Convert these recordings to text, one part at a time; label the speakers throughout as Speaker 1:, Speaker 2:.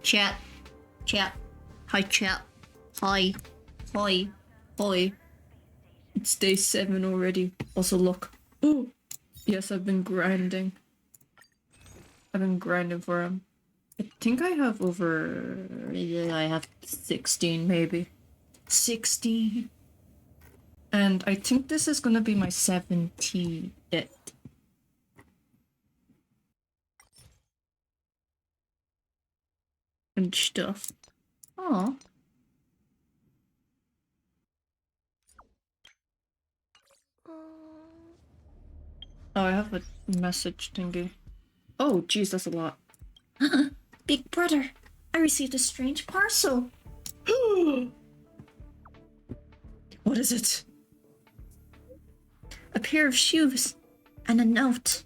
Speaker 1: Chat. Chat. Hi, chat. Hi. Hi. Hi. It's day 7 already. Also, look. Ooh. Yes, I've been grinding. I've been grinding for him. I think I have over... Yeah, I have 16, maybe. 16. And I think this is gonna be my 70th. And stuff. Aw. Oh, I have a message thingy. Oh, jeez, that's a lot. Big brother, I received a strange parcel. What is it? A pair of shoes and a note.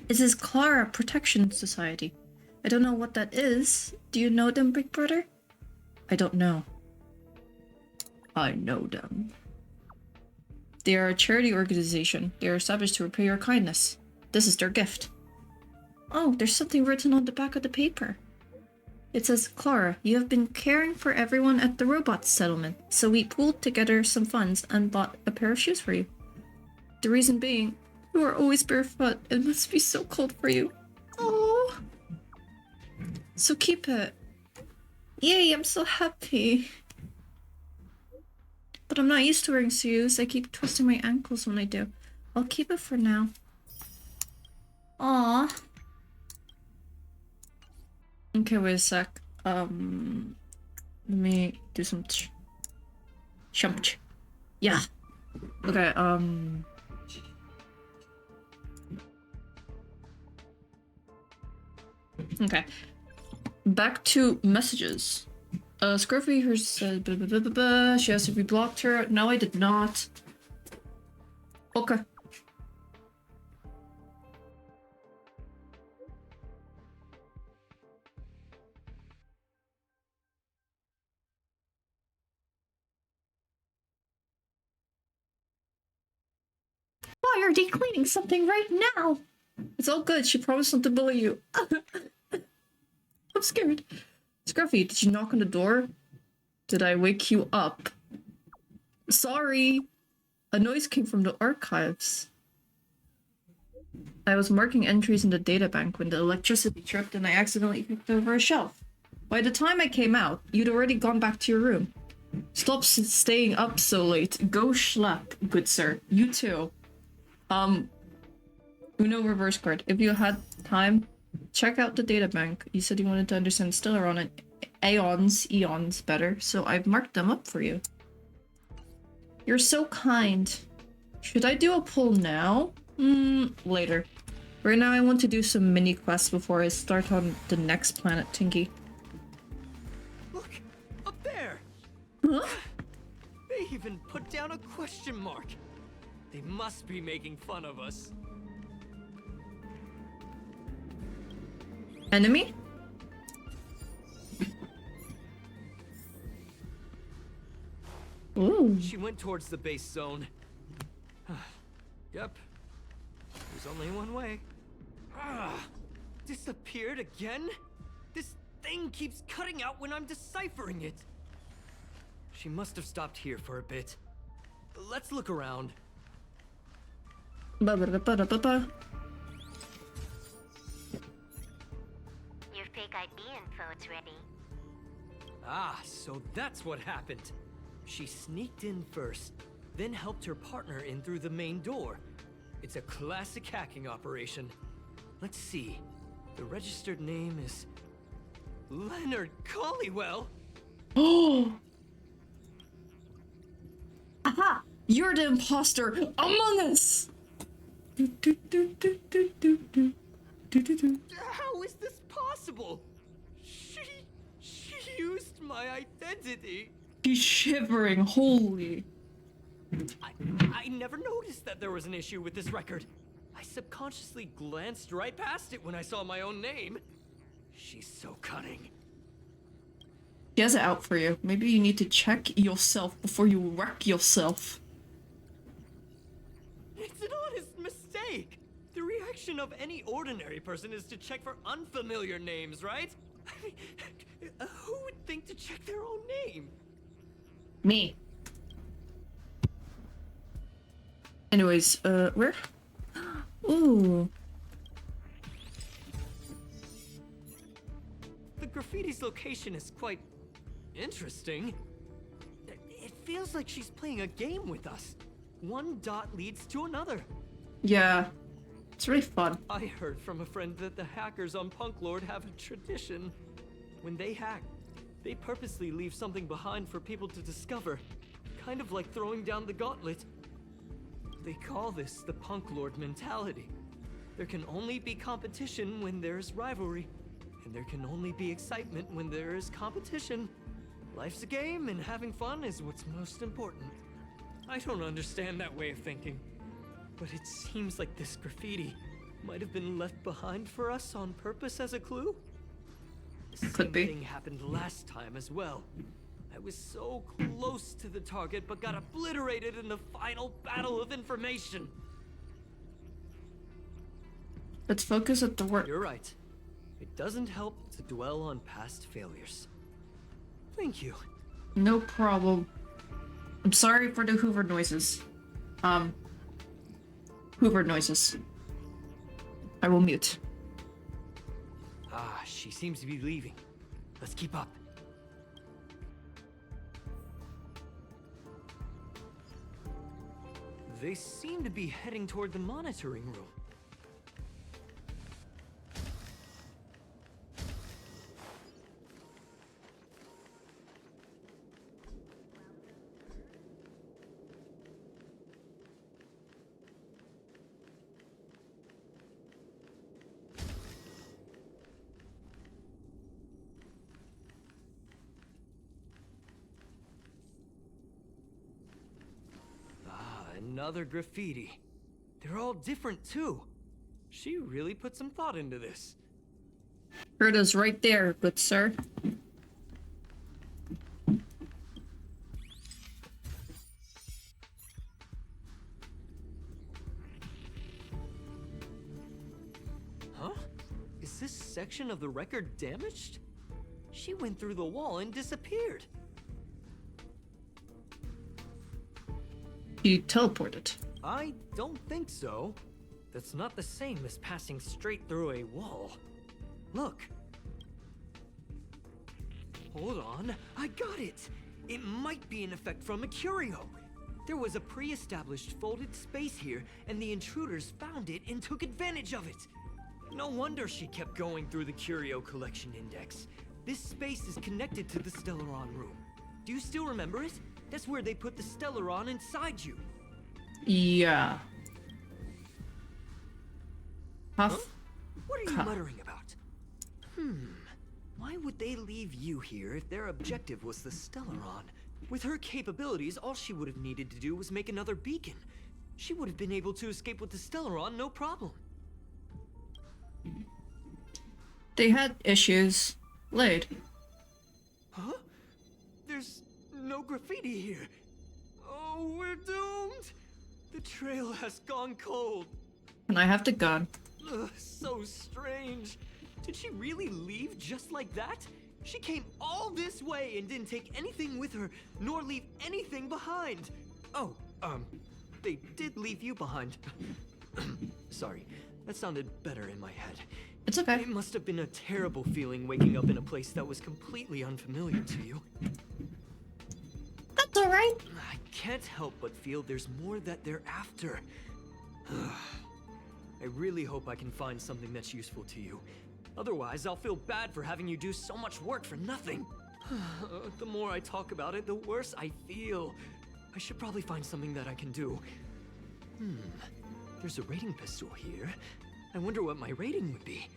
Speaker 1: It says Clara Protection Society. I don't know what that is. Do you know them, Big Brother? I don't know. I know them. They are a charity organization. They are established to repay your kindness. This is their gift. Oh, there's something written on the back of the paper. It says, Clara, you have been caring for everyone at the robot settlement, so we pooled together some funds and bought a pair of shoes for you. The reason being, you are always barefoot. It must be so cold for you. Oh. So keep it. Yay, I'm so happy. But I'm not used to wearing shoes. I keep twisting my ankles when I do. I'll keep it for now. Aww. Okay, wait a sec. Let me do some shump. Yeah. Okay, okay. Back to messages. Scruffy here said blah, blah, blah, blah, blah. She asked if we blocked her. No, I did not. Okay. Why are they cleaning something right now? It's all good. She promised not to bully you. I'm scared. Scruffy, did you knock on the door? Did I wake you up? Sorry. A noise came from the archives. I was marking entries in the databank when the electricity tripped and I accidentally kicked over a shelf. By the time I came out, you'd already gone back to your room. Stop staying up so late. Go schlep, good sir. You too. Uno reverse card. If you had time, check out the databank. You said you wanted to understand Stellaron and eons better, so I've marked them up for you. You're so kind. Should I do a pull now? Later. Right now I want to do some mini quests before I start on the next planet, Tinky.
Speaker 2: Look! Up there!
Speaker 1: Huh?
Speaker 2: They even put down a question mark! They must be making fun of us.
Speaker 1: Enemy? Ooh.
Speaker 2: She went towards the base zone. Yep. There's only one way. Disappeared again? This thing keeps cutting out when I'm deciphering it. She must have stopped here for a bit. Let's look around.
Speaker 1: Ba-ba-da-ba-da-ba-ba.
Speaker 3: Your fake ID info's ready.
Speaker 2: Ah, so that's what happened. She sneaked in first, then helped her partner in through the main door. It's a classic hacking operation. Let's see. The registered name is Leonard Collywell.
Speaker 1: Oh! Aha! You're the imposter among us!
Speaker 2: How is this possible? She used my identity.
Speaker 1: He's shivering, holy.
Speaker 2: I never noticed that there was an issue with this record. I subconsciously glanced right past it when I saw my own name. She's so cunning.
Speaker 1: He has it out for you. Maybe you need to check yourself before you wreck yourself.
Speaker 2: It's an honest mistake. The reaction reaction of any ordinary person is to check for unfamiliar names, right? I mean, who would think to check their own name?
Speaker 1: Me. Anyways, where? Ooh.
Speaker 2: The graffiti's location is quite interesting. It feels like she's playing a game with us. One dot leads to another.
Speaker 1: Yeah. It's really fun.
Speaker 2: I heard from a friend that the hackers on Punk Lord have a tradition. When they hack, they purposely leave something behind for people to discover. Kind of like throwing down the gauntlet. They call this the Punk Lord mentality. There can only be competition when there's rivalry. And there can only be excitement when there is competition. Life's a game, and having fun is what's most important. I don't understand that way of thinking. But it seems like this graffiti might have been left behind for us on purpose as a clue. The
Speaker 1: Could
Speaker 2: same
Speaker 1: be.
Speaker 2: thing happened last time as well. I was so close to the target, but got obliterated in the final battle of information.
Speaker 1: Let's focus at the work.
Speaker 2: You're right. It doesn't help to dwell on past failures. Thank you.
Speaker 1: No problem. I'm sorry for the Hoover noises. Hoover noises. I will mute.
Speaker 2: Ah, she seems to be leaving. Let's keep up. They seem to be heading toward the monitoring room. Another graffiti. They're all different too. She really put some thought into this.
Speaker 1: Heard us right there, good sir.
Speaker 2: Huh? Is this section of the record damaged? She went through the wall and disappeared.
Speaker 1: You teleported.
Speaker 2: I don't think so. That's not the same as passing straight through a wall. Look. Hold on, I got it. It might be an effect from a curio. There was a pre-established folded space here, and the intruders found it and took advantage of it. No wonder she kept going through the curio collection index. This space is connected to the Stellaron room. Do you still remember it? That's where they put the Stellaron inside you.
Speaker 1: Yeah.
Speaker 2: Huh? What are you muttering about? Why would they leave you here if their objective was the Stellaron? With her capabilities, all she would have needed to do was make another beacon. She would have been able to escape with the Stellaron, no problem.
Speaker 1: They had issues. Laid.
Speaker 2: Huh? There's no graffiti here. Oh, we're doomed. The trail has gone cold.
Speaker 1: And I have the gun.
Speaker 2: Ugh, so strange. Did she really leave just like that? She came all this way and didn't take anything with her, nor leave anything behind. Oh, they did leave you behind. Sorry, that sounded better in my head.
Speaker 1: It's okay.
Speaker 2: It must have been a terrible feeling waking up in a place that was completely unfamiliar to you.
Speaker 1: That's alright.
Speaker 2: I can't help but feel there's more that they're after. I really hope I can find something that's useful to you. Otherwise, I'll feel bad for having you do so much work for nothing. The more I talk about it, the worse I feel. I should probably find something that I can do. There's a rating pistol here. I wonder what my rating would be.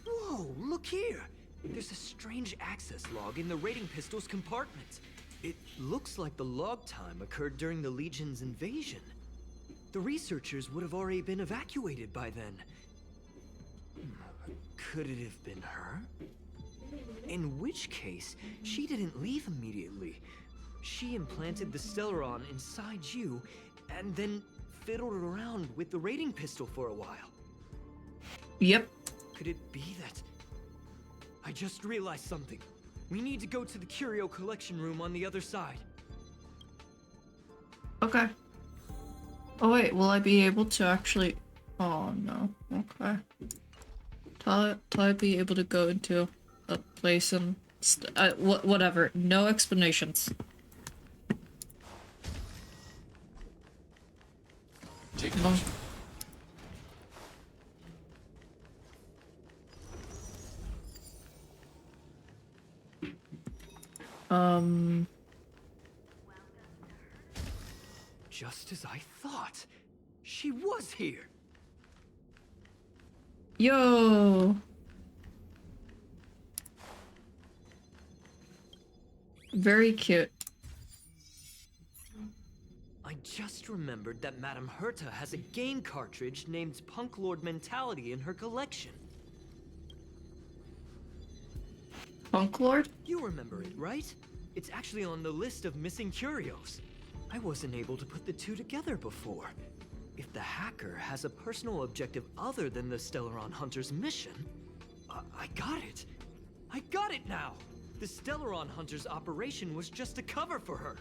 Speaker 2: Whoa, look here! There's a strange access log in the rating pistol's compartment. It looks like the log time occurred during the Legion's invasion. The researchers would have already been evacuated by then. Could it have been her? In which case, she didn't leave immediately. She implanted the Stellaron inside you, and then fiddled around with the rating pistol for a while.
Speaker 1: Yep.
Speaker 2: Could it be that... I just realized something. We need to go to the curio collection room on the other side.
Speaker 1: Okay. Oh wait, will I be able to actually... Oh no. Okay. Will I be able to go into a place and... whatever. No explanations.
Speaker 4: Take
Speaker 1: No.
Speaker 4: note.
Speaker 2: Just as I thought. She was here.
Speaker 1: Yo! Very cute.
Speaker 2: I just remembered that Madame Herta has a game cartridge named Punk Lord Mentality in her collection.
Speaker 1: Punk Lord?
Speaker 2: You remember it, right? It's actually on the list of missing curios. I wasn't able to put the two together before. If the hacker has a personal objective other than the Stellaron Hunter's mission... I got it! I got it now! The Stellaron Hunter's operation was just a cover for her!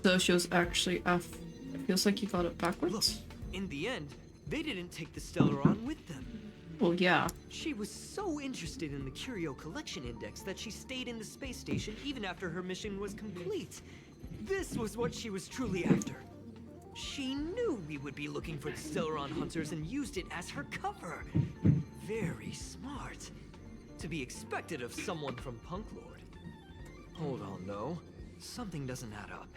Speaker 1: So she was actually F. It feels like you got it backwards.
Speaker 2: Look, in the end, they didn't take the Stellaron with them.
Speaker 1: Well, yeah.
Speaker 2: She was so interested in the Curio Collection Index that she stayed in the space station even after her mission was complete. This was what she was truly after. She knew we would be looking for the Stellaron Hunters and used it as her cover. Very smart. To be expected of someone from Punk Lord. Hold on, though. Something doesn't add up.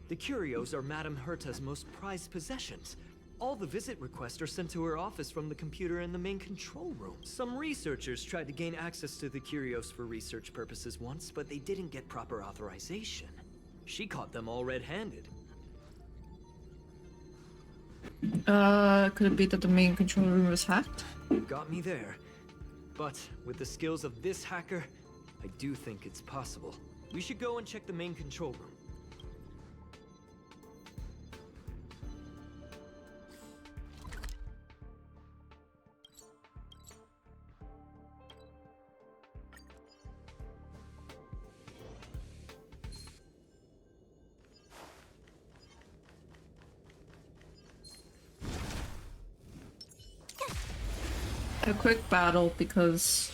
Speaker 2: The curios are Madame Herta's most prized possessions. All the visit requests are sent to her office from the computer in the main control room. Some researchers tried to gain access to the curios for research purposes once, but they didn't get proper authorization. She caught them all red-handed.
Speaker 1: Could it be that the main control room was hacked?
Speaker 2: Got me there. But with the skills of this hacker, I do think it's possible. We should go and check the main control room.
Speaker 1: A quick battle because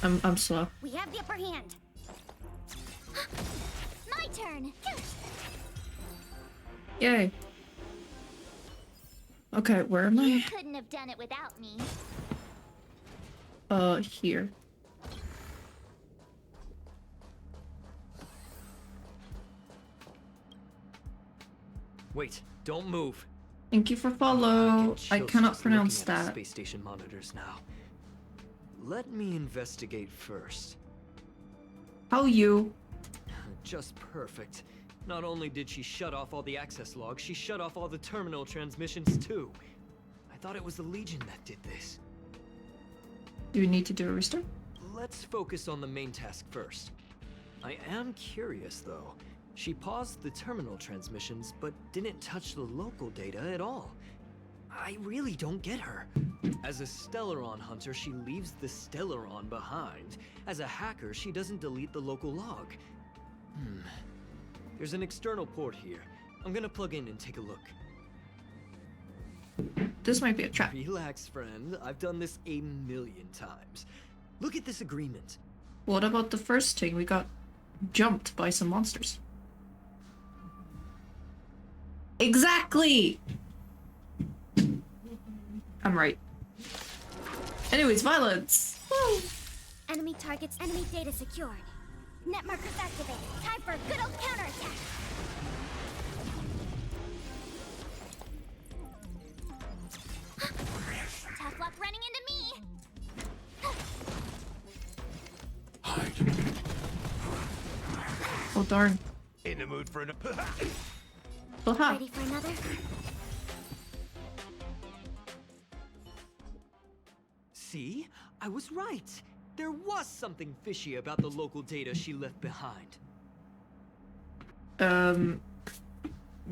Speaker 1: I'm slow.
Speaker 3: We have the upper hand. My turn.
Speaker 1: Yay. Okay, where am
Speaker 3: You
Speaker 1: I?
Speaker 3: couldn't have done it without me.
Speaker 1: Here.
Speaker 2: Wait, don't move.
Speaker 1: Thank you for
Speaker 2: I
Speaker 1: follow.
Speaker 2: get
Speaker 1: I
Speaker 2: chills
Speaker 1: cannot
Speaker 2: just
Speaker 1: pronounce
Speaker 2: looking at the
Speaker 1: that.
Speaker 2: space station monitors now. Let me investigate first.
Speaker 1: How you?
Speaker 2: Just perfect. Not only did she shut off all the access logs, she shut off all the terminal transmissions too. I thought it was the Legion that did this.
Speaker 1: Do we need to do a restart?
Speaker 2: Let's focus on the main task first. I am curious though. She paused the terminal transmissions, but didn't touch the local data at all. I really don't get her. As a Stellaron hunter, she leaves the Stellaron behind. As a hacker, she doesn't delete the local log. There's an external port here. I'm gonna plug in and take a look.
Speaker 1: This might be a trap.
Speaker 2: Relax, friend. I've done this a million times. Look at this agreement.
Speaker 1: What about the first thing? We got jumped by some monsters. Exactly! I'm right. Anyways, violence! Woo!
Speaker 3: Enemy targets, enemy data secured. Net markers activated. Time for a good old counterattack. Tough luck running into me.
Speaker 4: Hide.
Speaker 1: Oh darn.
Speaker 5: In the mood for an...
Speaker 1: Aha!
Speaker 3: Ready for another?
Speaker 2: See? I was right. There was something fishy about the local data she left behind.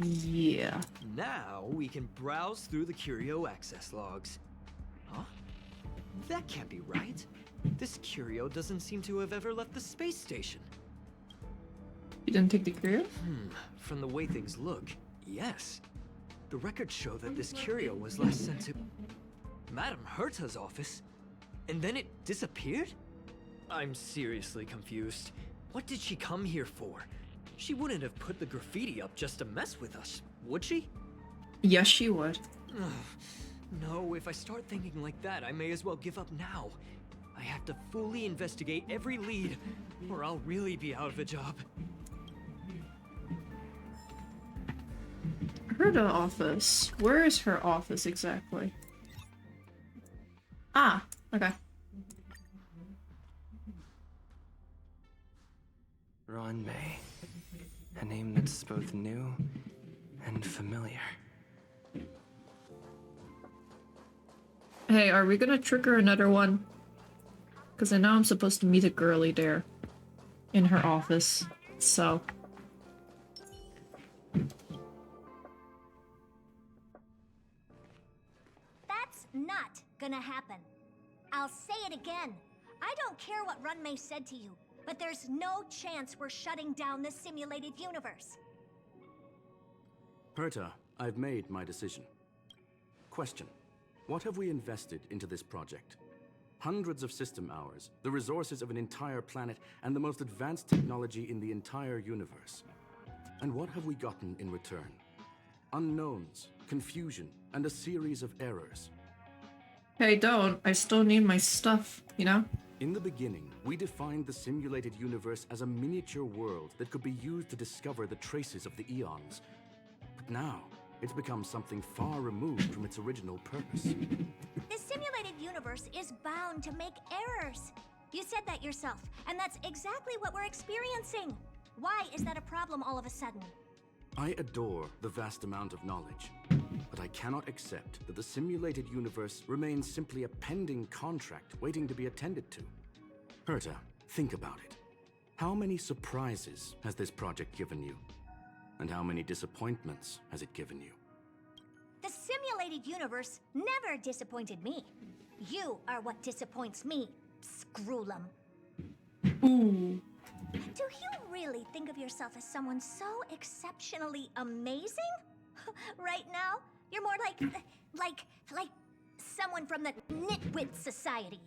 Speaker 1: Yeah.
Speaker 2: Now we can browse through the Curio access logs. Huh? That can't be right. This Curio doesn't seem to have ever left the space station.
Speaker 1: You didn't take the Curio?
Speaker 2: From the way things look, yes. The records show that this Curio was last sent to Madame Herta's office, and then it disappeared? I'm seriously confused. What did she come here for? She wouldn't have put the graffiti up just to mess with us, would she?
Speaker 1: Yes, she would.
Speaker 2: No, if I start thinking like that, I may as well give up now. I have to fully investigate every lead, or I'll really be out of a job.
Speaker 1: Herta office. Where is her office exactly? Ah, okay.
Speaker 4: Ron May. A name that's both new and familiar.
Speaker 1: Hey, are we gonna trigger another one? Because I know I'm supposed to meet a girly there. In her office. So.
Speaker 3: That's not gonna happen. I'll say it again. I don't care what Runmei said to you, but there's no chance we're shutting down the simulated universe.
Speaker 5: Herta, I've made my decision. Question. What have we invested into this project? Hundreds of system hours, the resources of an entire planet, and the most advanced technology in the entire universe. And what have we gotten in return? Unknowns, confusion, and a series of errors.
Speaker 1: Hey, don't. I still need my stuff, you know?
Speaker 5: In the beginning, we defined the simulated universe as a miniature world that could be used to discover the traces of the eons. But now, it's become something far removed from its original purpose.
Speaker 3: The simulated universe is bound to make errors. You said that yourself, and that's exactly what we're experiencing. Why is that a problem all of a sudden?
Speaker 5: I adore the vast amount of knowledge, but I cannot accept that the simulated universe remains simply a pending contract waiting to be attended to. Herta, think about it. How many surprises has this project given you? And how many disappointments has it given you?
Speaker 3: The simulated universe never disappointed me. You are what disappoints me, Screwlum.
Speaker 1: Ooh.
Speaker 3: Do you really think of yourself as someone so exceptionally amazing? Right now, you're more like someone from the Nitwit Society.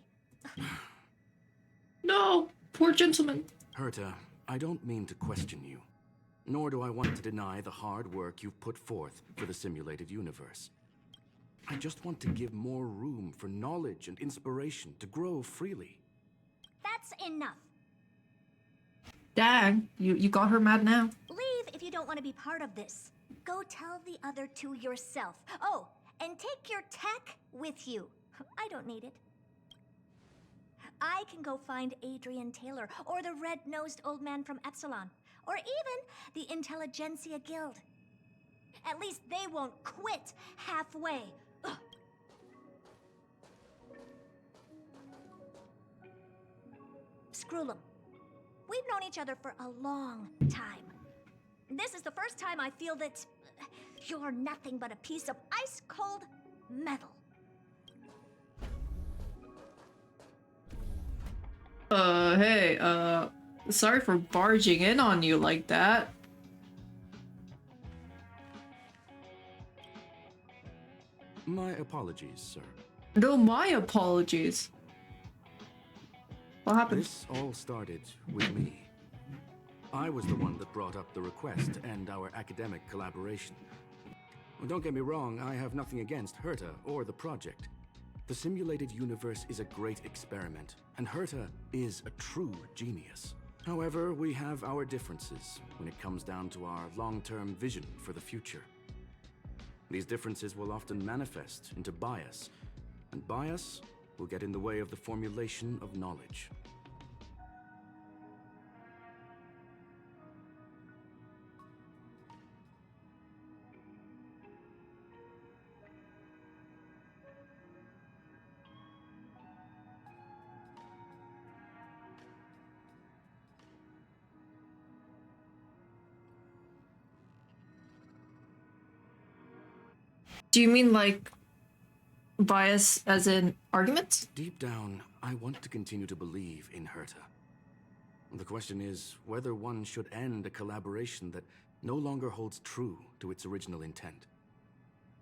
Speaker 1: No! Poor gentleman.
Speaker 5: Herta, I don't mean to question you. Nor do I want to deny the hard work you've put forth for the simulated universe. I just want to give more room for knowledge and inspiration to grow freely.
Speaker 3: That's enough.
Speaker 1: Dang, you got her mad now.
Speaker 3: Leave if you don't want to be part of this. Go tell the other two yourself. Oh, and take your tech with you. I don't need it. I can go find Adrian Taylor, or the red-nosed old man from Epsilon, or even the Intelligentsia Guild. At least they won't quit halfway. Ugh. Screwlum, we've known each other for a long time. This is the first time I feel that you're nothing but a piece of ice-cold metal.
Speaker 1: Hey, sorry for barging in on you like that.
Speaker 5: My apologies, sir.
Speaker 1: No, my apologies. What happened?
Speaker 5: This all started with me. I was the one that brought up the request to end our academic collaboration. Well, don't get me wrong, I have nothing against Herta or the project. The simulated universe is a great experiment, and Herta is a true genius. However, we have our differences when it comes down to our long-term vision for the future. These differences will often manifest into bias, and bias will get in the way of the formulation of knowledge.
Speaker 1: Do you mean like bias as in arguments?
Speaker 5: Deep down, I want to continue to believe in Herta. The question is whether one should end a collaboration that no longer holds true to its original intent.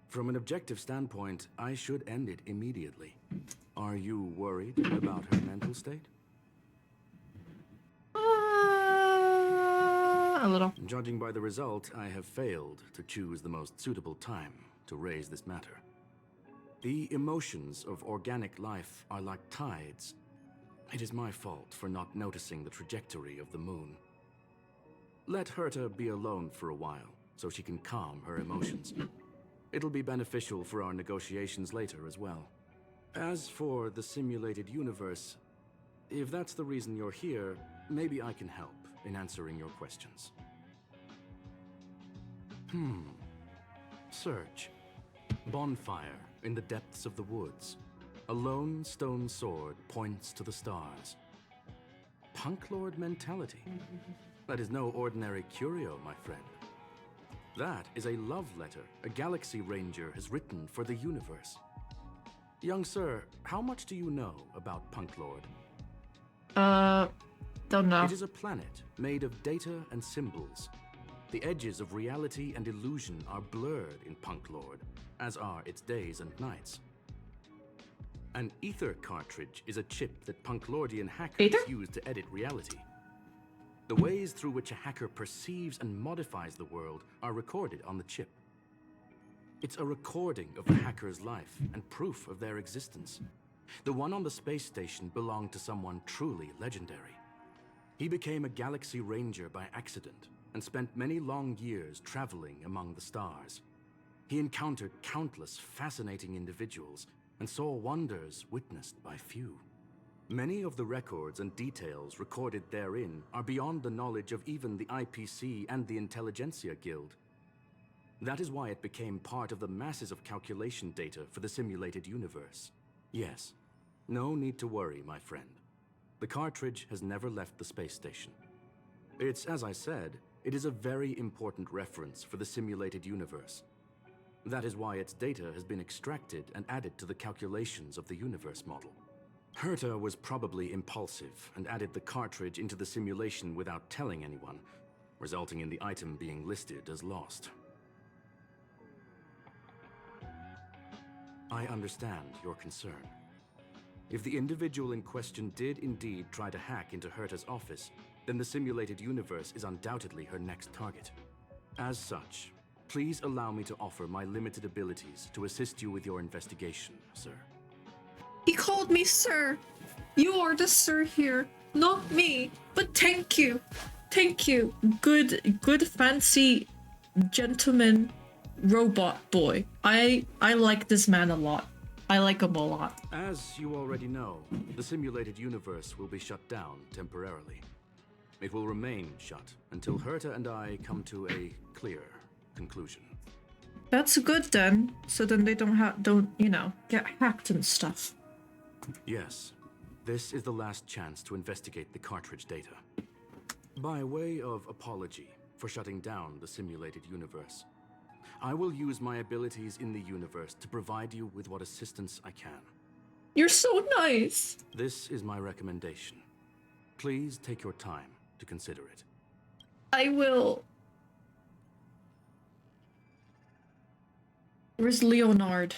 Speaker 5: From an objective standpoint, I should end it immediately. Are you worried about her mental state?
Speaker 1: A little.
Speaker 5: Judging by the result, I have failed to choose the most suitable time to raise this matter. The emotions of organic life are like tides. It is my fault for not noticing the trajectory of the moon. Let Herta be alone for a while, so she can calm her emotions. It'll be beneficial for our negotiations later as well. As for the simulated universe, if that's the reason you're here, maybe I can help in answering your questions. Search. Bonfire in the depths of the woods. A lone stone sword points to the stars. Punk Lord mentality. That is no ordinary curio, my friend. That is a love letter a Galaxy Ranger has written for the universe. Young sir, how much do you know about Punk Lord?
Speaker 1: Don't know.
Speaker 5: It is a planet made of data and symbols. The edges of reality and illusion are blurred in Punk Lord, as are its days and nights. An ether cartridge is a chip that Punklordian hackers use to edit reality. The ways through which a hacker perceives and modifies the world are recorded on the chip. It's a recording of the hacker's life and proof of their existence. The one on the space station belonged to someone truly legendary. He became a Galaxy Ranger by accident and spent many long years traveling among the stars. He encountered countless fascinating individuals and saw wonders witnessed by few. Many of the records and details recorded therein are beyond the knowledge of even the IPC and the Intelligentsia Guild. That is why it became part of the masses of calculation data for the simulated universe. Yes, no need to worry, my friend. The cartridge has never left the space station. It's, as I said, it is a very important reference for the simulated universe. That is why its data has been extracted and added to the calculations of the universe model. Herta was probably impulsive and added the cartridge into the simulation without telling anyone, resulting in the item being listed as lost. I understand your concern. If the individual in question did indeed try to hack into Herta's office, then the simulated universe is undoubtedly her next target. As such, please allow me to offer my limited abilities to assist you with your investigation, sir.
Speaker 1: He called me sir. You are the sir here, not me. But thank you. Thank you. Good fancy gentleman robot boy. I like this man a lot. I like him a lot.
Speaker 5: As you already know, the simulated universe will be shut down temporarily. It will remain shut until Herta and I come to a clear conclusion.
Speaker 1: That's good then. So then they don't get hacked and stuff.
Speaker 5: Yes, this is the last chance to investigate the cartridge data. By way of apology for shutting down the simulated universe, I will use my abilities in the universe to provide you with what assistance I can.
Speaker 1: You're so nice.
Speaker 5: This is my recommendation. Please take your time to consider it.
Speaker 1: I will. Where's Leonard?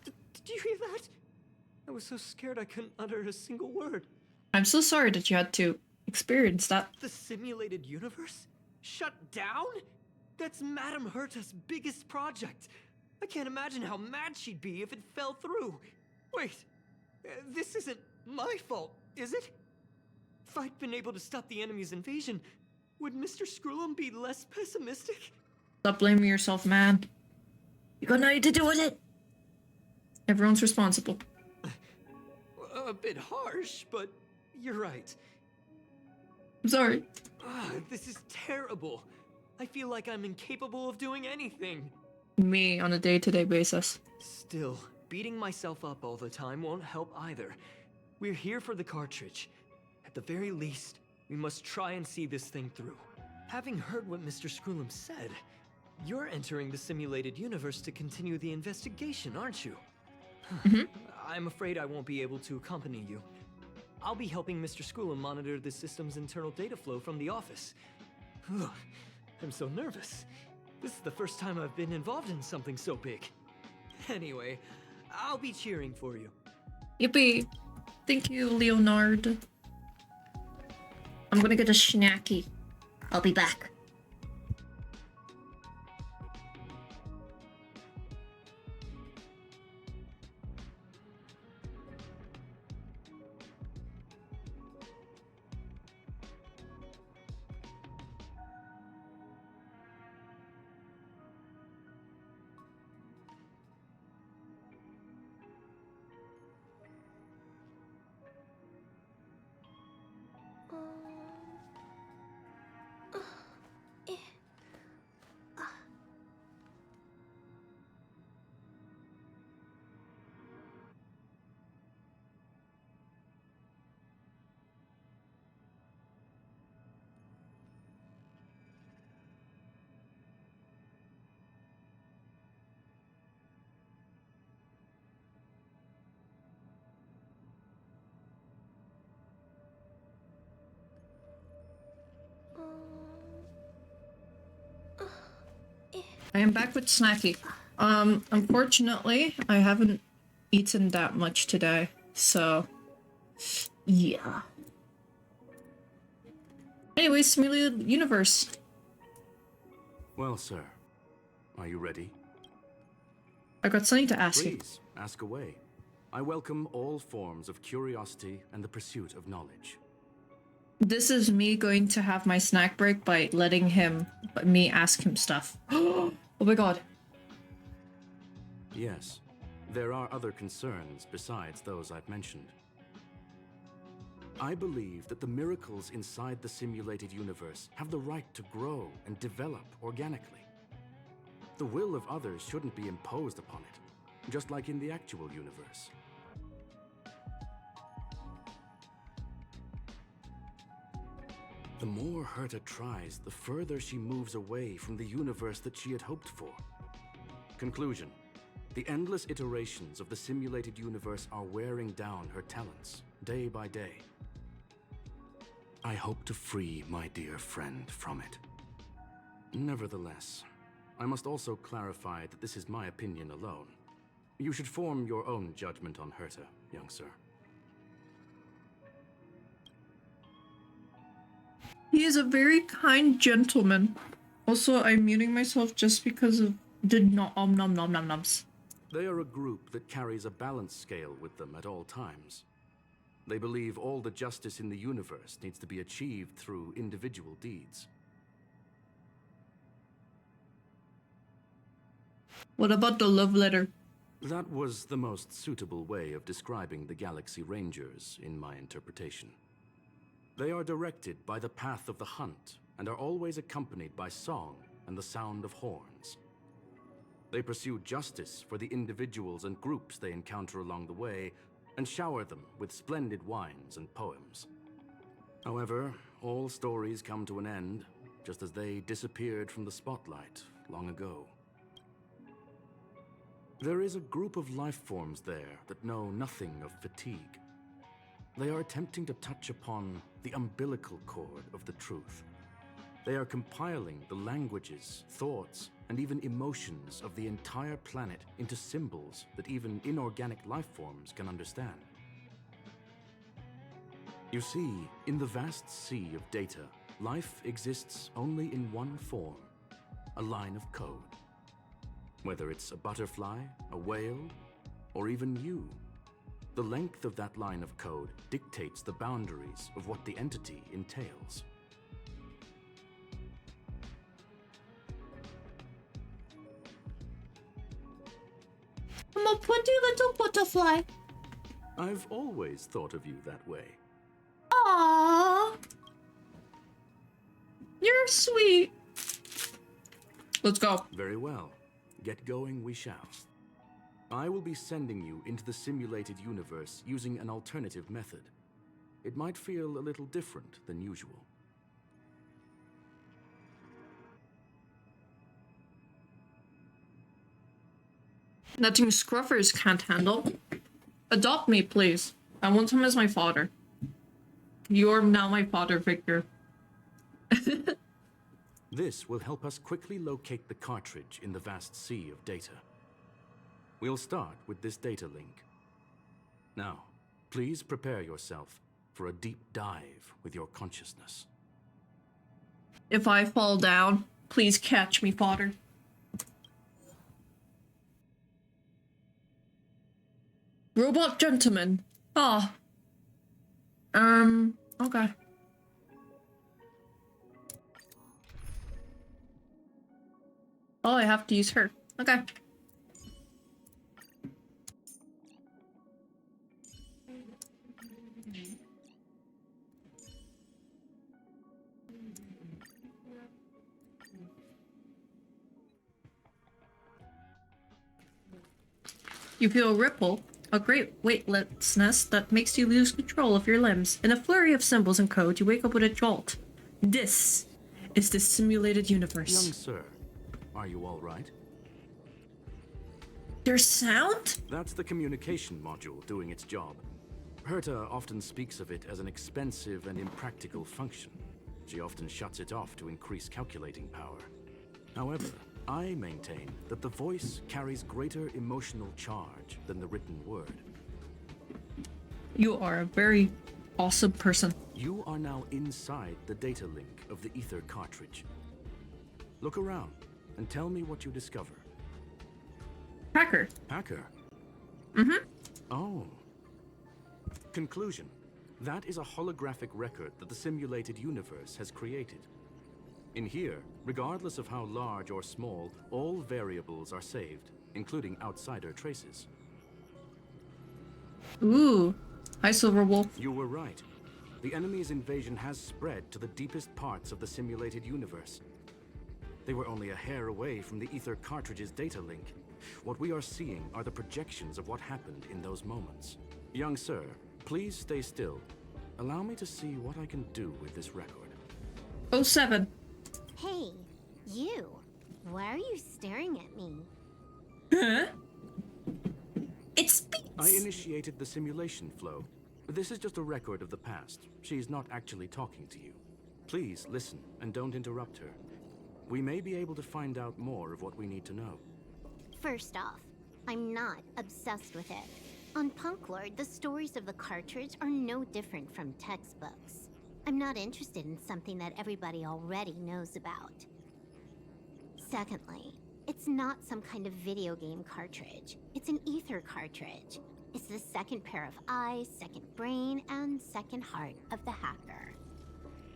Speaker 2: Did you hear that? I was so scared I couldn't utter a single word.
Speaker 1: I'm so sorry that you had to experience that.
Speaker 2: The simulated universe? Shut down? That's Madame Herta's biggest project. I can't imagine how mad she'd be if it fell through. Wait, this isn't my fault, is it? If I'd been able to stop the enemy's invasion, would Mr. Screw'em be less pessimistic?
Speaker 1: Stop blaming yourself, man. You got nothing to do with it. Everyone's responsible.
Speaker 2: A bit harsh, but you're right.
Speaker 1: I'm sorry.
Speaker 2: This is terrible. I feel like I'm incapable of doing anything.
Speaker 1: Me on a day-to-day basis.
Speaker 2: Still, beating myself up all the time won't help either. We're here for the cartridge. At the very least, we must try and see this thing through. Having heard what Mr. Screw'em said, you're entering the simulated universe to continue the investigation, aren't you? I'm afraid I won't be able to accompany you. I'll be helping Mr. Schoolem monitor the system's internal data flow from the office. Ugh, I'm so nervous. This is the first time I've been involved in something so big. Anyway, I'll be cheering for you.
Speaker 1: Yippee. Thank you, Leonard. I'm gonna get a snacky. I'll be back. I am back with Snacky. Unfortunately, I haven't eaten that much today, so yeah. Anyway, simulated universe.
Speaker 5: Well, sir, are you ready?
Speaker 1: I got something to ask you.
Speaker 5: Please, ask away. I welcome all forms of curiosity and the pursuit of knowledge.
Speaker 1: This is me going to have my snack break by letting me ask him stuff. Oh my god.
Speaker 5: Yes, there are other concerns besides those I've mentioned. I believe that the miracles inside the simulated universe have the right to grow and develop organically. The will of others shouldn't be imposed upon it, just like in the actual universe. The more Herta tries, the further she moves away from the universe that she had hoped for. Conclusion. The endless iterations of the simulated universe are wearing down her talents, day by day. I hope to free my dear friend from it. Nevertheless, I must also clarify that this is my opinion alone. You should form your own judgment on Herta, young sir.
Speaker 1: He is a very kind gentleman. Also, I'm muting myself just because of the nom nom nom nom noms.
Speaker 5: They are a group that carries a balance scale with them at all times. They believe all the justice in the universe needs to be achieved through individual deeds.
Speaker 1: What about the love letter?
Speaker 5: That was the most suitable way of describing the Galaxy Rangers, in my interpretation. They are directed by the path of the hunt, and are always accompanied by song and the sound of horns. They pursue justice for the individuals and groups they encounter along the way, and shower them with splendid wines and poems. However, all stories come to an end, just as they disappeared from the spotlight long ago. There is a group of life forms there that know nothing of fatigue. They are attempting to touch upon the umbilical cord of the truth. They are compiling the languages, thoughts, and even emotions of the entire planet into symbols that even inorganic life forms can understand. You see, in the vast sea of data, life exists only in one form, a line of code. Whether it's a butterfly, a whale, or even you, the length of that line of code dictates the boundaries of what the entity entails.
Speaker 1: I'm a pretty little butterfly.
Speaker 5: I've always thought of you that way.
Speaker 1: Aww. You're sweet. Let's go.
Speaker 5: Very well. Get going we shall. I will be sending you into the simulated universe using an alternative method. It might feel a little different than usual.
Speaker 1: Nothing scruffers can't handle. Adopt me, please. I want him as my father. You're now my father, Victor.
Speaker 5: This will help us quickly locate the cartridge in the vast sea of data. We'll start with this data link. Now, please prepare yourself for a deep dive with your consciousness.
Speaker 1: If I fall down, please catch me, father. Robot gentleman. Ah. Okay. Oh, I have to use her. Okay. You feel a ripple, a great weightlessness that makes you lose control of your limbs. In a flurry of symbols and code, you wake up with a jolt. This is the simulated universe.
Speaker 5: Young sir, are you all right?
Speaker 1: There's sound?
Speaker 5: That's the communication module doing its job. Herta often speaks of it as an expensive and impractical function. She often shuts it off to increase calculating power. However, I maintain that the voice carries greater emotional charge than the written word.
Speaker 1: You are a very awesome person.
Speaker 5: You are now inside the data link of the Ether cartridge. Look around and tell me what you discover.
Speaker 1: Hacker.
Speaker 5: Hacker?
Speaker 1: Mm-hmm.
Speaker 5: Oh. Conclusion. That is a holographic record that the simulated universe has created. In here, regardless of how large or small, all variables are saved, including outsider traces.
Speaker 1: Ooh. Hi, Silverwolf.
Speaker 5: You were right. The enemy's invasion has spread to the deepest parts of the simulated universe. They were only a hair away from the Ether cartridge's data link. What we are seeing are the projections of what happened in those moments. Young sir, please stay still. Allow me to see what I can do with this record.
Speaker 1: 07.
Speaker 6: Hey, you. Why are you staring at me?
Speaker 1: Huh? It speaks.
Speaker 5: I initiated the simulation flow. This is just a record of the past. She's not actually talking to you. Please listen and don't interrupt her. We may be able to find out more of what we need to know.
Speaker 6: First off, I'm not obsessed with it. On Punk Lord, the stories of the cartridge are no different from textbooks. I'm not interested in something that everybody already knows about. Secondly, it's not some kind of video game cartridge. It's an Ether cartridge. It's the second pair of eyes, second brain, and second heart of the hacker.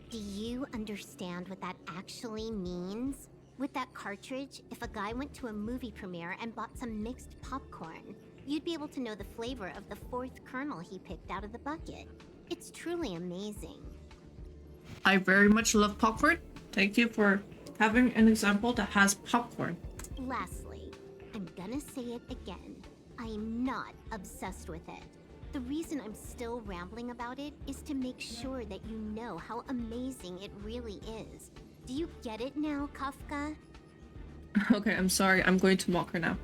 Speaker 6: Do you understand what that actually means? With that cartridge, if a guy went to a movie premiere and bought some mixed popcorn, you'd be able to know the flavor of the fourth kernel he picked out of the bucket. It's truly amazing.
Speaker 1: I very much love popcorn. Thank you for having an example that has popcorn.
Speaker 6: Lastly, I'm gonna say it again. I am not obsessed with it. The reason I'm still rambling about it is to make sure that you know how amazing it really is. Do you get it now, Kafka?
Speaker 1: Okay, I'm sorry. I'm going to mock her now.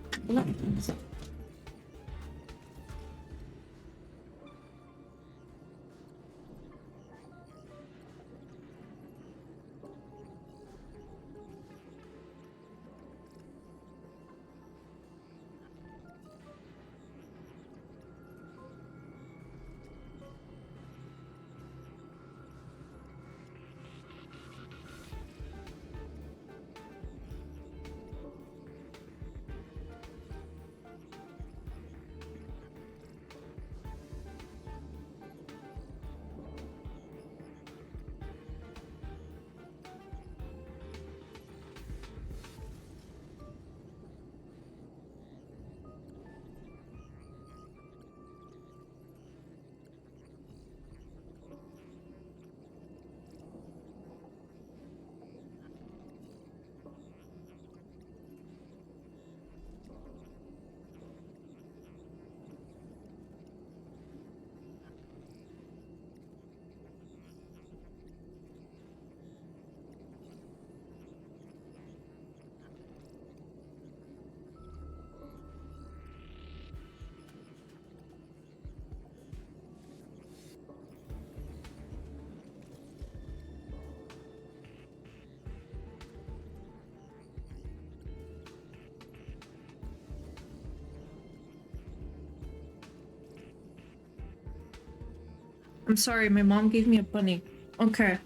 Speaker 1: I'm sorry, my mom gave me a bunny. Okay.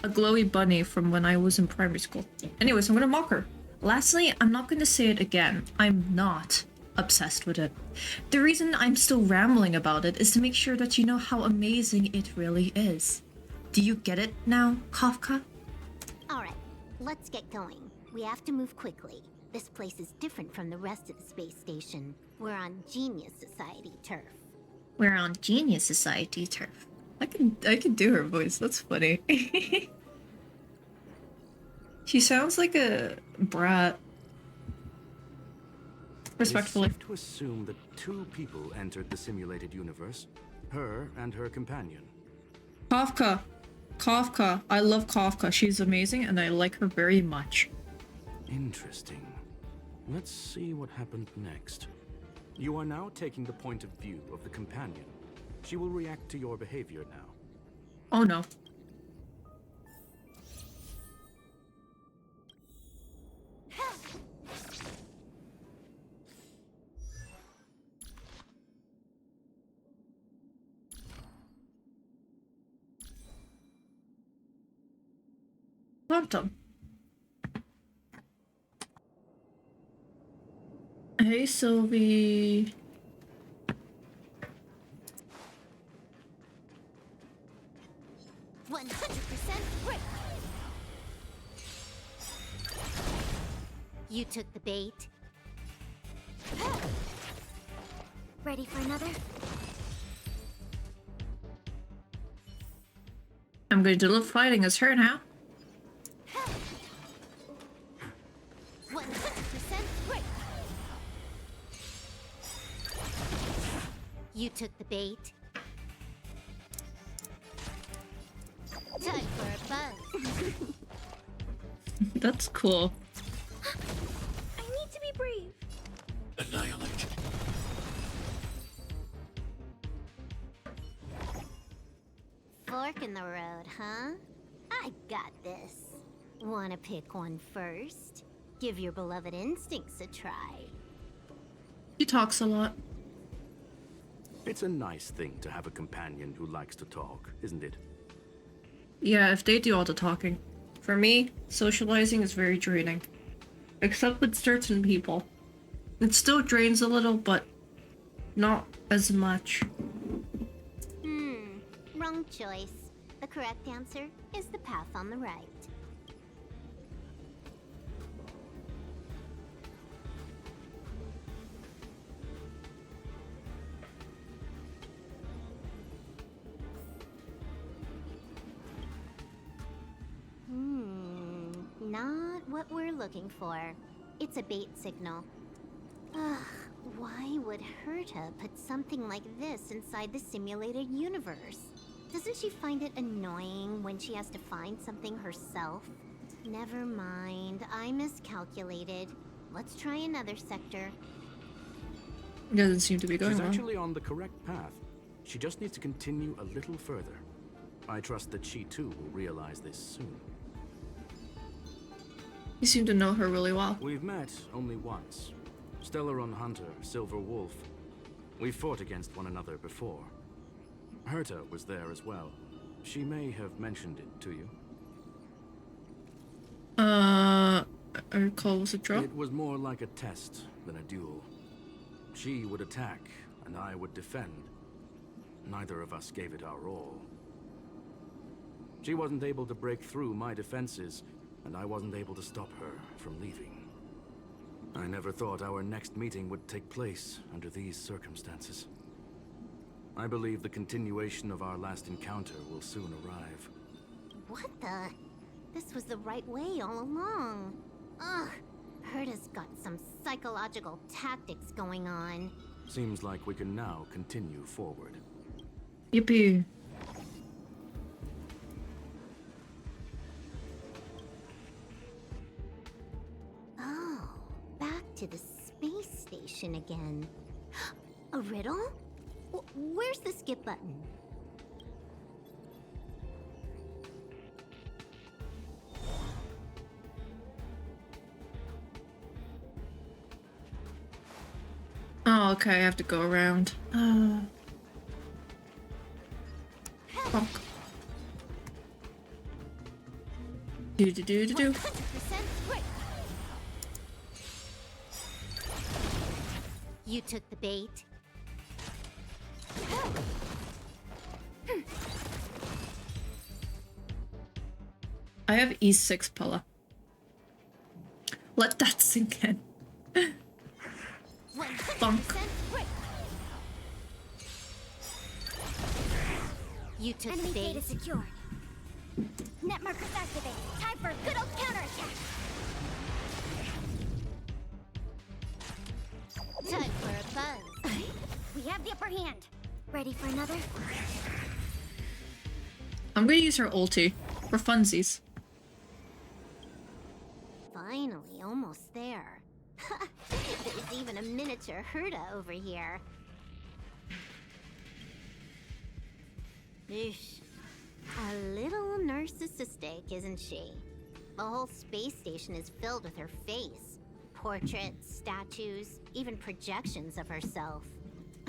Speaker 1: A glowy bunny from when I was in primary school. Anyways, I'm gonna mock her. Lastly, I'm not gonna say it again. I'm not obsessed with it. The reason I'm still rambling about it is to make sure that you know how amazing it really is. Do you get it now, Kafka?
Speaker 6: Alright, let's get going. We have to move quickly. This place is different from the rest of the space station. We're on Genius Society turf.
Speaker 1: We're on Genius Society turf. I can do her voice. That's funny. She sounds like a brat. Respectfully.
Speaker 5: It's safe to assume that two people entered the simulated universe. Her and her companion.
Speaker 1: Kafka. Kafka. I love Kafka. She's amazing and I like her very much.
Speaker 5: Interesting. Let's see what happened next. You are now taking the point of view of the companion. She will react to your behavior now.
Speaker 1: Oh no. Quantum. Hey, Sylvie.
Speaker 6: You took the bait.
Speaker 3: Ready for another?
Speaker 1: I'm going to do a little fighting as her now.
Speaker 6: 100% break. You took the bait. Time for a buzz.
Speaker 1: That's cool.
Speaker 3: I need to be brave.
Speaker 7: Annihilate.
Speaker 6: Fork in the road, huh? I got this. Wanna pick one first? Give your beloved instincts a try.
Speaker 1: She talks a lot.
Speaker 5: It's a nice thing to have a companion who likes to talk, isn't it?
Speaker 1: Yeah, if they do all the talking. For me, socializing is very draining. Except with certain people. It still drains a little, but not as much.
Speaker 6: Wrong choice. The correct answer is the path on the right. Not what we're looking for. It's a bait signal. Ugh, why would Herta put something like this inside the simulated universe? Doesn't she find it annoying when she has to find something herself? Never mind, I miscalculated. Let's try another sector.
Speaker 1: It doesn't seem to be going
Speaker 5: She's
Speaker 1: well.
Speaker 5: actually on the correct path. She just needs to continue a little further. I trust that she too will realize this soon.
Speaker 1: You seem to know her really well.
Speaker 5: We've met only once. Stellaron Hunter, Silver Wolf. We've fought against one another before. Herta was there as well. She may have mentioned it to you.
Speaker 1: I recall it was a draw.
Speaker 5: It was more like a test than a duel. She would attack, and I would defend. Neither of us gave it our all. She wasn't able to break through my defenses, and I wasn't able to stop her from leaving. I never thought our next meeting would take place under these circumstances. I believe the continuation of our last encounter will soon arrive.
Speaker 6: What the? This was the right way all along. Ugh, Herta's got some psychological tactics going on.
Speaker 5: Seems like we can now continue forward.
Speaker 1: Yippee.
Speaker 6: Oh, back to the space station again. A riddle? Where's the skip button?
Speaker 1: Oh, okay, I have to go around. Bonk. Do do do do do.
Speaker 6: 100% quick. You took the bait.
Speaker 1: I have E6 Pella. Let that sink in.
Speaker 6: 100% quick. You took
Speaker 3: Enemy
Speaker 6: the bait.
Speaker 3: data secured. Net markers activated. Time for a good old counterattack.
Speaker 6: Time for a buzz.
Speaker 3: We have the upper hand. Ready for another?
Speaker 1: I'm gonna use her ulti for funsies.
Speaker 6: Finally, almost there. There's even a miniature Herta over here. Eesh. A little narcissistic, isn't she? The whole space station is filled with her face. Portraits, statues, even projections of herself.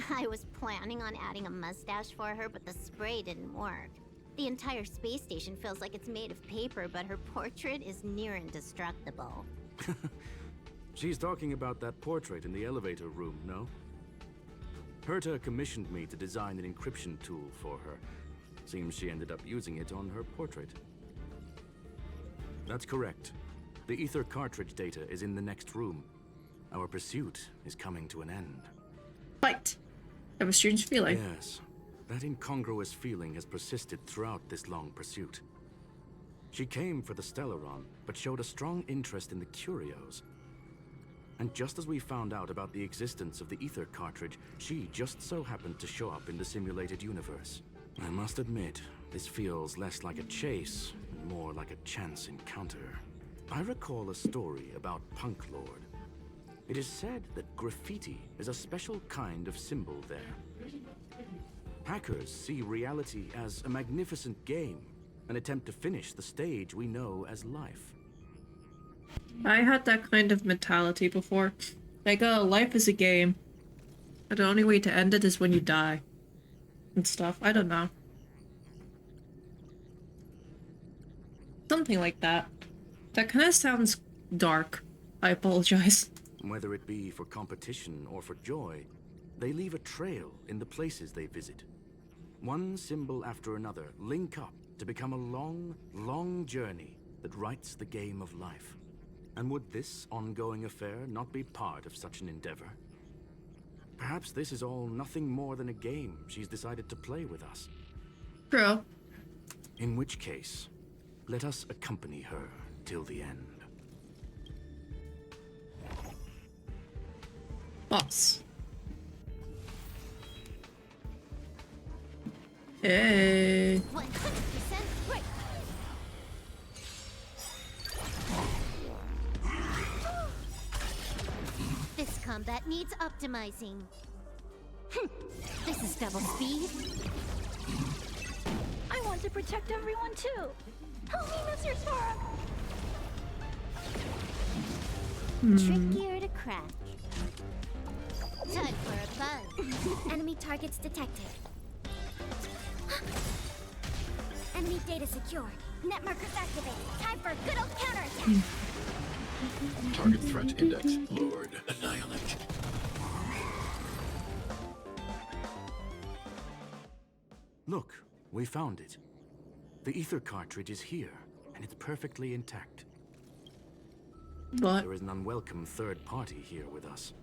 Speaker 6: I was planning on adding a mustache for her, but the spray didn't work. The entire space station feels like it's made of paper, but her portrait is near indestructible.
Speaker 5: She's talking about that portrait in the elevator room, no? Herta commissioned me to design an encryption tool for her. Seems she ended up using it on her portrait. That's correct. The ether cartridge data is in the next room. Our pursuit is coming to an end.
Speaker 1: Fight. I have a strange feeling.
Speaker 5: Yes, that incongruous feeling has persisted throughout this long pursuit. She came for the Stellaron, but showed a strong interest in the curios. And just as we found out about the existence of the ether cartridge, she just so happened to show up in the simulated universe. I must admit, this feels less like a chase and more like a chance encounter. I recall a story about Punk Lord. It is said that graffiti is a special kind of symbol there. Hackers see reality as a magnificent game, an attempt to finish the stage we know as life.
Speaker 1: I had that kind of mentality before. Like, life is a game. And the only way to end it is when you die. And stuff. I don't know. Something like that. That kind of sounds dark. I apologize.
Speaker 5: Whether it be for competition or for joy, they leave a trail in the places they visit. One symbol after another link up to become a long, long journey that writes the game of life. And would this ongoing affair not be part of such an endeavor? Perhaps this is all nothing more than a game she's decided to play with us.
Speaker 1: True.
Speaker 5: In which case, let us accompany her till the end.
Speaker 1: Boss. Hey.
Speaker 6: 100% quick. This combat needs optimizing. This is double speed.
Speaker 3: I want to protect everyone too. Help me, Mr. Sora.
Speaker 6: Trickier to crack. Time for a buzz.
Speaker 3: Enemy targets detected. Enemy data secured. Net markers activated. Time for a good old counterattack.
Speaker 7: Target threat index lowered. Annihilate.
Speaker 5: Look, we found it. The ether cartridge is here, and it's perfectly intact.
Speaker 1: But
Speaker 5: There is an unwelcome third party here with us.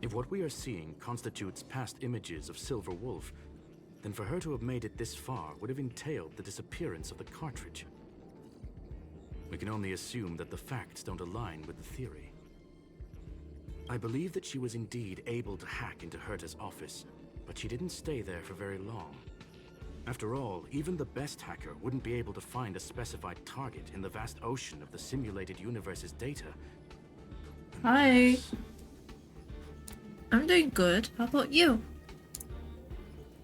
Speaker 5: If what we are seeing constitutes past images of Silver Wolf, then for her to have made it this far would have entailed the disappearance of the cartridge. We can only assume that the facts don't align with the theory. I believe that she was indeed able to hack into Herta's office, but she didn't stay there for very long. After all, even the best hacker wouldn't be able to find a specified target in the vast ocean of the simulated universe's data.
Speaker 1: hi. I'm doing good. How about you?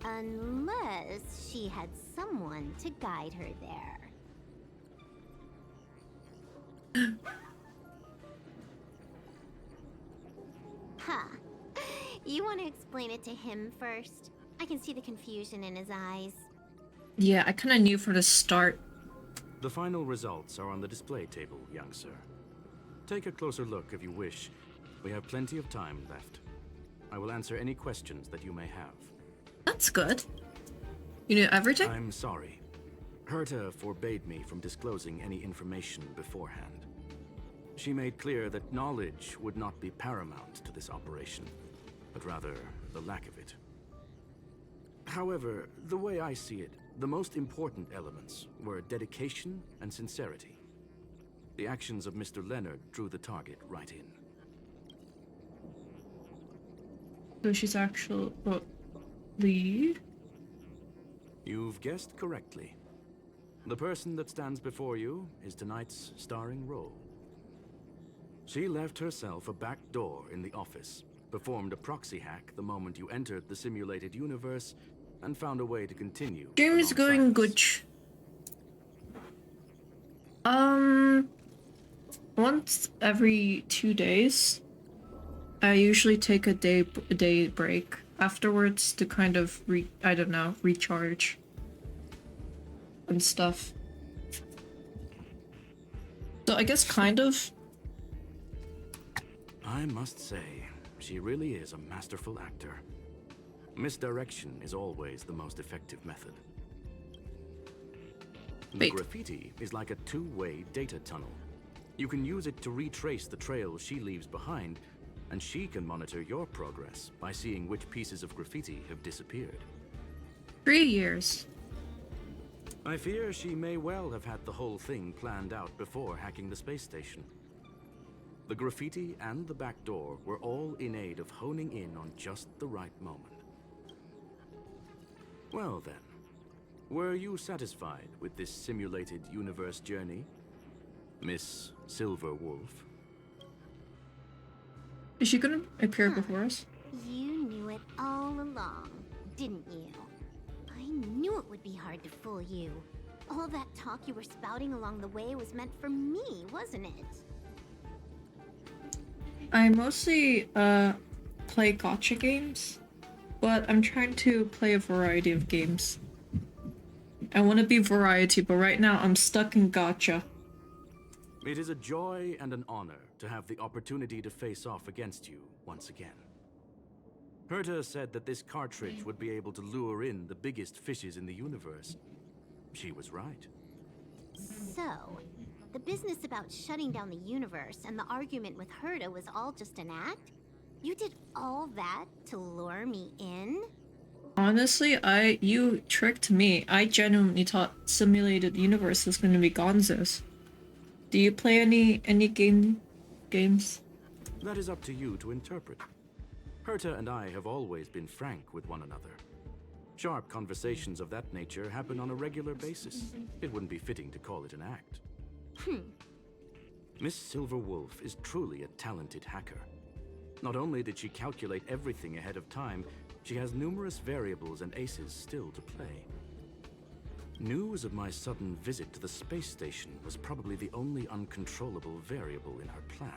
Speaker 6: Unless she had someone to guide her there. Huh. You want to explain it to him first? I can see the confusion in his eyes.
Speaker 1: Yeah, I kind of knew from the start.
Speaker 5: The final results are on the display table, young sir. Take a closer look if you wish. We have plenty of time left. I will answer any questions that you may have.
Speaker 1: That's good. You knew everything?
Speaker 5: I'm sorry. Herta forbade me from disclosing any information beforehand. She made clear that knowledge would not be paramount to this operation, but rather the lack of it. However, the way I see it, the most important elements were dedication and sincerity. The actions of Mr. Leonard drew the target right in.
Speaker 1: So she's actually lead.
Speaker 5: You've guessed correctly. The person that stands before you is tonight's starring role. She left herself a back door in the office, performed a proxy hack the moment you entered the simulated universe, and found a way to continue.
Speaker 1: Game is going
Speaker 5: alongside
Speaker 1: good. Once every 2 days, I usually take a day break afterwards to kind of recharge and stuff. So I guess kind of.
Speaker 5: I must say, she really is a masterful actor. Misdirection is always the most effective method. The
Speaker 1: Wait.
Speaker 5: graffiti is like a two-way data tunnel. You can use it to retrace the trail she leaves behind, and she can monitor your progress by seeing which pieces of graffiti have disappeared.
Speaker 1: 3 years.
Speaker 5: I fear she may well have had the whole thing planned out before hacking the space station. The graffiti and the back door were all in aid of honing in on just the right moment. Well then, were you satisfied with this simulated universe journey, Miss Silverwolf?
Speaker 1: Is she gonna appear before us?
Speaker 6: You knew it all along, didn't you? I knew it would be hard to fool you. All that talk you were spouting along the way was meant for me, wasn't it?
Speaker 1: I mostly play gacha games, but I'm trying to play a variety of games. I want to be variety, but right now I'm stuck in gacha.
Speaker 5: It is a joy and an honor to have the opportunity to face off against you once again. Herta said that this cartridge would be able to lure in the biggest fishes in the universe. She was right.
Speaker 6: So, the business about shutting down the universe and the argument with Herta was all just an act? You did all that to lure me in?
Speaker 1: Honestly, you tricked me. I genuinely thought simulated universe was going to be Gonzo's. Do you play any games?
Speaker 5: That is up to you to interpret. Herta and I have always been frank with one another. Sharp conversations of that nature happen on a regular basis. It wouldn't be fitting to call it an act. Miss Silverwolf is truly a talented hacker. Not only did she calculate everything ahead of time, she has numerous variables and aces still to play. News of my sudden visit to the space station was probably the only uncontrollable variable in her plan.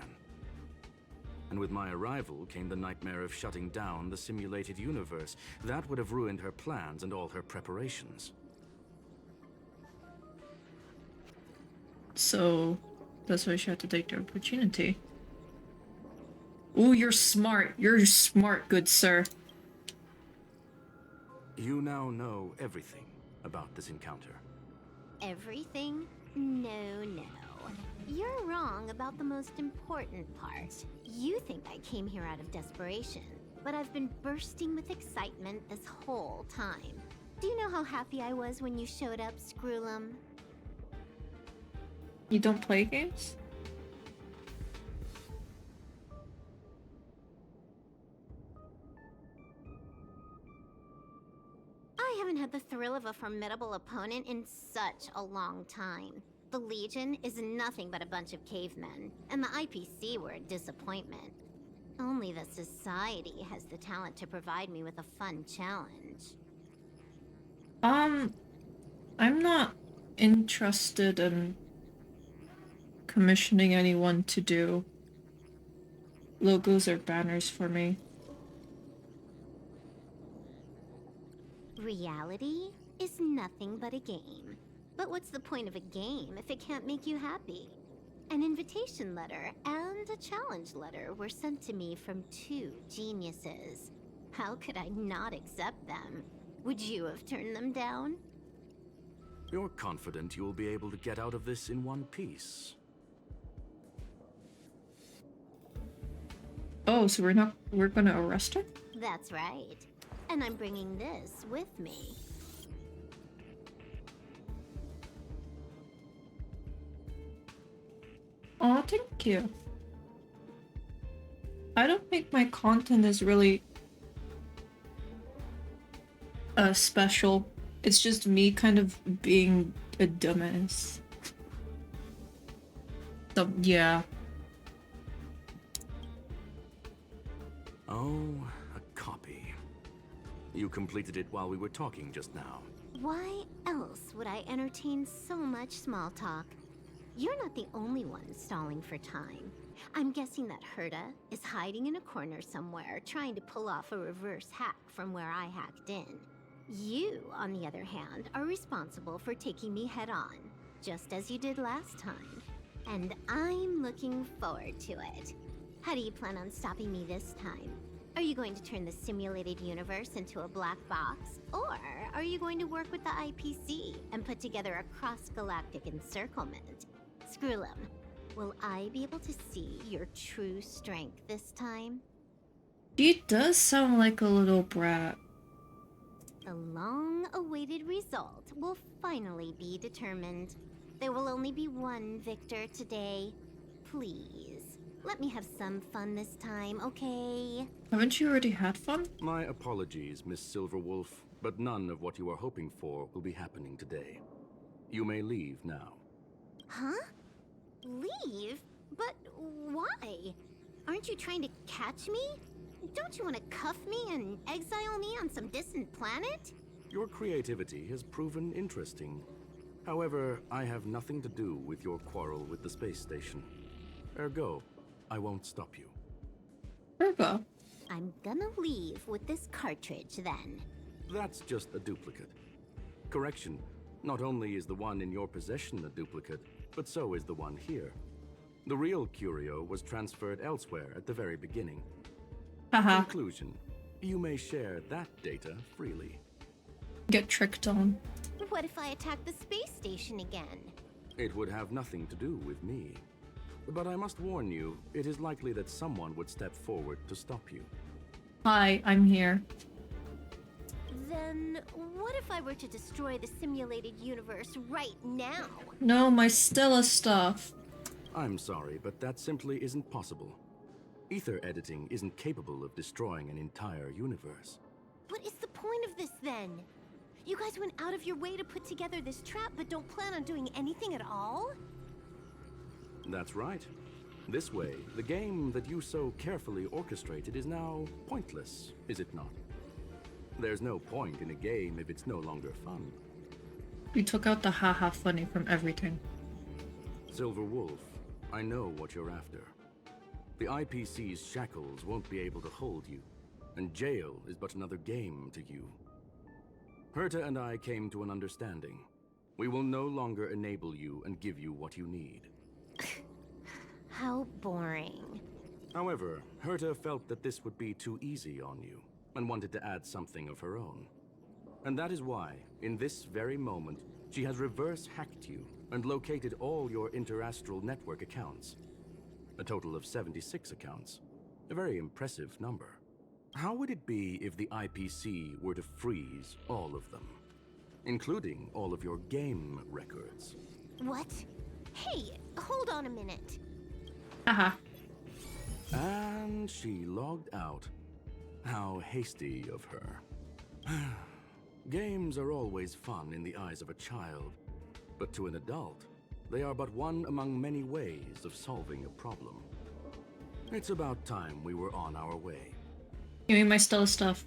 Speaker 5: And with my arrival came the nightmare of shutting down the simulated universe. That would have ruined her plans and all her preparations.
Speaker 1: So that's why she had to take the opportunity. Ooh, you're smart. You're smart, good sir.
Speaker 5: You now know everything about this encounter.
Speaker 6: Everything? No, no. You're wrong about the most important part. You think I came here out of desperation, but I've been bursting with excitement this whole time. Do you know how happy I was when you showed up, Screwlum?
Speaker 1: You don't play games?
Speaker 6: I haven't had the thrill of a formidable opponent in such a long time. The Legion is nothing but a bunch of cavemen, and the IPC were a disappointment. Only the Society has the talent to provide me with a fun challenge.
Speaker 1: I'm not interested in commissioning anyone to do logos or banners for me.
Speaker 6: Reality? is nothing but a game. But what's the point of a game if it can't make you happy? An invitation letter and a challenge letter were sent to me from two geniuses. How could I not accept them? Would you have turned them down?
Speaker 5: You're confident you'll be able to get out of this in one piece.
Speaker 1: Oh, so we're gonna arrest her?
Speaker 6: That's right. And I'm bringing this with me.
Speaker 1: Oh, thank you. I don't think my content is really special. It's just me kind of being a dumbass. So, yeah.
Speaker 5: Oh, a copy. You completed it while we were talking just now.
Speaker 6: Why else would I entertain so much small talk? You're not the only one stalling for time. I'm guessing that Herta is hiding in a corner somewhere, trying to pull off a reverse hack from where I hacked in. You, on the other hand, are responsible for taking me head on, just as you did last time. And I'm looking forward to it. How do you plan on stopping me this time? Are you going to turn the simulated universe into a black box? Or are you going to work with the IPC and put together a cross-galactic encirclement? Screwlum, will I be able to see your true strength this time?
Speaker 1: She does sound like a little brat.
Speaker 6: The long-awaited result will finally be determined. There will only be one victor today. Please, let me have some fun this time, okay?
Speaker 1: Haven't you already had fun?
Speaker 5: My apologies, Miss Silverwolf, but none of what you are hoping for will be happening today. You may leave now.
Speaker 6: Huh? Leave? But why? Aren't you trying to catch me? Don't you want to cuff me and exile me on some distant planet?
Speaker 5: Your creativity has proven interesting. However, I have nothing to do with your quarrel with the space station. Ergo, I won't stop you.
Speaker 1: Virgo.
Speaker 6: I'm gonna leave with this cartridge then.
Speaker 5: That's just a duplicate. Correction, not only is the one in your possession a duplicate, but so is the one here. The real curio was transferred elsewhere at the very beginning.
Speaker 1: Haha.
Speaker 5: Conclusion, you may share that data freely.
Speaker 1: Get tricked on.
Speaker 6: What if I attack the space station again?
Speaker 5: It would have nothing to do with me. But I must warn you, it is likely that someone would step forward to stop you.
Speaker 1: Hi, I'm here.
Speaker 6: Then what if I were to destroy the simulated universe right now?
Speaker 1: No, my Stella stuff.
Speaker 5: I'm sorry, but that simply isn't possible. Ether editing isn't capable of destroying an entire universe.
Speaker 6: What is the point of this then? You guys went out of your way to put together this trap but don't plan on doing anything at all?
Speaker 5: That's right. This way, the game that you so carefully orchestrated is now pointless, is it not? There's no point in a game if it's no longer fun.
Speaker 1: You took out the haha funny from everything.
Speaker 5: Silver Wolf, I know what you're after. The IPC's shackles won't be able to hold you, and jail is but another game to you. Herta and I came to an understanding. We will no longer enable you and give you what you need.
Speaker 6: How boring.
Speaker 5: However, Herta felt that this would be too easy on you, and wanted to add something of her own. And that is why, in this very moment, she has reverse-hacked you and located all your interastral network accounts. A total of 76 accounts. A very impressive number. How would it be if the IPC were to freeze all of them? Including all of your game records.
Speaker 6: What? Hey, hold on a minute.
Speaker 1: Haha.
Speaker 5: And she logged out. How hasty of her. Games are always fun in the eyes of a child, but to an adult, they are but one among many ways of solving a problem. It's about time we were on our way.
Speaker 1: Give me my Stella stuff.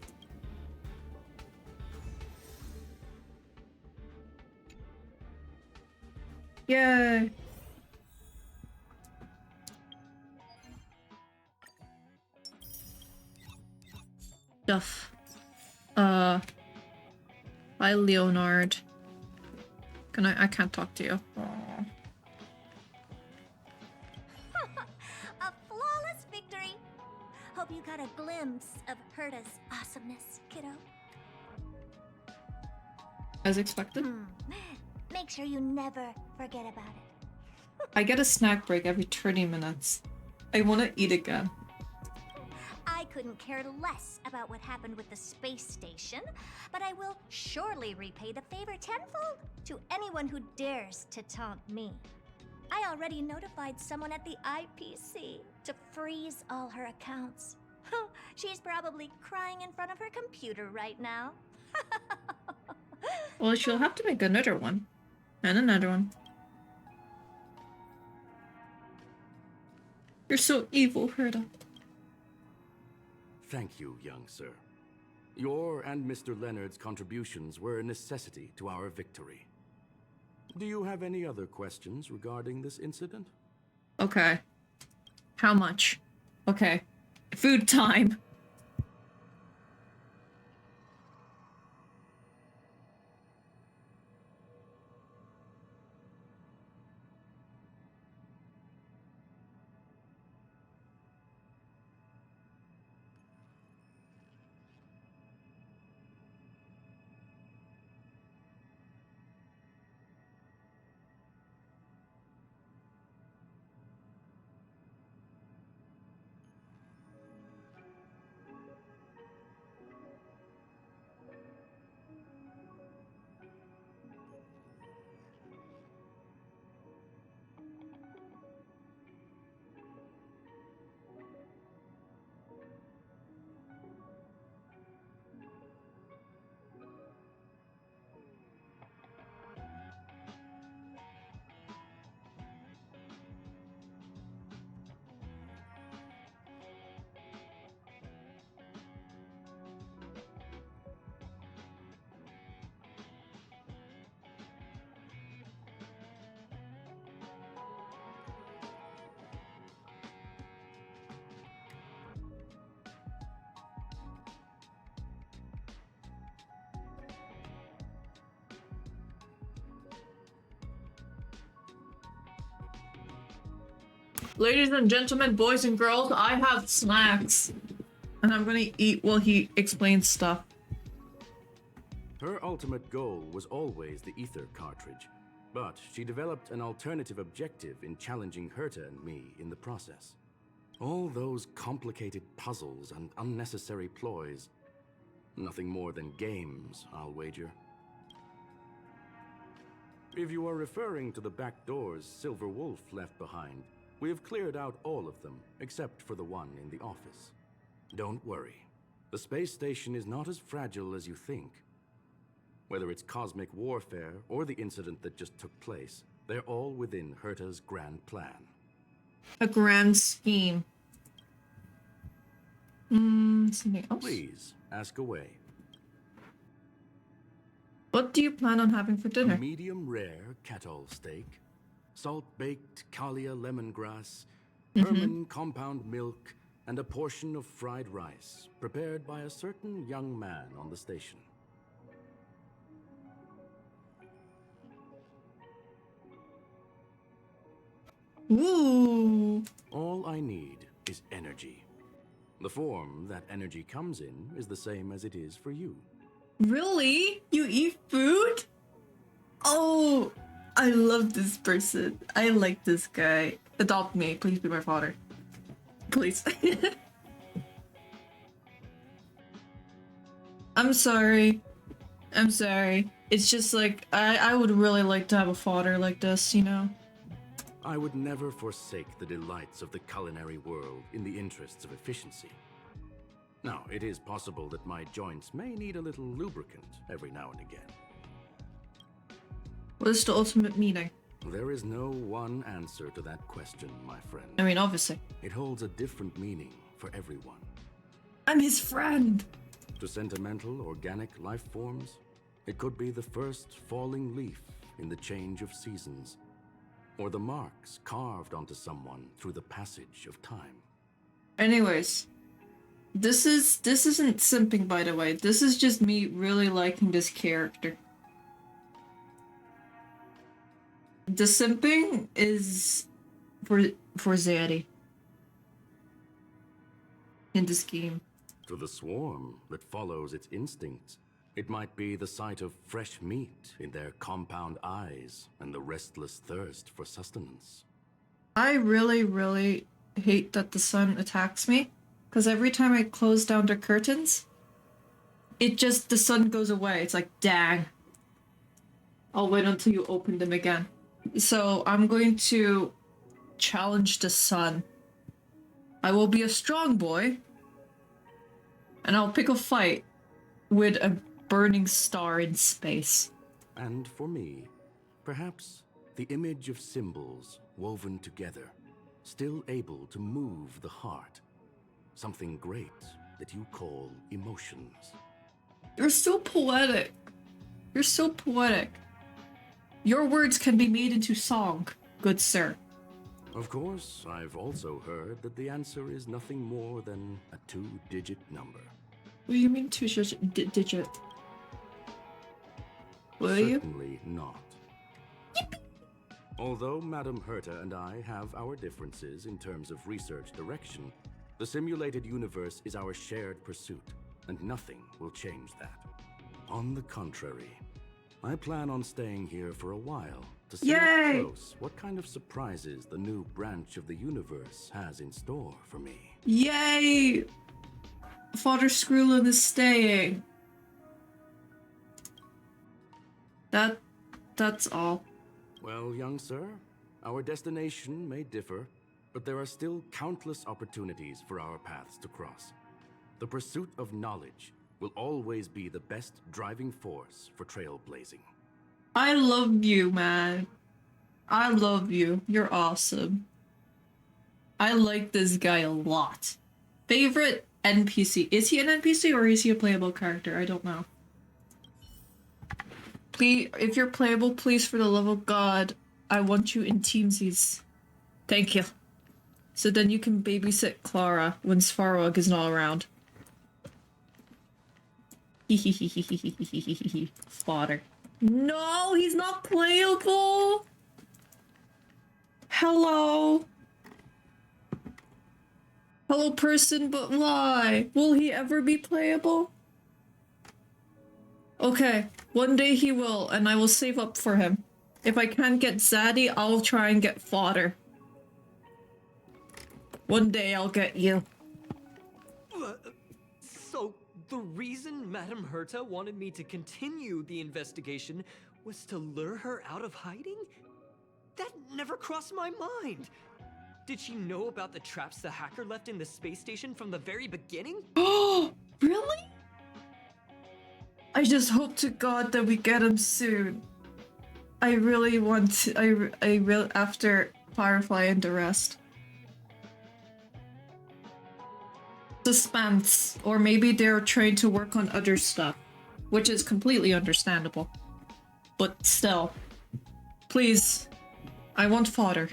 Speaker 1: Yay! Stuff. Bye, Leonard. I can't talk to you. Aww.
Speaker 3: A flawless victory! Hope you got a glimpse of Herta's awesomeness, kiddo.
Speaker 1: As expected.
Speaker 3: Make sure you never forget about it.
Speaker 1: I get a snack break every 30 minutes. I want to eat again.
Speaker 3: I couldn't care less about what happened with the space station, but I will surely repay the favor tenfold to anyone who dares to taunt me. I already notified someone at the IPC to freeze all her accounts. She's probably crying in front of her computer right now.
Speaker 1: Well, she'll have to make another one. And another one. You're so evil, Herta.
Speaker 5: Thank you, young sir. Your and Mr. Leonard's contributions were a necessity to our victory. Do you have any other questions regarding this incident?
Speaker 1: Okay. How much? Okay. Food time. Ladies and gentlemen, boys and girls, I have snacks. And I'm gonna eat while he explains stuff.
Speaker 5: Her ultimate goal was always the ether cartridge, but she developed an alternative objective in challenging Herta and me in the process. All those complicated puzzles and unnecessary ploys. Nothing more than games, I'll wager. If you are referring to the back doors Silver Wolf left behind, we have cleared out all of them, except for the one in the office. Don't worry. The space station is not as fragile as you think. Whether it's cosmic warfare or the incident that just took place, they're all within Herta's grand plan.
Speaker 1: A grand scheme. Something else?
Speaker 5: Please, ask away.
Speaker 1: What do you plan on having for dinner?
Speaker 5: A medium rare Catol steak, salt-baked Kalia lemongrass, Herman compound milk, and a portion of fried rice, prepared by a certain young man on the station.
Speaker 1: Ooh.
Speaker 5: All I need is energy. The form that energy comes in is the same as it is for you.
Speaker 1: Really? You eat food? Oh, I love this person. I like this guy. Adopt me. Please be my father. Please. I'm sorry. I'm sorry. It's just like, I would really like to have a father like this, you know?
Speaker 5: I would never forsake the delights of the culinary world in the interests of efficiency. Now, it is possible that my joints may need a little lubricant every now and again.
Speaker 1: What is the ultimate meaning?
Speaker 5: There is no one answer to that question, my friend.
Speaker 1: I mean, obviously.
Speaker 5: It holds a different meaning for everyone.
Speaker 1: I'm his friend!
Speaker 5: To sentimental, organic life forms, it could be the first falling leaf in the change of seasons, or the marks carved onto someone through the passage of time.
Speaker 1: Anyways, This isn't simping, by the way. This is just me really liking this character. The simping is for Zaddy in this game.
Speaker 5: To the swarm that follows its instincts, it might be the sight of fresh meat in their compound eyes and the restless thirst for sustenance.
Speaker 1: I really, really hate that the sun attacks me, because every time I close down the curtains, the sun goes away. It's like, dang. I'll wait until you open them again. So I'm going to challenge the sun. I will be a strong boy, and I'll pick a fight with a burning star in space.
Speaker 5: And for me, perhaps the image of symbols woven together, still able to move the heart. Something great that you call emotions.
Speaker 1: You're so poetic. You're so poetic. Your words can be made into song, good sir.
Speaker 5: Of course, I've also heard that the answer is nothing more than a 2-digit number.
Speaker 1: What do you mean digit? Will you?
Speaker 5: Certainly not. Although Madame Herta and I have our differences in terms of research direction, the simulated universe is our shared pursuit, and nothing will change that. On the contrary, I plan on staying here for a while to see up
Speaker 1: Yay!
Speaker 5: close what kind of surprises the new branch of the universe has in store for me.
Speaker 1: Yay! Father Skrulin is staying. That's all.
Speaker 5: Well, young sir, our destination may differ, but there are still countless opportunities for our paths to cross. The pursuit of knowledge will always be the best driving force for trailblazing.
Speaker 1: I love you, man. I love you. You're awesome. I like this guy a lot. Favorite NPC. Is he an NPC or is he a playable character? I don't know. Please, if you're playable, please, for the love of God, I want you in Teamsies. Thank you. So then you can babysit Clara when Svarog is not around. Fodder. No, he's not playable. Hello. Hello, person, but why? Will he ever be playable? Okay, one day he will, and I will save up for him. If I can't get Zaddy, I'll try and get Fodder. One day I'll get you.
Speaker 2: So, the reason Madame Herta wanted me to continue the investigation was to lure her out of hiding? That never crossed my mind. Did she know about the traps the hacker left in the space station from the very beginning?
Speaker 1: Oh, really? I just hope to God that we get him soon. I really want to, I really, after Firefly and the rest. Suspense, or maybe they're trying to work on other stuff, which is completely understandable. But still, please, I want Fodder.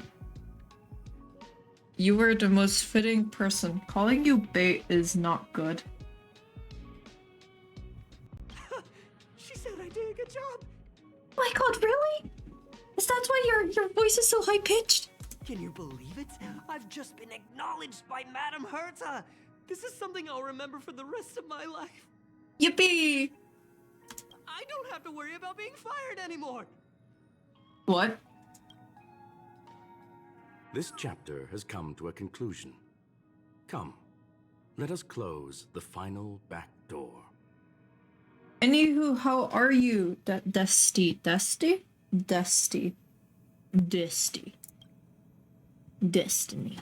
Speaker 1: You were the most fitting person. Calling you bait is not good.
Speaker 2: She said I did a good job.
Speaker 1: Oh my God, really? Is that why your voice is so high pitched?
Speaker 2: Can you believe it? I've just been acknowledged by Madame Herta. This is something I'll remember for the rest of my life.
Speaker 1: Yippee!
Speaker 2: I don't have to worry about being fired anymore.
Speaker 1: What?
Speaker 5: This chapter has come to a conclusion. Come, let us close the final back door.
Speaker 1: Anywho, how are you, Dusty? Dusty? Dusty. Dusty. Destiny.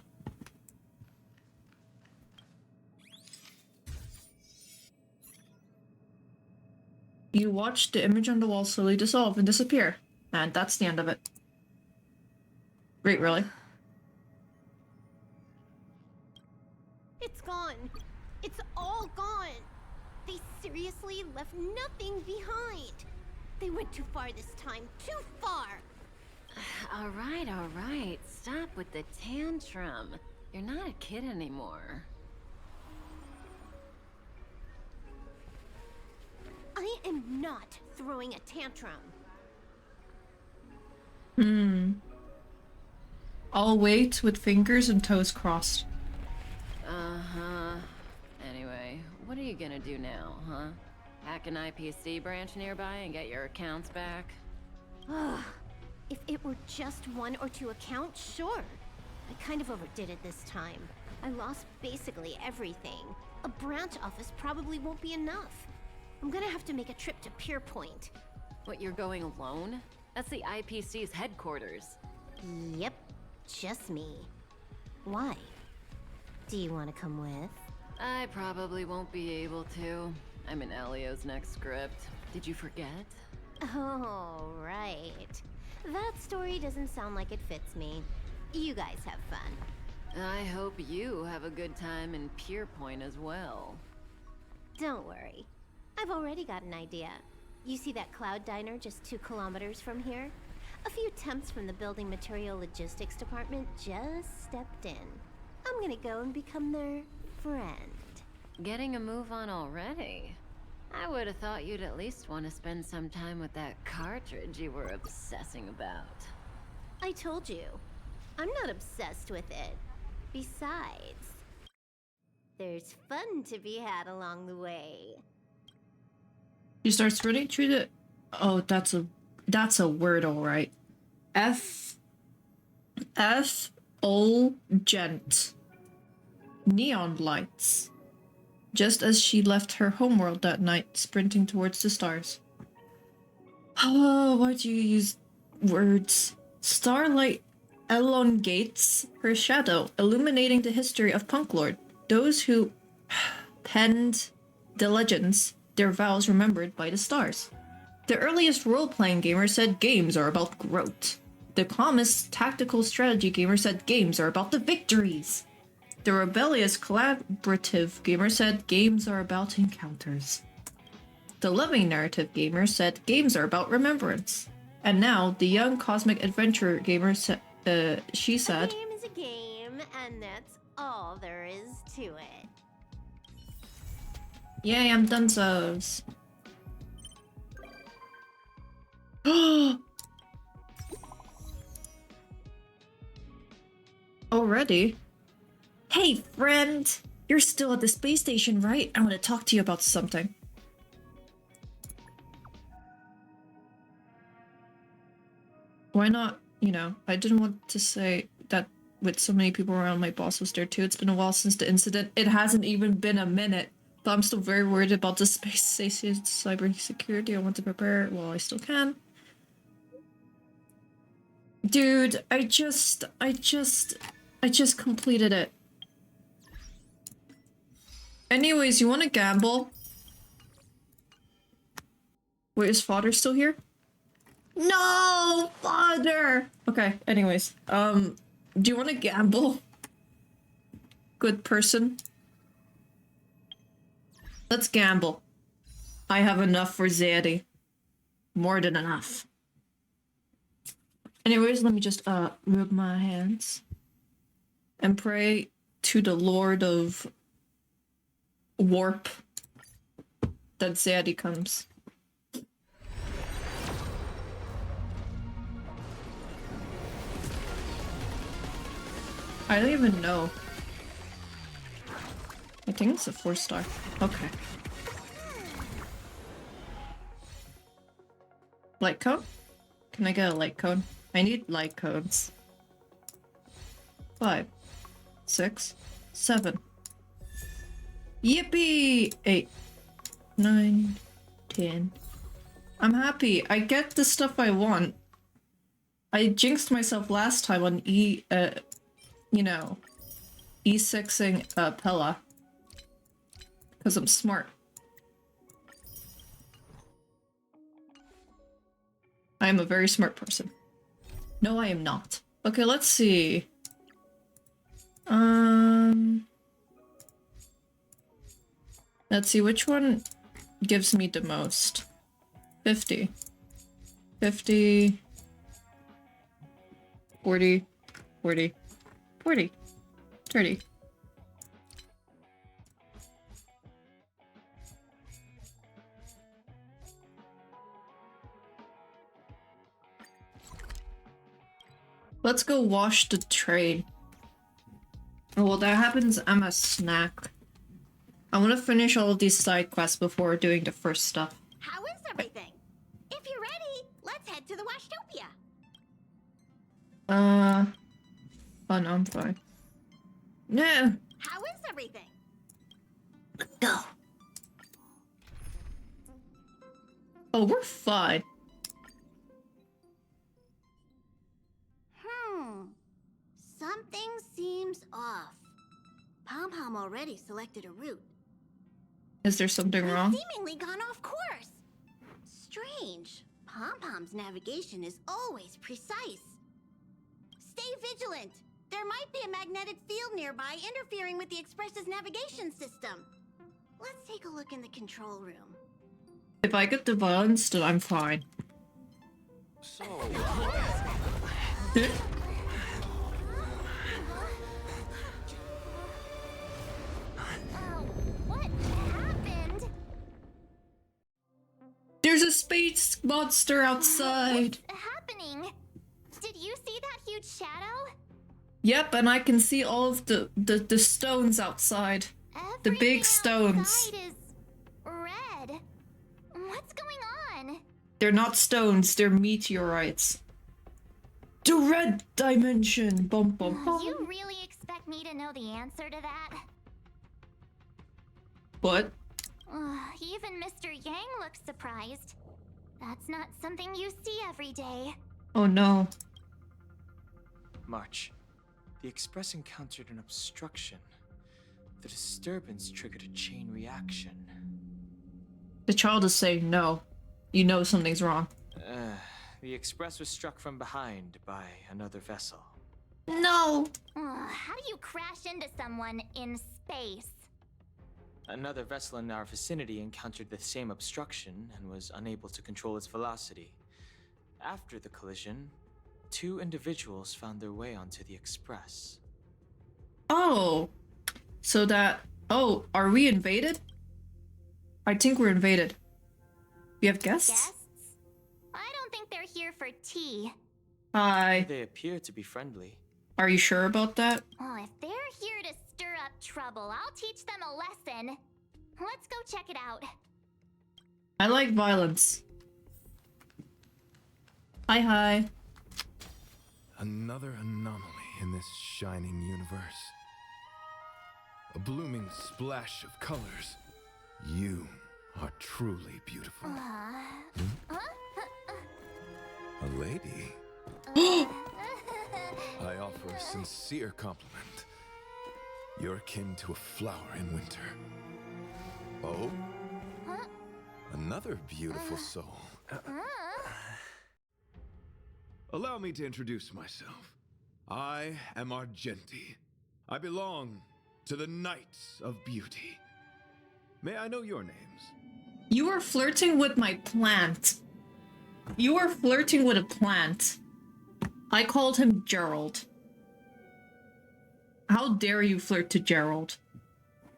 Speaker 1: You watch the image on the wall slowly dissolve and disappear. And that's the end of it. Wait, really?
Speaker 6: It's gone. It's all gone. They seriously left nothing behind. They went too far this time. Too far.
Speaker 8: All right. Stop with the tantrum. You're not a kid anymore.
Speaker 6: I am not throwing a tantrum.
Speaker 1: I'll wait with fingers and toes crossed.
Speaker 8: Uh-huh. Anyway, what are you gonna do now, huh? Hack an IPC branch nearby and get your accounts back?
Speaker 6: Ugh. If it were just 1 or 2 accounts, sure. I kind of overdid it this time. I lost basically everything. A branch office probably won't be enough. I'm gonna have to make a trip to Pierpoint.
Speaker 8: What, you're going alone? That's the IPC's headquarters.
Speaker 6: Yep, just me. Why? Do you want to come with?
Speaker 8: I probably won't be able to. I'm in Elio's next script. Did you forget?
Speaker 6: Oh, right. That story doesn't sound like it fits me. You guys have fun.
Speaker 8: I hope you have a good time in Pierpoint as well.
Speaker 6: Don't worry. I've already got an idea. You see that Cloud Diner just 2 kilometers from here? A few temps from the Building Material Logistics Department just stepped in. I'm gonna go and become their friend.
Speaker 8: Getting a move on already? I would have thought you'd at least want to spend some time with that cartridge you were obsessing about.
Speaker 6: I told you. I'm not obsessed with it. Besides, there's fun to be had along the way.
Speaker 1: She starts running through the... Oh, that's a word, alright. Gent. Neon lights. Just as she left her homeworld that night, sprinting towards the stars. Oh, why do you use words? Starlight elongates her shadow, illuminating the history of Punklord. Those who penned the legends, their vows remembered by the stars. The earliest role-playing gamer said games are about growth. The calmest tactical strategy gamer said games are about the victories. The rebellious collaborative gamer said games are about encounters. The loving narrative gamer said games are about remembrance. And now, the young cosmic adventure gamer said, she said,
Speaker 6: A game is a game, and that's all there is to it.
Speaker 1: Yay, I'm donezo's. Already? Hey, friend! You're still at the space station, right? I want to talk to you about something. Why not? You know, I didn't want to say that with so many people around, my boss was there too. It's been a while since the incident. It hasn't even been a minute. But I'm still very worried about the space station's cybersecurity. I want to prepare while I still can. Dude, I just completed it. Anyways, you want to gamble? Wait, is father still here? No, father! Okay, anyways. Do you want to gamble? Good person. Let's gamble. I have enough for Zadie. More than enough. Anyways, let me just rub my hands and pray to the Lord of Warp that Zadie comes. I don't even know. I think it's a 4-star. Okay. Light cone? Can I get a light cone? I need light cones. 5, 6, 7. Yippee! 8, 9, 10. I'm happy. I get the stuff I want. I jinxed myself last time on E6ing Pella. Because I'm smart. I am a very smart person. No, I am not. Okay, let's see. Let's see, which one gives me the most? 50. 50. 40. 40. 40. 30. Let's go wash the train. Well, that happens. I'm a snack. I want to finish all of these side quests before doing the first stuff.
Speaker 6: How is everything? If you're ready, let's head to the Washtopia.
Speaker 1: Oh no, I'm fine. No.
Speaker 6: How is everything?
Speaker 1: Go. Oh, we're fine.
Speaker 6: Something seems off. Pom-Pom already selected a route.
Speaker 1: Is there something wrong?
Speaker 6: Seemingly gone off course. Strange. Pom-Pom's navigation is always precise. Stay vigilant. There might be a magnetic field nearby interfering with the Express's navigation system. Let's take a look in the control room.
Speaker 1: If I get the violence, then I'm fine.
Speaker 5: So,
Speaker 6: What happened?
Speaker 1: There's a space monster outside.
Speaker 6: What's happening? Did you see that huge shadow?
Speaker 1: Yep, and I can see all of the stones outside. The big
Speaker 6: Everything
Speaker 1: stones.
Speaker 6: outside is red. What's going on?
Speaker 1: They're not stones, they're meteorites. The red dimension! Bum bum bum.
Speaker 6: You really expect me to know the answer to that?
Speaker 1: What?
Speaker 6: Even Mr. Yang looks surprised. That's not something you see every day.
Speaker 1: Oh no.
Speaker 9: March, the Express encountered an obstruction. The disturbance triggered a chain reaction.
Speaker 1: The child is saying no. You know something's wrong.
Speaker 9: The Express was struck from behind by another vessel.
Speaker 1: No!
Speaker 6: How do you crash into someone in space?
Speaker 9: Another vessel in our vicinity encountered the same obstruction and was unable to control its velocity. After the collision, 2 individuals found their way onto the Express.
Speaker 1: Oh. So that... Oh, are we invaded? I think we're invaded. We have guests?
Speaker 6: Guests? I don't think they're here for tea.
Speaker 1: Hi.
Speaker 9: They appear to be friendly.
Speaker 1: Are you sure about that?
Speaker 6: Oh, if they're here to stir up trouble, I'll teach them a lesson. Let's go check it out.
Speaker 1: I like violence. Hi.
Speaker 7: Another anomaly in this shining universe. A blooming splash of colors. You are truly beautiful. A lady. I offer a sincere compliment. You're akin to a flower in winter. Oh? Another beautiful soul. Allow me to introduce myself. I am Argenti. I belong to the Knights of Beauty. May I know your names?
Speaker 1: You are flirting with my plant. You are flirting with a plant. I called him Gerald. How dare you flirt to Gerald?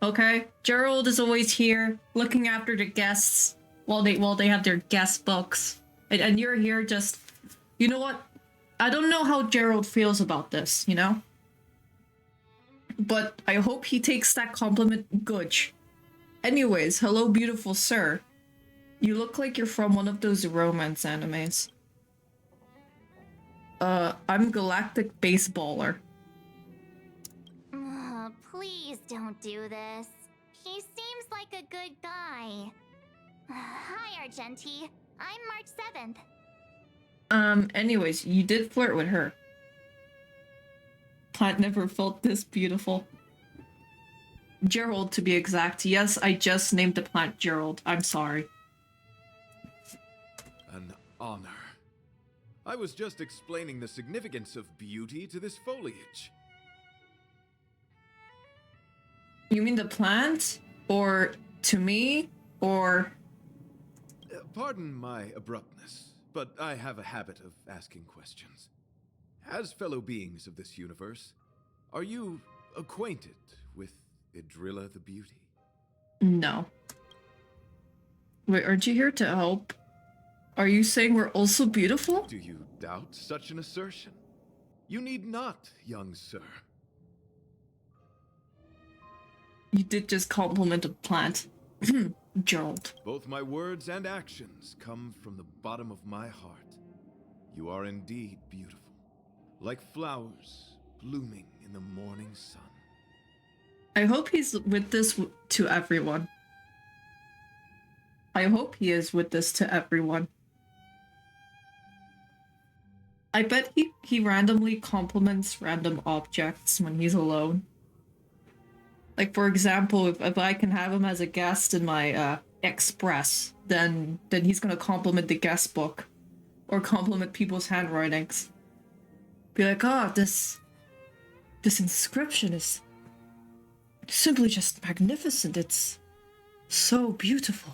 Speaker 1: Okay? Gerald is always here, looking after the guests while they have their guest books. And you're here just... You know what? I don't know how Gerald feels about this, you know? But I hope he takes that compliment good. Anyways, hello beautiful sir. You look like you're from one of those romance animes. I'm Galactic Baseballer.
Speaker 6: Please don't do this. He seems like a good guy. Hi, Argenti. I'm March 7th.
Speaker 1: Anyways, you did flirt with her. Plant never felt this beautiful. Gerald, to be exact. Yes, I just named the plant Gerald. I'm sorry.
Speaker 7: An honor. I was just explaining the significance of beauty to this foliage.
Speaker 1: You mean the plant? Or to me? Or...
Speaker 7: Pardon my abruptness, but I have a habit of asking questions. As fellow beings of this universe, are you acquainted with Idrilla the Beauty?
Speaker 1: No. Wait, aren't you here to help? Are you saying we're also beautiful?
Speaker 7: Do you doubt such an assertion? You need not, young sir.
Speaker 1: You did just compliment a plant. Gerald.
Speaker 7: Both my words and actions come from the bottom of my heart. You are indeed beautiful, like flowers blooming in the morning sun.
Speaker 1: I hope he's with this to everyone. I hope he is with this to everyone. I bet he randomly compliments random objects when he's alone. Like, for example, if I can have him as a guest in my Express, then he's gonna compliment the guest book. Or compliment people's handwritings. Be like, oh, this inscription is simply just magnificent. It's so beautiful.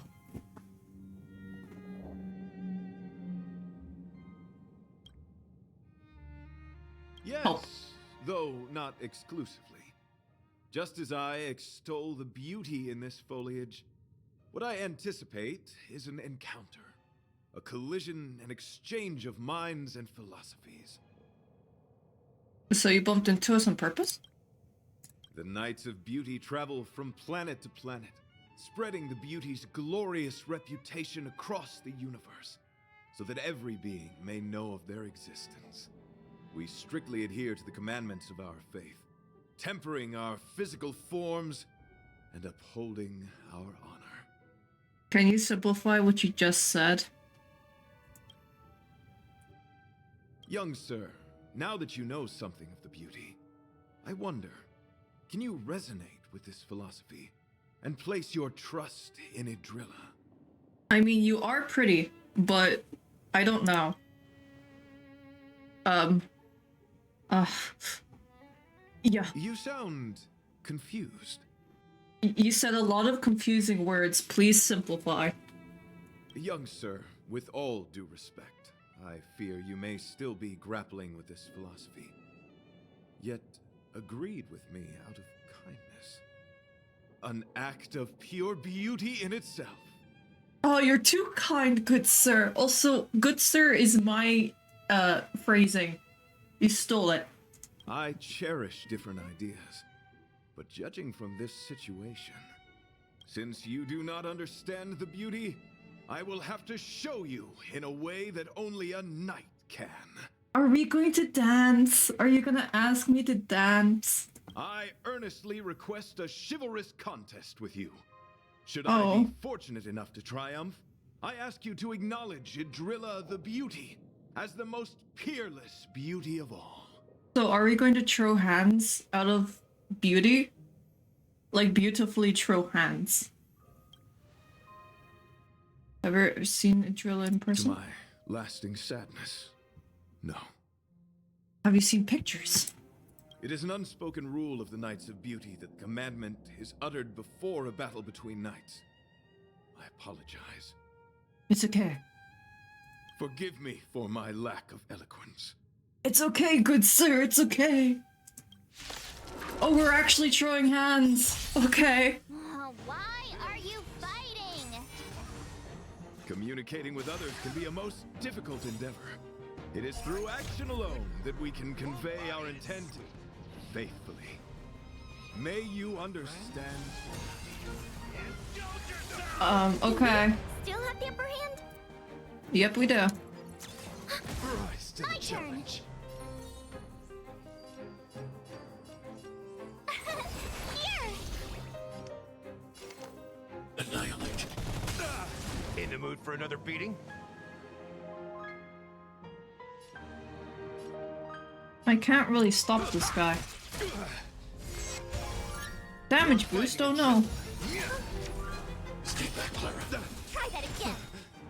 Speaker 7: Yes, though not exclusively. Just as I extol the beauty in this foliage, what I anticipate is an encounter. A collision and exchange of minds and philosophies.
Speaker 1: So you bumped into us on purpose?
Speaker 7: The Knights of Beauty travel from planet to planet, spreading the beauty's glorious reputation across the universe, so that every being may know of their existence. We strictly adhere to the commandments of our faith, tempering our physical forms and upholding our honor.
Speaker 1: Can you simplify what you just said?
Speaker 7: Young sir, now that you know something of the beauty, I wonder, can you resonate with this philosophy and place your trust in Idrilla?
Speaker 1: I mean, you are pretty, but I don't know. Yeah.
Speaker 7: You sound confused.
Speaker 1: You said a lot of confusing words. Please simplify.
Speaker 7: Young sir, with all due respect, I fear you may still be grappling with this philosophy, yet agreed with me out of kindness. An act of pure beauty in itself.
Speaker 1: Oh, you're too kind, good sir. Also, good sir is my, phrasing. You stole it.
Speaker 7: I cherish different ideas, but judging from this situation, since you do not understand the beauty, I will have to show you in a way that only a knight can.
Speaker 1: Are we going to dance? Are you gonna ask me to dance?
Speaker 7: I earnestly request a chivalrous contest with you. Should I be fortunate enough to triumph, I ask you to acknowledge Idrilla the Beauty as the most peerless beauty of all.
Speaker 1: So are we going to throw hands out of beauty? Like beautifully throw hands. Ever seen Idrilla in
Speaker 7: To
Speaker 1: person?
Speaker 7: my lasting sadness, no.
Speaker 1: Have you seen pictures?
Speaker 7: It is an unspoken rule of the Knights of Beauty that the commandment is uttered before a battle between knights. I apologize.
Speaker 1: It's okay.
Speaker 7: Forgive me for my lack of eloquence.
Speaker 1: It's okay, good sir, it's okay. Oh, we're actually throwing hands. Okay.
Speaker 6: Why are you fighting?
Speaker 7: Communicating with others can be a most difficult endeavor. It is through action alone that we can convey our intent faithfully. May you understand.
Speaker 1: Okay.
Speaker 6: Still have the upper hand?
Speaker 1: Yep, we do.
Speaker 6: My turn. Here.
Speaker 10: Annihilate. In the mood for another beating?
Speaker 1: I can't really stop this guy. Damage boost, oh no.
Speaker 10: Stay back, Clara.
Speaker 6: Try that again.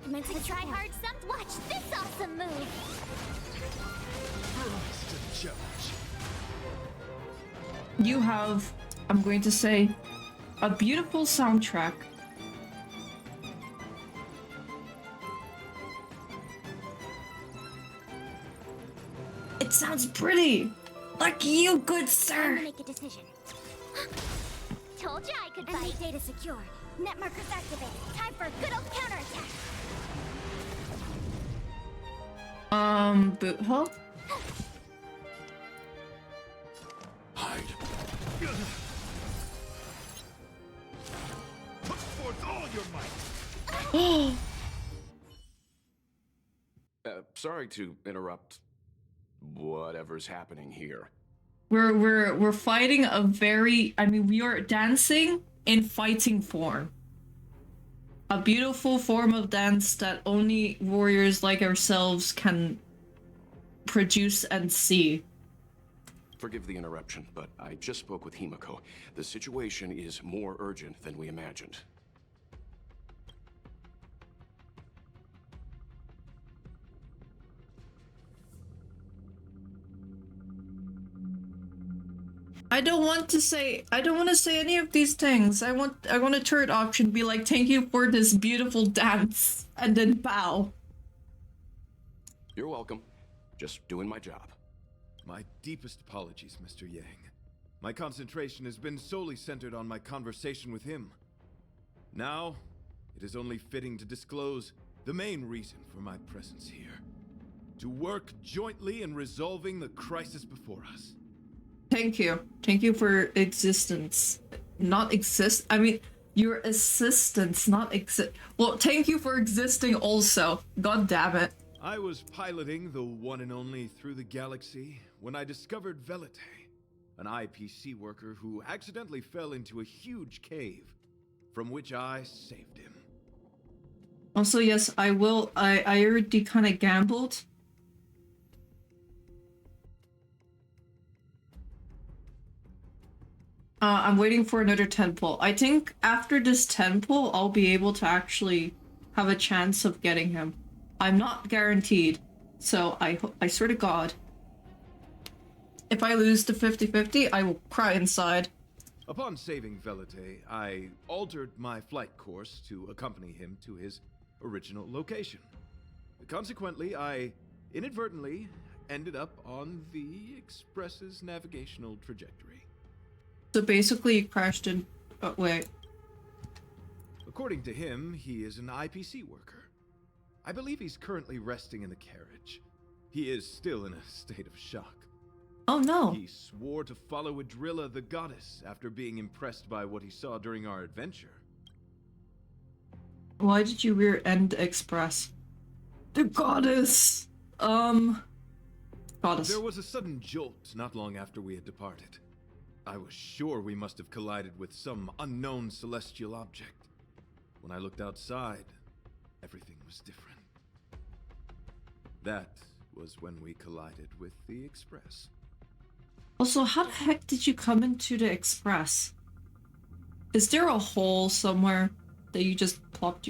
Speaker 6: Meant to try hard some. Watch this awesome move.
Speaker 1: You have, I'm going to say, a beautiful soundtrack. It sounds pretty! Like you, good sir!
Speaker 6: Make a decision. Told ya I could fight. Data secure. Net markers activated. Time for a good old counterattack.
Speaker 1: Boot hole?
Speaker 10: Put forth all your might.
Speaker 11: Sorry to interrupt whatever's happening here.
Speaker 1: We're fighting a very, I mean, we are dancing in fighting form. A beautiful form of dance that only warriors like ourselves can produce and see.
Speaker 11: Forgive the interruption, but I just spoke with Himiko. The situation is more urgent than we imagined.
Speaker 1: I don't want to say any of these things. I want a turret option be like, thank you for this beautiful dance, and then bow.
Speaker 11: You're welcome. Just doing my job.
Speaker 7: My deepest apologies, Mr. Yang. My concentration has been solely centered on my conversation with him. Now, it is only fitting to disclose the main reason for my presence here. To work jointly in resolving the crisis before us.
Speaker 1: Thank you. Thank you for existence. Not exist. I mean, your assistance, not exist. Well, thank you for existing also. God damn it.
Speaker 7: I was piloting the one and only Through the Galaxy when I discovered Velite, an IPC worker who accidentally fell into a huge cave, from which I saved him.
Speaker 1: Also, yes, I will. I already kind of gambled. I'm waiting for another temple. I think after this temple, I'll be able to actually have a chance of getting him. I'm not guaranteed, so I swear to God, if I lose the 50-50, I will cry inside.
Speaker 7: Upon saving Velite, I altered my flight course to accompany him to his original location. Consequently, I inadvertently ended up on the Express's navigational trajectory.
Speaker 1: So basically, you crashed in. Oh, wait.
Speaker 7: According to him, he is an IPC worker. I believe he's currently resting in the carriage. He is still in a state of shock.
Speaker 1: Oh no.
Speaker 7: He swore to follow Adrilla the goddess after being impressed by what he saw during our adventure.
Speaker 1: Why did you rear-end Express? The goddess! Goddess.
Speaker 7: There was a sudden jolt not long after we had departed. I was sure we must have collided with some unknown celestial object. When I looked outside, everything was different. That was when we collided with the Express.
Speaker 1: Also, how the heck did you come into the Express? Is there a hole somewhere that you just plopped?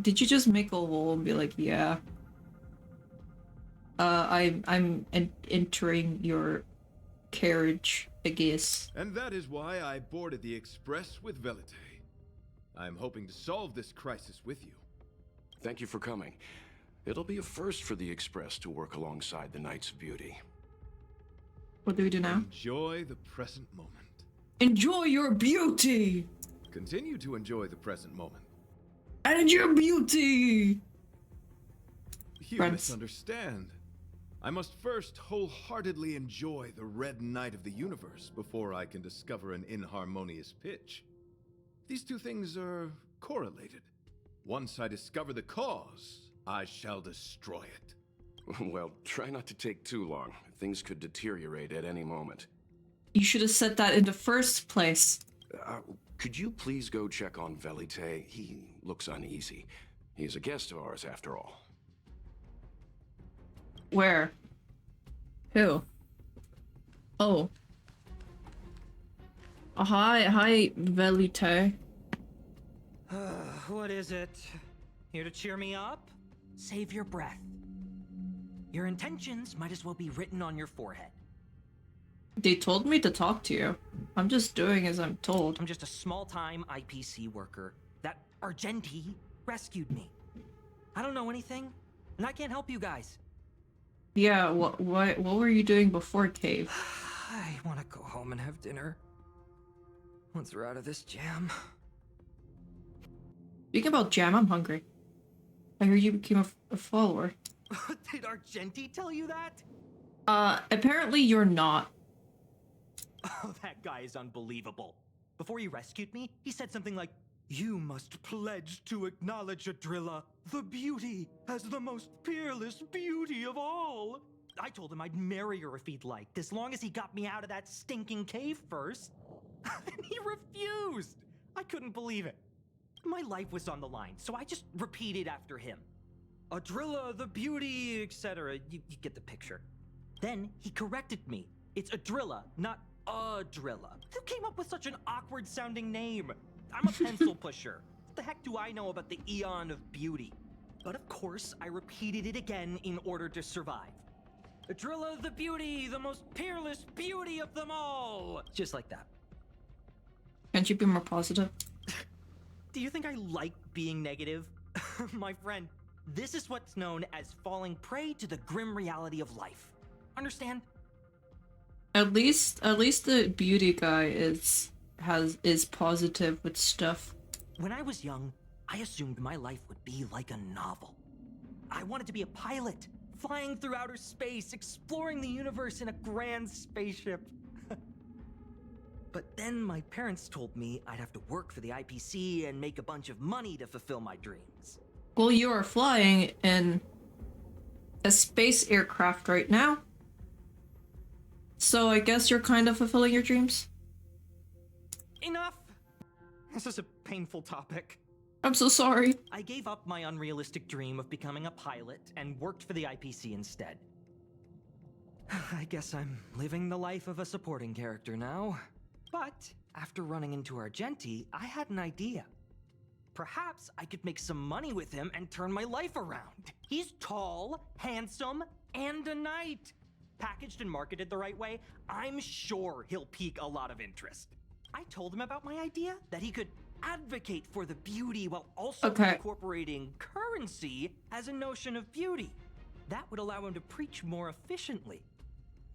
Speaker 1: Did you just make a hole and be like, yeah? I'm entering your carriage, I guess.
Speaker 7: And that is why I boarded the Express with Velite. I'm hoping to solve this crisis with you.
Speaker 11: Thank you for coming. It'll be a first for the Express to work alongside the Knights of Beauty.
Speaker 1: What do we do now?
Speaker 7: Enjoy the present moment.
Speaker 1: Enjoy your beauty!
Speaker 7: Continue to enjoy the present moment.
Speaker 1: And your beauty!
Speaker 7: You misunderstand. I must first wholeheartedly enjoy the Red Knight of the Universe before I can discover an inharmonious pitch. These two things are correlated. Once I discover the cause, I shall destroy it.
Speaker 11: Well, try not to take too long. Things could deteriorate at any moment.
Speaker 1: You should have said that in the first place.
Speaker 11: Could you please go check on Velite? He looks uneasy. He's a guest of ours, after all.
Speaker 1: Where? Who? Oh. Hi, Velite.
Speaker 12: What is it? Here to cheer me up? Save your breath. Your intentions might as well be written on your forehead.
Speaker 1: They told me to talk to you. I'm just doing as I'm told.
Speaker 12: I'm just a small-time IPC worker. That Argenti rescued me. I don't know anything, and I can't help you guys.
Speaker 1: Yeah, what were you doing before cave?
Speaker 12: I want to go home and have dinner. Once we're out of this jam.
Speaker 1: Speaking about jam, I'm hungry. I heard you became a follower.
Speaker 12: Did Argenti tell you that?
Speaker 1: Apparently you're not.
Speaker 12: Oh, that guy is unbelievable. Before he rescued me, he said something like, "You must pledge to acknowledge Adrilla, the beauty, as the most peerless beauty of all." I told him I'd marry her if he'd liked, as long as he got me out of that stinking cave first. And he refused! I couldn't believe it. My life was on the line, so I just repeated after him. Adrilla, the beauty, etc. You get the picture. Then he corrected me. It's Adrilla, not Adrilla. Who came up with such an awkward sounding name? I'm a pencil pusher. What the heck do I know about the Eon of Beauty? But of course, I repeated it again in order to survive. Adrilla the beauty, the most peerless beauty of them all! Just like that.
Speaker 1: Can't you be more positive?
Speaker 12: Do you think I like being negative? My friend, this is what's known as falling prey to the grim reality of life. Understand?
Speaker 1: At least the beauty guy is positive with stuff.
Speaker 12: When I was young, I assumed my life would be like a novel. I wanted to be a pilot, flying through outer space, exploring the universe in a grand spaceship. But then my parents told me I'd have to work for the IPC and make a bunch of money to fulfill my dreams.
Speaker 1: Well, you are flying in a space aircraft right now. So I guess you're kind of fulfilling your dreams?
Speaker 12: Enough! This is a painful topic.
Speaker 1: I'm so sorry.
Speaker 12: I gave up my unrealistic dream of becoming a pilot and worked for the IPC instead. I guess I'm living the life of a supporting character now. But after running into Argenti, I had an idea. Perhaps I could make some money with him and turn my life around. He's tall, handsome, and a knight. Packaged and marketed the right way, I'm sure he'll pique a lot of interest. I told him about my idea, that he could advocate for the beauty while also incorporating currency as a notion of beauty. That would allow him to preach more efficiently.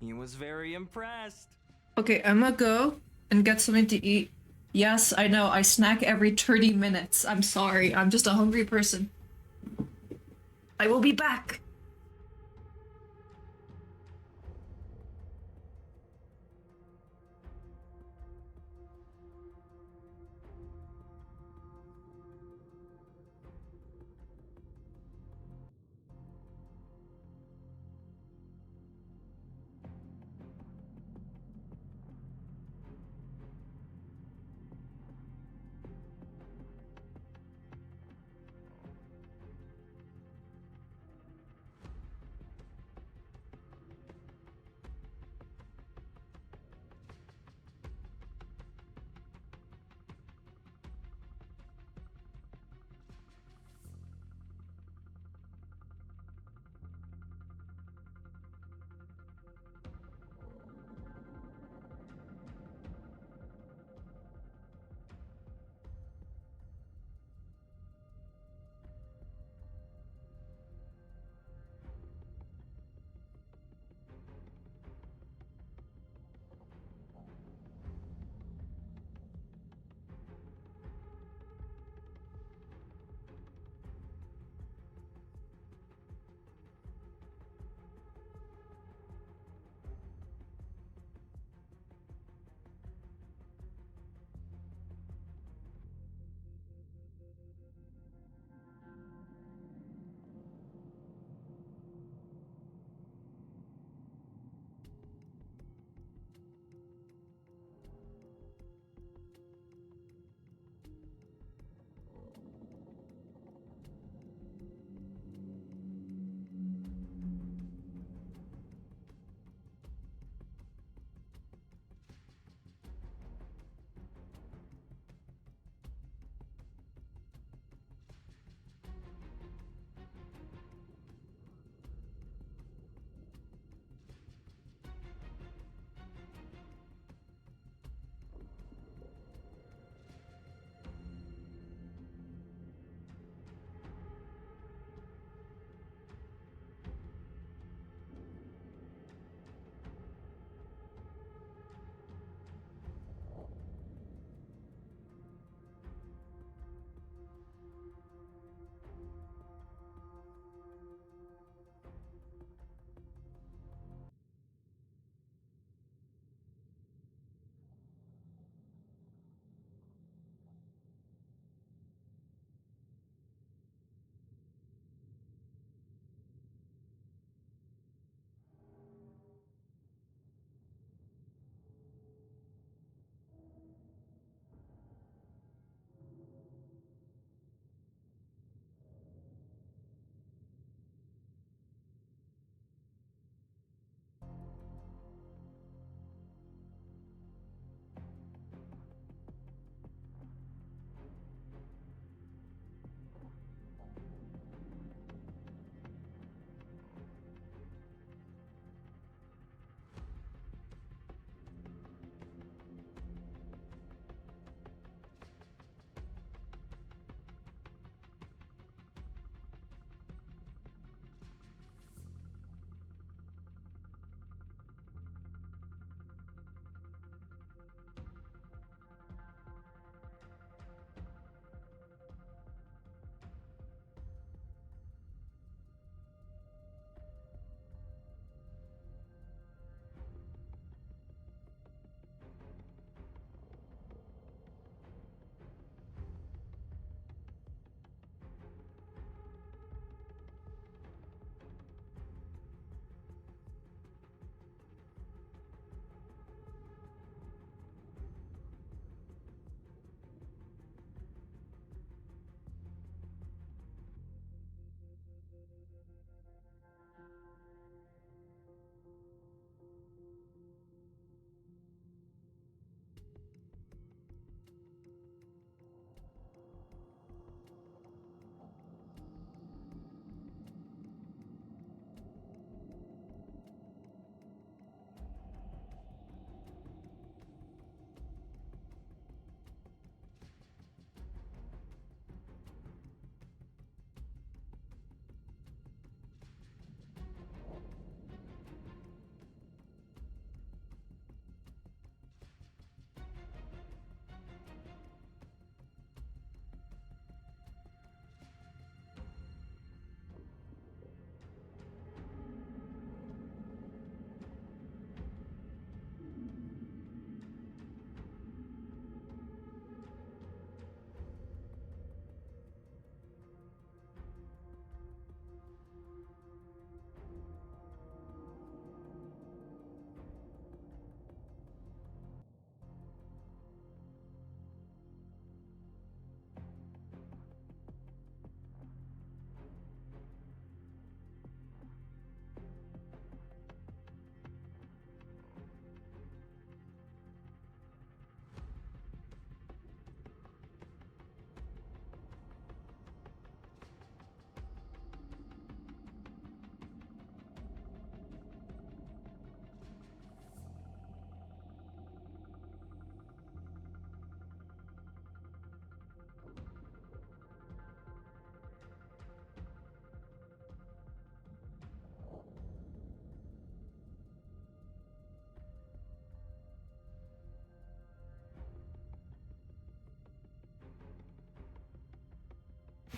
Speaker 12: He was very impressed.
Speaker 1: Okay, I'm gonna go and get something to eat. Yes, I know, I snack every 30 minutes. I'm sorry, I'm just a hungry person. I will be back.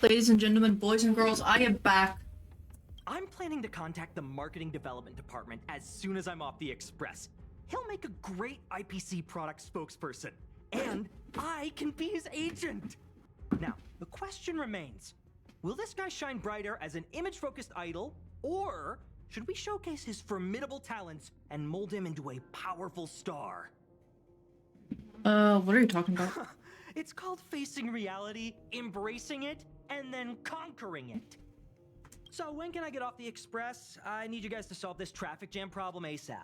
Speaker 1: Ladies and gentlemen, boys and girls, I am back.
Speaker 12: I'm planning to contact the marketing development department as soon as I'm off the express. He'll make a great IPC product spokesperson, and I can be his agent. Now, the question remains, will this guy shine brighter as an image-focused idol, or should we showcase his formidable talents and mold him into a powerful star?
Speaker 1: What are you talking about?
Speaker 12: It's called facing reality, embracing it, and then conquering it. So when can I get off the express? I need you guys to solve this traffic jam problem ASAP.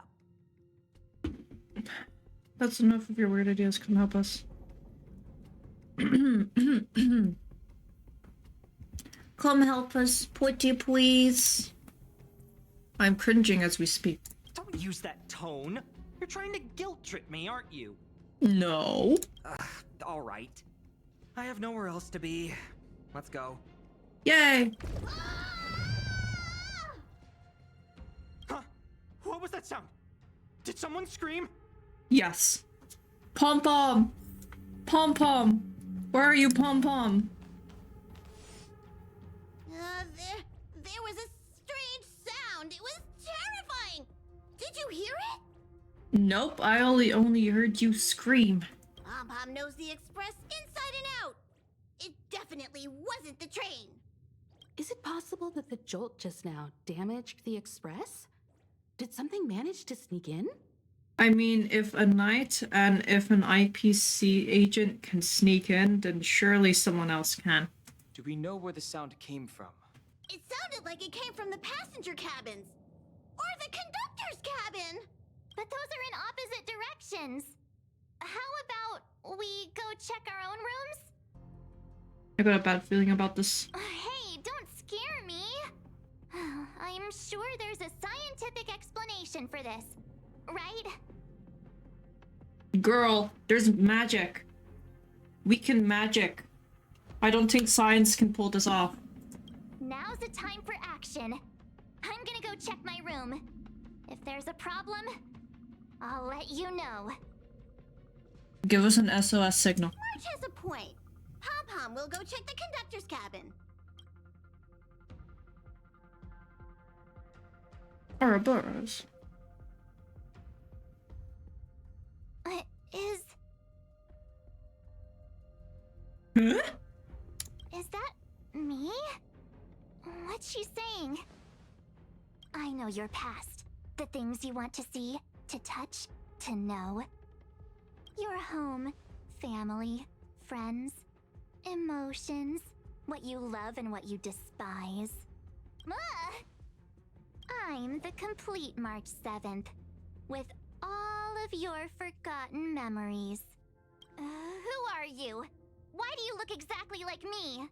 Speaker 1: That's enough of your weird ideas. Come help us. Come help us, pretty please. I'm cringing as we speak.
Speaker 12: Don't use that tone. You're trying to guilt trip me, aren't you?
Speaker 1: No.
Speaker 12: All right. I have nowhere else to be. Let's go.
Speaker 1: Yay!
Speaker 12: Huh? What was that sound? Did someone scream?
Speaker 1: Yes. Pom pom. Pom pom. Where are you, pom pom?
Speaker 6: There was a strange sound. It was terrifying. Did you hear it?
Speaker 1: Nope, I only heard you scream.
Speaker 6: Pom-Pom knows the express inside and out. It definitely wasn't the train.
Speaker 13: Is it possible that the jolt just now damaged the express? Did something manage to sneak in?
Speaker 1: I mean, if a knight and if an IPC agent can sneak in, then surely someone else can.
Speaker 9: Do we know where the sound came from?
Speaker 6: It sounded like it came from the passenger cabins. Or the conductor's cabin. But those are in opposite directions. How about we go check our own rooms?
Speaker 1: I got a bad feeling about this.
Speaker 6: Hey, don't scare me. I'm sure there's a scientific explanation for this, right?
Speaker 1: Girl, there's magic. We can magic. I don't think science can pull this off.
Speaker 6: Now's the time for action. I'm gonna go check my room. If there's a problem, I'll let you know.
Speaker 1: Give us an SOS signal.
Speaker 6: March has a point. Pom-Pom will go check the conductor's cabin.
Speaker 1: Ouroboros. Huh?
Speaker 6: Is that me? What's she saying? I know your past. The things you want to see, to touch, to know. Your home, family, friends, emotions, what you love and what you despise. I'm the complete March 7th, with all of your forgotten memories. Who are you? Why do you look exactly like me?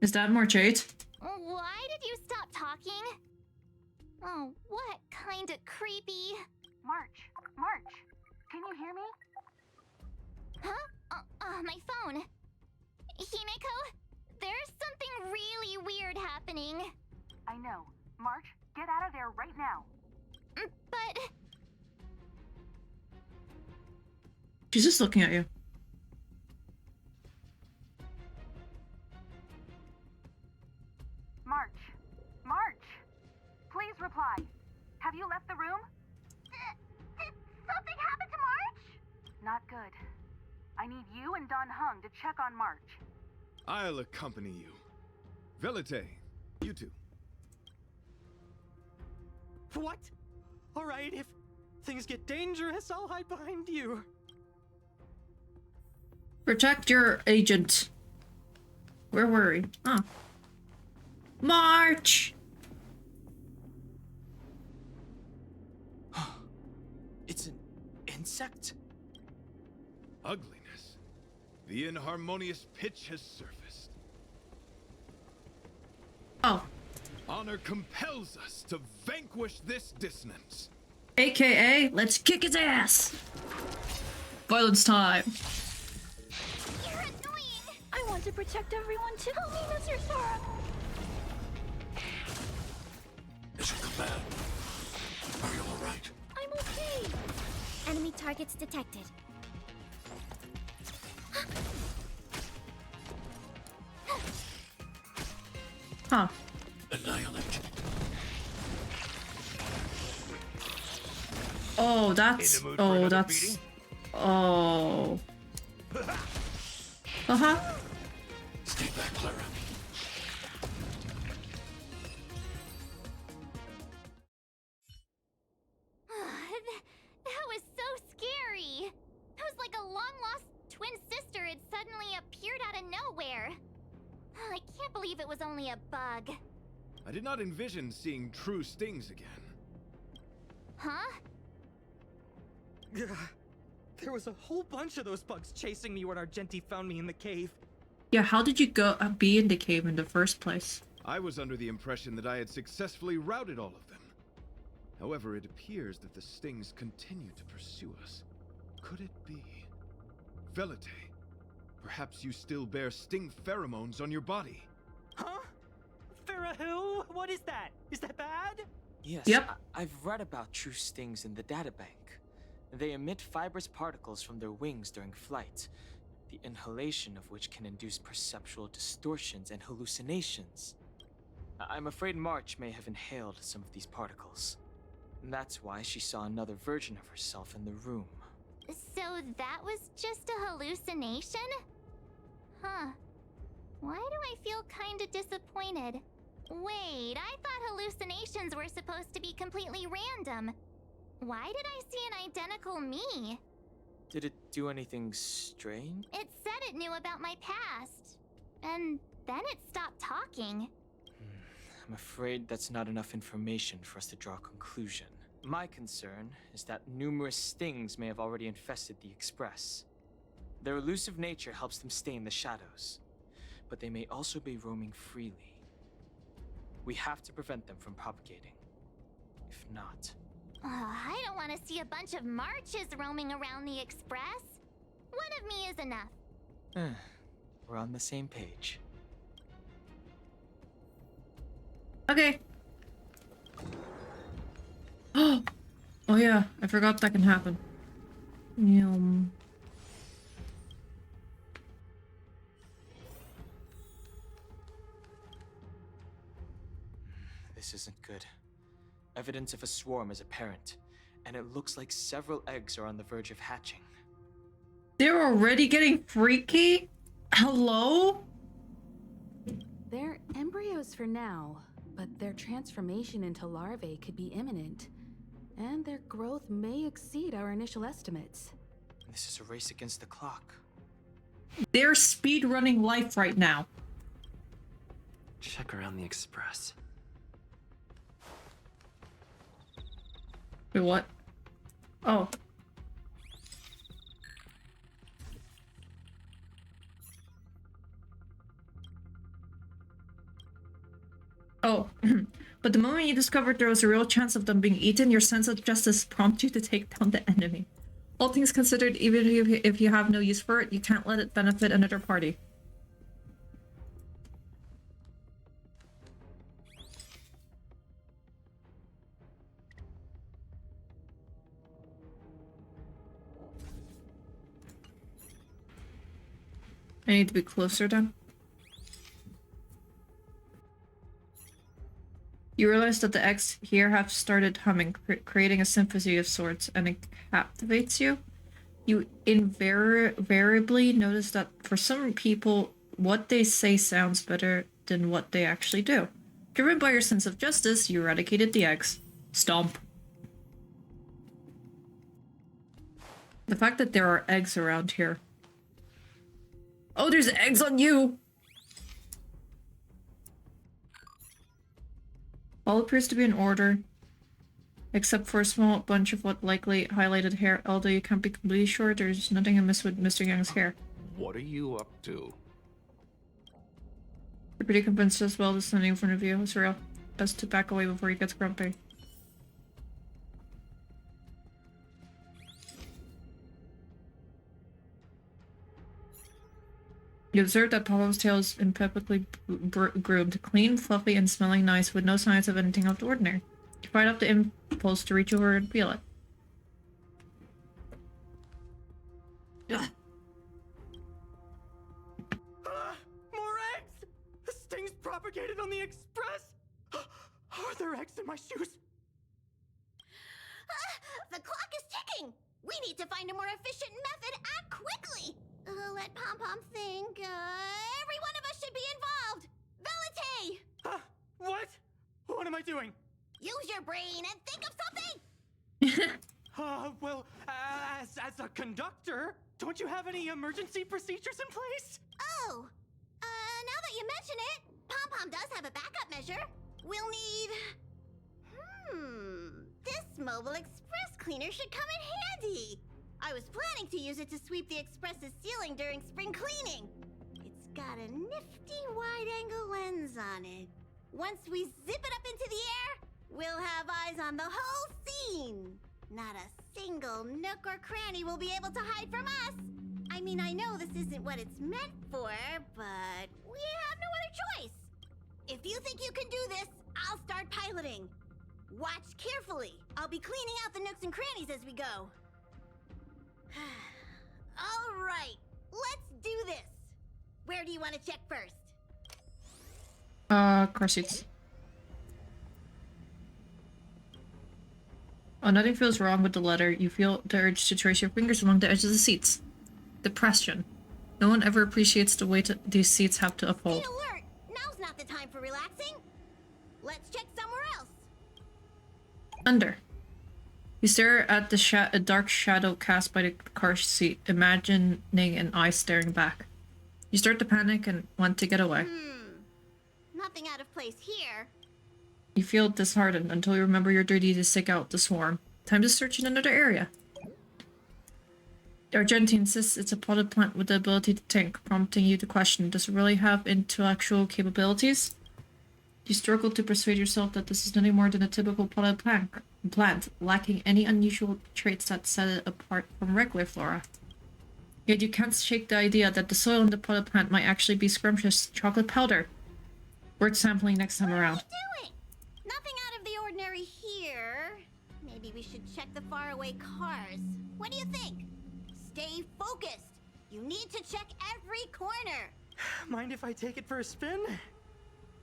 Speaker 1: Is that March 8?
Speaker 6: Why did you stop talking? Oh, what kind of creepy...
Speaker 14: March, can you hear me?
Speaker 6: Huh? My phone. Himeko, there's something really weird happening.
Speaker 14: I know. March, get out of there right now.
Speaker 6: But...
Speaker 1: She's just looking at you.
Speaker 14: March! Please reply. Have you left the room?
Speaker 6: Did something happen to March?
Speaker 14: Not good. I need you and Don Hung to check on March.
Speaker 7: I'll accompany you. Velite, you two.
Speaker 12: What? All right, if things get dangerous, I'll hide behind you.
Speaker 1: Protect your agent. Where were we? Oh. March!
Speaker 9: It's an insect?
Speaker 7: Ugliness. The inharmonious pitch has surfaced.
Speaker 1: Oh.
Speaker 7: Honor compels us to vanquish this dissonance.
Speaker 1: AKA, let's kick his ass! Violence time.
Speaker 6: You're annoying! I want to protect everyone too. Help me, Mr. Sora!
Speaker 10: It's a command. Are you alright?
Speaker 6: I'm okay. Enemy targets detected.
Speaker 1: Oh, that's...
Speaker 10: In the mood for
Speaker 1: Oh,
Speaker 10: another
Speaker 1: that's...
Speaker 10: beating?
Speaker 1: Oh... Uh-huh.
Speaker 10: Stay back, Clara.
Speaker 6: That was so scary. It was like a long-lost twin sister had suddenly appeared out of nowhere. I can't believe it was only a bug.
Speaker 7: I did not envision seeing true stings again.
Speaker 6: Huh?
Speaker 12: There was a whole bunch of those bugs chasing me when Argenti found me in the cave.
Speaker 1: Yeah, how did you go be in the cave in the first place?
Speaker 7: I was under the impression that I had successfully routed all of them. However, it appears that the stings continue to pursue us. Could it be? Velite, perhaps you still bear sting pheromones on your body.
Speaker 12: Huh? Farahil? What is that? Is that bad?
Speaker 9: Yes,
Speaker 1: Yep.
Speaker 9: I've read about true stings in the databank. They emit fibrous particles from their wings during flight, the inhalation of which can induce perceptual distortions and hallucinations. I'm afraid March may have inhaled some of these particles. That's why she saw another version of herself in the room.
Speaker 6: So that was just a hallucination? Huh. Why do I feel kinda disappointed? Wait, I thought hallucinations were supposed to be completely random. Why did I see an identical me?
Speaker 9: Did it do anything strange?
Speaker 6: It said it knew about my past. And then it stopped talking.
Speaker 9: I'm afraid that's not enough information for us to draw a conclusion. My concern is that numerous stings may have already infested the Express. Their elusive nature helps them stay in the shadows, but they may also be roaming freely. We have to prevent them from propagating. If not...
Speaker 6: I don't want to see a bunch of marches roaming around the Express. One of me is enough.
Speaker 9: We're on the same page.
Speaker 1: Okay. Oh yeah, I forgot that can happen.
Speaker 9: This isn't good. Evidence of a swarm is apparent, and it looks like several eggs are on the verge of hatching.
Speaker 1: They're already getting freaky? Hello?
Speaker 13: They're embryos for now, but their transformation into larvae could be imminent. And their growth may exceed our initial estimates.
Speaker 9: This is a race against the clock.
Speaker 1: They're speed running life right now.
Speaker 4: Check around the Express.
Speaker 1: Wait, what? Oh. Oh. But the moment you discovered there was a real chance of them being eaten, your sense of justice prompts you to take down the enemy. All things considered, even if you have no use for it, you can't let it benefit another party. I need to be closer then. You realize that the eggs here have started humming, creating a symphony of sorts, and it captivates you. You invariably notice that for some people, what they say sounds better than what they actually do. Driven by your sense of justice, you eradicated the eggs. Stomp. The fact that there are eggs around here. Oh, there's eggs on you! All appears to be in order, except for a small bunch of what likely highlighted hair, although you can't be completely sure. There's nothing amiss with Mr. Young's hair.
Speaker 11: What are you up to?
Speaker 1: You're pretty convinced as well, standing in front of you. It's real. Best to back away before he gets grumpy. You observe that Pablo's tail is impeccably groomed, clean, fluffy, and smelling nice, with no signs of anything out of the ordinary. You fight up the impulse to reach over and feel it.
Speaker 12: More eggs! The stings propagated on the Express! Are there eggs in my shoes?
Speaker 6: The clock ticking! We need to find a more efficient method. Act quickly! Let Pom-Pom think. Every one of us should be involved! Valete!
Speaker 12: What? What am I doing?
Speaker 6: Use your brain and think of something!
Speaker 12: Well, as a conductor, don't you have any emergency procedures in place?
Speaker 6: Oh, now that you mention it, Pom-Pom does have a backup measure. We'll need... This mobile express cleaner should come in handy. I was planning to use it to sweep the express's ceiling during spring cleaning. It's got a nifty wide-angle lens on it. Once we zip it up into the air, we'll have eyes on the whole scene. Not a single nook or cranny will be able to hide from us. I mean, I know this isn't what it's meant for, but we have no other choice. If you think you can do this, I'll start piloting. Watch carefully. I'll be cleaning out the nooks and crannies as we go. All right, let's do this. Where do you want to check first?
Speaker 1: Car seats. Oh, nothing feels wrong with the letter. You feel the urge to trace your fingers along the edges of the seats. Depression. No one ever appreciates the weight these seats have to uphold.
Speaker 6: Stay alert! Now's not the time for relaxing. Let's check somewhere else.
Speaker 1: Under. You stare at the a dark shadow cast by the car seat, imagining an eye staring back. You start to panic and want to get away.
Speaker 6: Nothing out of place here.
Speaker 1: You feel disheartened until you remember your duty to seek out the swarm. Time to search in another area. Argenti insists it's a potted plant with the ability to think, prompting you to question, does it really have intellectual capabilities? You struggle to persuade yourself that this is nothing more than a typical potted plant, lacking any unusual traits that set it apart from regular flora. Yet you can't shake the idea that the soil in the potted plant might actually be scrumptious chocolate powder. Worth sampling next time around.
Speaker 6: What are you doing? Nothing out of the ordinary here. Maybe we should check the faraway cars. What do you think? Stay focused. You need to check every corner.
Speaker 12: Mind if I take it for a spin?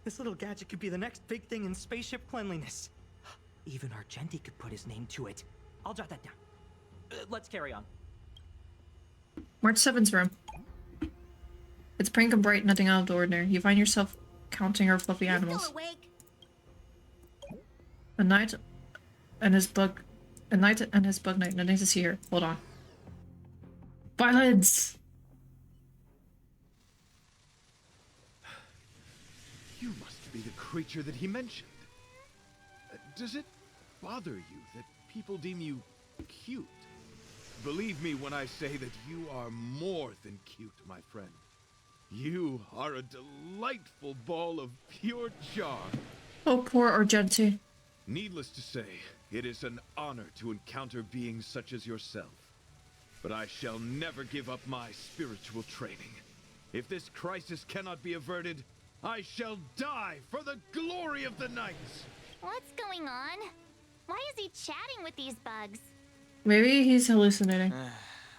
Speaker 12: This little gadget could be the next big thing in spaceship cleanliness. Even Argenti could put his name to it. I'll jot that down. Let's carry on.
Speaker 1: March 7's room. It's pink and bright, nothing out of the ordinary. You find yourself counting her fluffy animals.
Speaker 6: Still awake?
Speaker 1: A knight and his bug knight, nothing to see here. Hold on. Violence!
Speaker 7: You must be the creature that he mentioned. Does it bother you that people deem you cute? Believe me when I say that you are more than cute, my friend. You are a delightful ball of pure charm.
Speaker 1: Oh, poor Argenti.
Speaker 7: Needless to say, it is an honor to encounter beings such as yourself. But I shall never give up my spiritual training. If this crisis cannot be averted, I shall die for the glory of the Knights!
Speaker 15: What's going on? Why is he chatting with these bugs?
Speaker 1: Maybe he's hallucinating.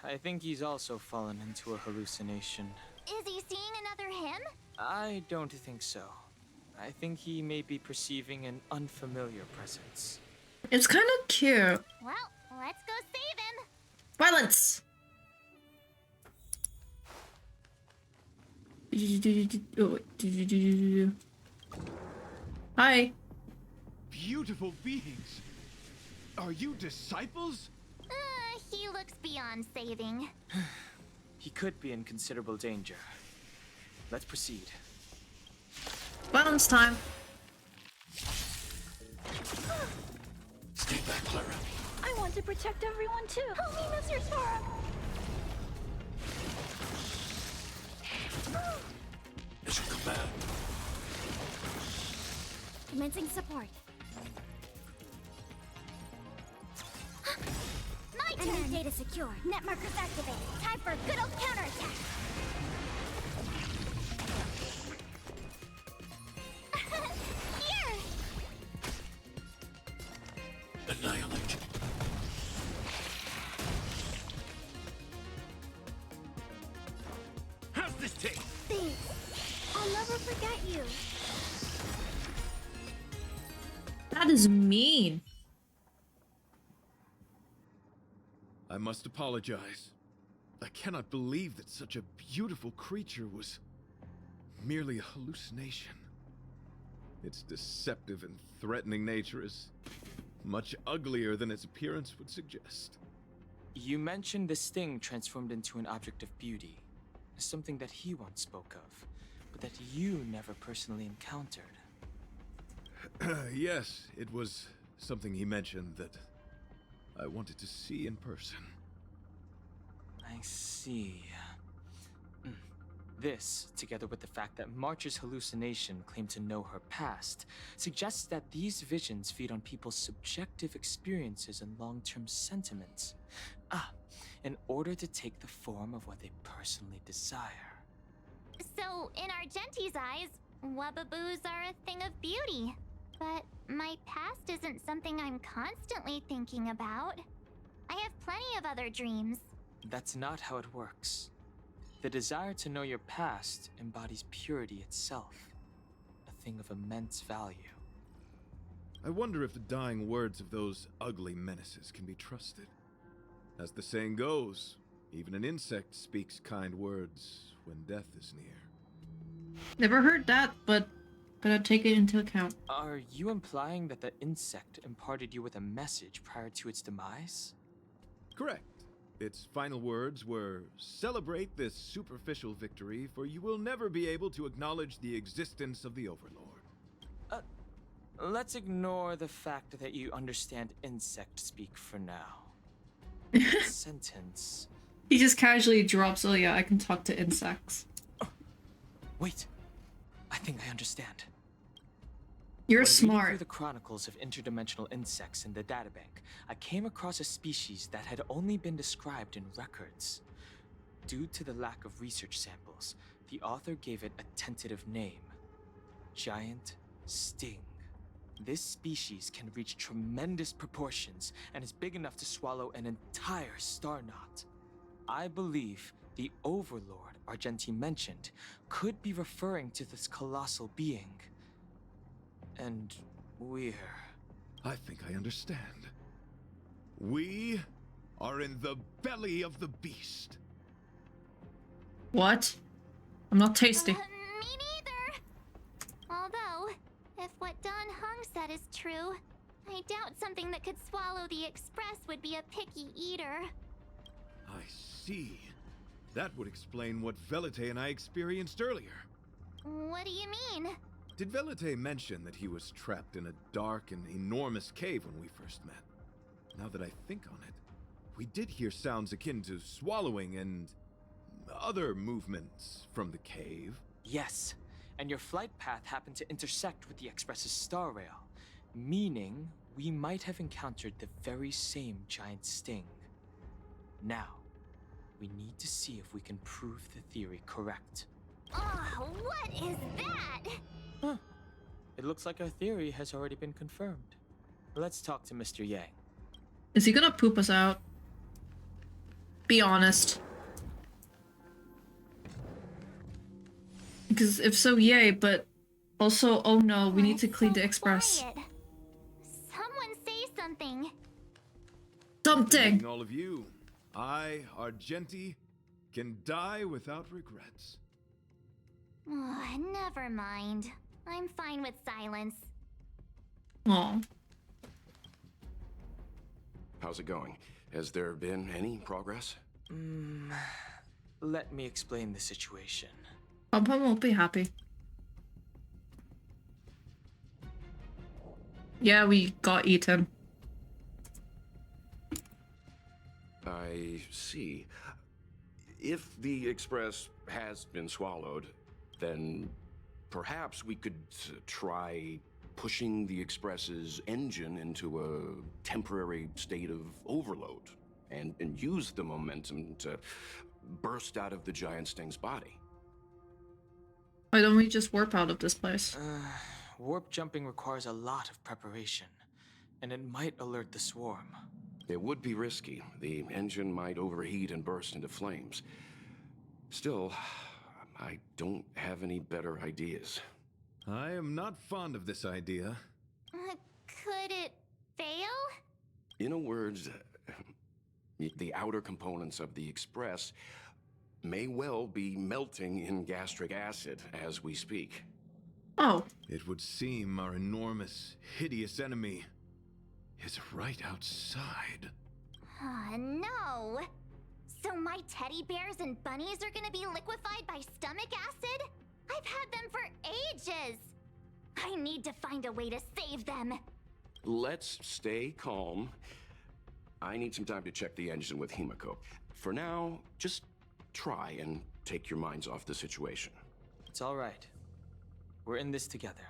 Speaker 9: I think he's also fallen into a hallucination.
Speaker 15: Is he seeing another him?
Speaker 9: I don't think so. I think he may be perceiving an unfamiliar presence.
Speaker 1: It's kind of cute.
Speaker 15: Well, let's go save him.
Speaker 1: Violence! Hi.
Speaker 7: Beautiful beings. Are you disciples?
Speaker 15: He looks beyond saving.
Speaker 9: He could be in considerable danger. Let's proceed.
Speaker 1: Violence time.
Speaker 10: Stay back, Clara.
Speaker 14: I want to protect everyone too. Help me, Mr. Sora.
Speaker 10: As you command.
Speaker 15: Commencing support. My turn! Enemy data secure. Net markers activated. Time for a good old counterattack. Here!
Speaker 10: Annihilate. How's this taste?
Speaker 15: Thanks. I'll never forget you.
Speaker 1: That is mean.
Speaker 7: I must apologize. I cannot believe that such a beautiful creature was merely a hallucination. Its deceptive and threatening nature is much uglier than its appearance would suggest.
Speaker 9: You mentioned this thing transformed into an object of beauty, something that he once spoke of, but that you never personally encountered.
Speaker 7: Yes, it was something he mentioned that I wanted to see in person.
Speaker 9: I see. This, together with the fact that March's hallucination claimed to know her past, suggests that these visions feed on people's subjective experiences and long-term sentiments. In order to take the form of what they personally desire.
Speaker 6: So, in Argenti's eyes, Wubbaboos are a thing of beauty. But my past isn't something I'm constantly thinking about. I have plenty of other dreams.
Speaker 9: That's not how it works. The desire to know your past embodies purity itself, a thing of immense value.
Speaker 7: I wonder if the dying words of those ugly menaces can be trusted. As the saying goes, even an insect speaks kind words when death is near.
Speaker 1: Never heard that, but I'll take it into account.
Speaker 9: Are you implying that the insect imparted you with a message prior to its demise?
Speaker 7: Correct. Its final words were, "Celebrate this superficial victory, for you will never be able to acknowledge the existence of the Overlord."
Speaker 9: Let's ignore the fact that you understand insect speak for now. Sentence.
Speaker 1: He just casually drops, "Oh yeah, I can talk to insects."
Speaker 9: Wait. I think I understand.
Speaker 1: You're
Speaker 9: When reading
Speaker 1: smart.
Speaker 9: through the chronicles of interdimensional insects in the databank, I came across a species that had only been described in records. Due to the lack of research samples, the author gave it a tentative name: Giant Sting. This species can reach tremendous proportions and is big enough to swallow an entire star knot. I believe the Overlord Argenti mentioned could be referring to this colossal being. And
Speaker 7: I think I understand. We are in the belly of the beast.
Speaker 1: What? I'm not tasty.
Speaker 6: Me neither. Although, if what Don Hung said is true, I doubt something that could swallow the Express would be a picky eater.
Speaker 7: I see. That would explain what Velite and I experienced earlier.
Speaker 6: What do you mean?
Speaker 7: Did Velite mention that he was trapped in a dark and enormous cave when we first met? Now that I think on it, we did hear sounds akin to swallowing and other movements from the cave.
Speaker 9: yes, and your flight path happened to intersect with the Express's star rail, meaning we might have encountered the very same giant sting. Now, we need to see if we can prove the theory correct.
Speaker 6: Oh, what is that?
Speaker 9: It looks like our theory has already been confirmed. Let's talk to Mr. Yang.
Speaker 1: Is he gonna poop us out? Be honest. Because if so, yay, but also, oh no, we need to clean the Express.
Speaker 6: Quiet. Someone say something.
Speaker 1: Something!
Speaker 7: Knowing all of you, I, Argenti, can die without regrets.
Speaker 6: Oh, never mind. I'm fine with silence.
Speaker 1: Aw.
Speaker 11: How's it going? Has there been any progress?
Speaker 9: Let me explain the situation.
Speaker 1: Papa won't be happy. Yeah, we got eaten.
Speaker 11: I see. If the Express has been swallowed, then perhaps we could try pushing the Express's engine into a temporary state of overload and use the momentum to burst out of the giant sting's body.
Speaker 1: Why don't we just warp out of this place?
Speaker 9: Warp jumping requires a lot of preparation, and it might alert the swarm.
Speaker 11: It would be risky. The engine might overheat and burst into flames. Still, I don't have any better ideas.
Speaker 7: I am not fond of this idea.
Speaker 6: Could it fail?
Speaker 11: In a word, The outer components of the Express may well be melting in gastric acid as we speak.
Speaker 1: Oh.
Speaker 7: It would seem our enormous, hideous enemy is right outside.
Speaker 15: No! So my teddy bears and bunnies are gonna be liquefied by stomach acid? I've had them for ages! I need to find a way to save them!
Speaker 11: Let's stay calm. I need some time to check the engine with Himiko. For now, just try and take your minds off the situation.
Speaker 9: It's all right. We're in this together.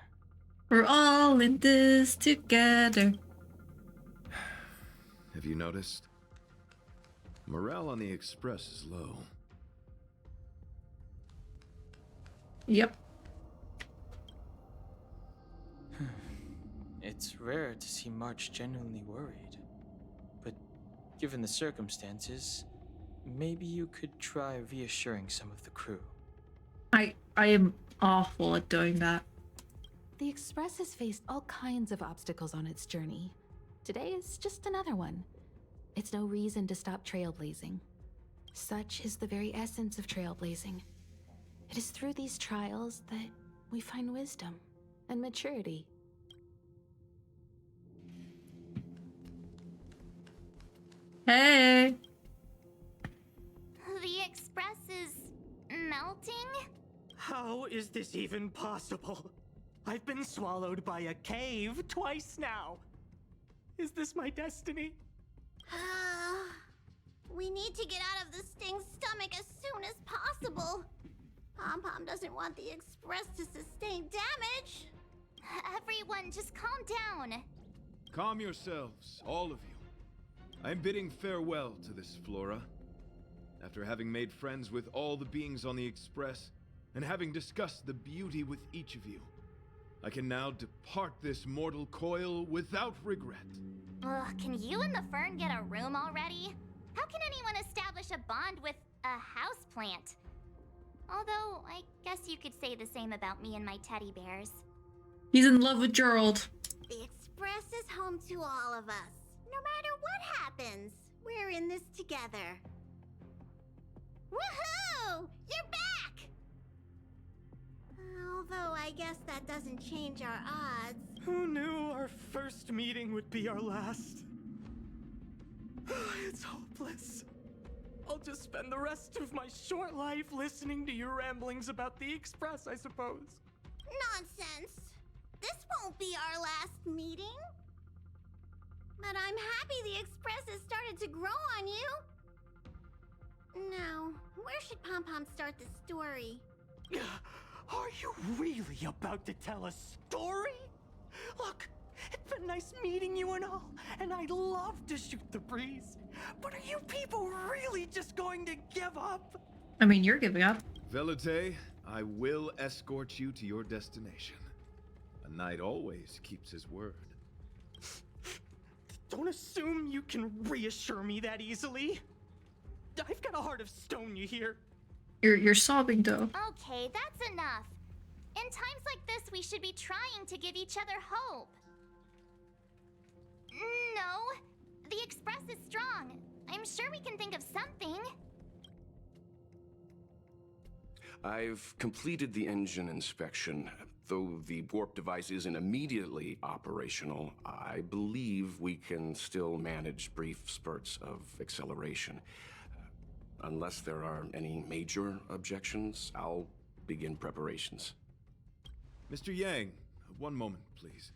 Speaker 1: We're all in this together.
Speaker 7: Have you noticed? Morale on the Express is low.
Speaker 1: Yep.
Speaker 9: It's rare to see March genuinely worried. But given the circumstances, maybe you could try reassuring some of the crew.
Speaker 1: I am awful at doing that.
Speaker 13: The Express has faced all kinds of obstacles on its journey. Today is just another one. It's no reason to stop trailblazing. Such is the very essence of trailblazing. It is through these trials that we find wisdom and maturity.
Speaker 1: Hey!
Speaker 15: The Express is melting?
Speaker 12: How is this even possible? I've been swallowed by a cave twice now. Is this my destiny?
Speaker 15: We need to get out of the Sting's stomach as soon as possible. Pom-Pom doesn't want the Express to sustain damage. Everyone, just calm down.
Speaker 7: Calm yourselves, all of you. I'm bidding farewell to this Flora. After having made friends with all the beings on the Express, and having discussed the beauty with each of you, I can now depart this mortal coil without regret.
Speaker 15: Ugh, can you and the Fern get a room already? How can anyone establish a bond with a houseplant? Although, I guess you could say the same about me and my teddy bears.
Speaker 1: He's in love with Gerald.
Speaker 15: The Express is home to all of us. No matter what happens, we're in this together. Woohoo! You're back! Although I guess that doesn't change our odds.
Speaker 12: Who knew our first meeting would be our last? It's hopeless. I'll just spend the rest of my short life listening to your ramblings about the Express, I suppose.
Speaker 15: Nonsense. This won't be our last meeting. But I'm happy the Express has started to grow on you. Now, where should Pom-Pom start the story?
Speaker 12: Are you really about to tell a story? Look, it's been nice meeting you and all, and I'd love to shoot the breeze. But are you people really just going to give up?
Speaker 1: I mean, you're giving up.
Speaker 7: Velite, I will escort you to your destination. A knight always keeps his word.
Speaker 12: Don't assume you can reassure me that easily. I've got a heart of stone, you hear?
Speaker 1: You're sobbing though.
Speaker 15: Okay, that's enough. In times like this, we should be trying to give each other hope. No, the Express is strong. I'm sure we can think of something.
Speaker 11: I've completed the engine inspection. Though the warp device isn't immediately operational, I believe we can still manage brief spurts of acceleration. Unless there are any major objections, I'll begin preparations.
Speaker 7: Mr. Yang, one moment, please.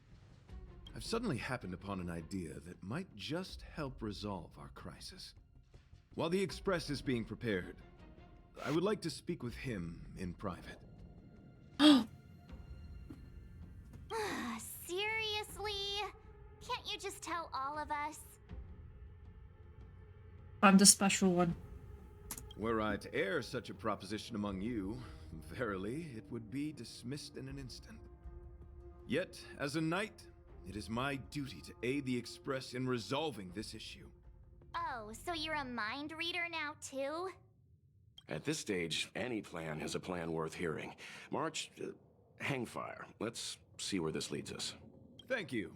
Speaker 7: I've suddenly happened upon an idea that might just help resolve our crisis. While the Express is being prepared, I would like to speak with him in private.
Speaker 15: Seriously? Can't you just tell all of us?
Speaker 1: I'm the special one.
Speaker 7: Were I to air such a proposition among you, verily, it would be dismissed in an instant. Yet, as a knight, it is my duty to aid the Express in resolving this issue.
Speaker 15: Oh, so you're a mind reader now, too?
Speaker 11: At this stage, any plan is a plan worth hearing. March, hang fire. Let's see where this leads us.
Speaker 7: Thank you.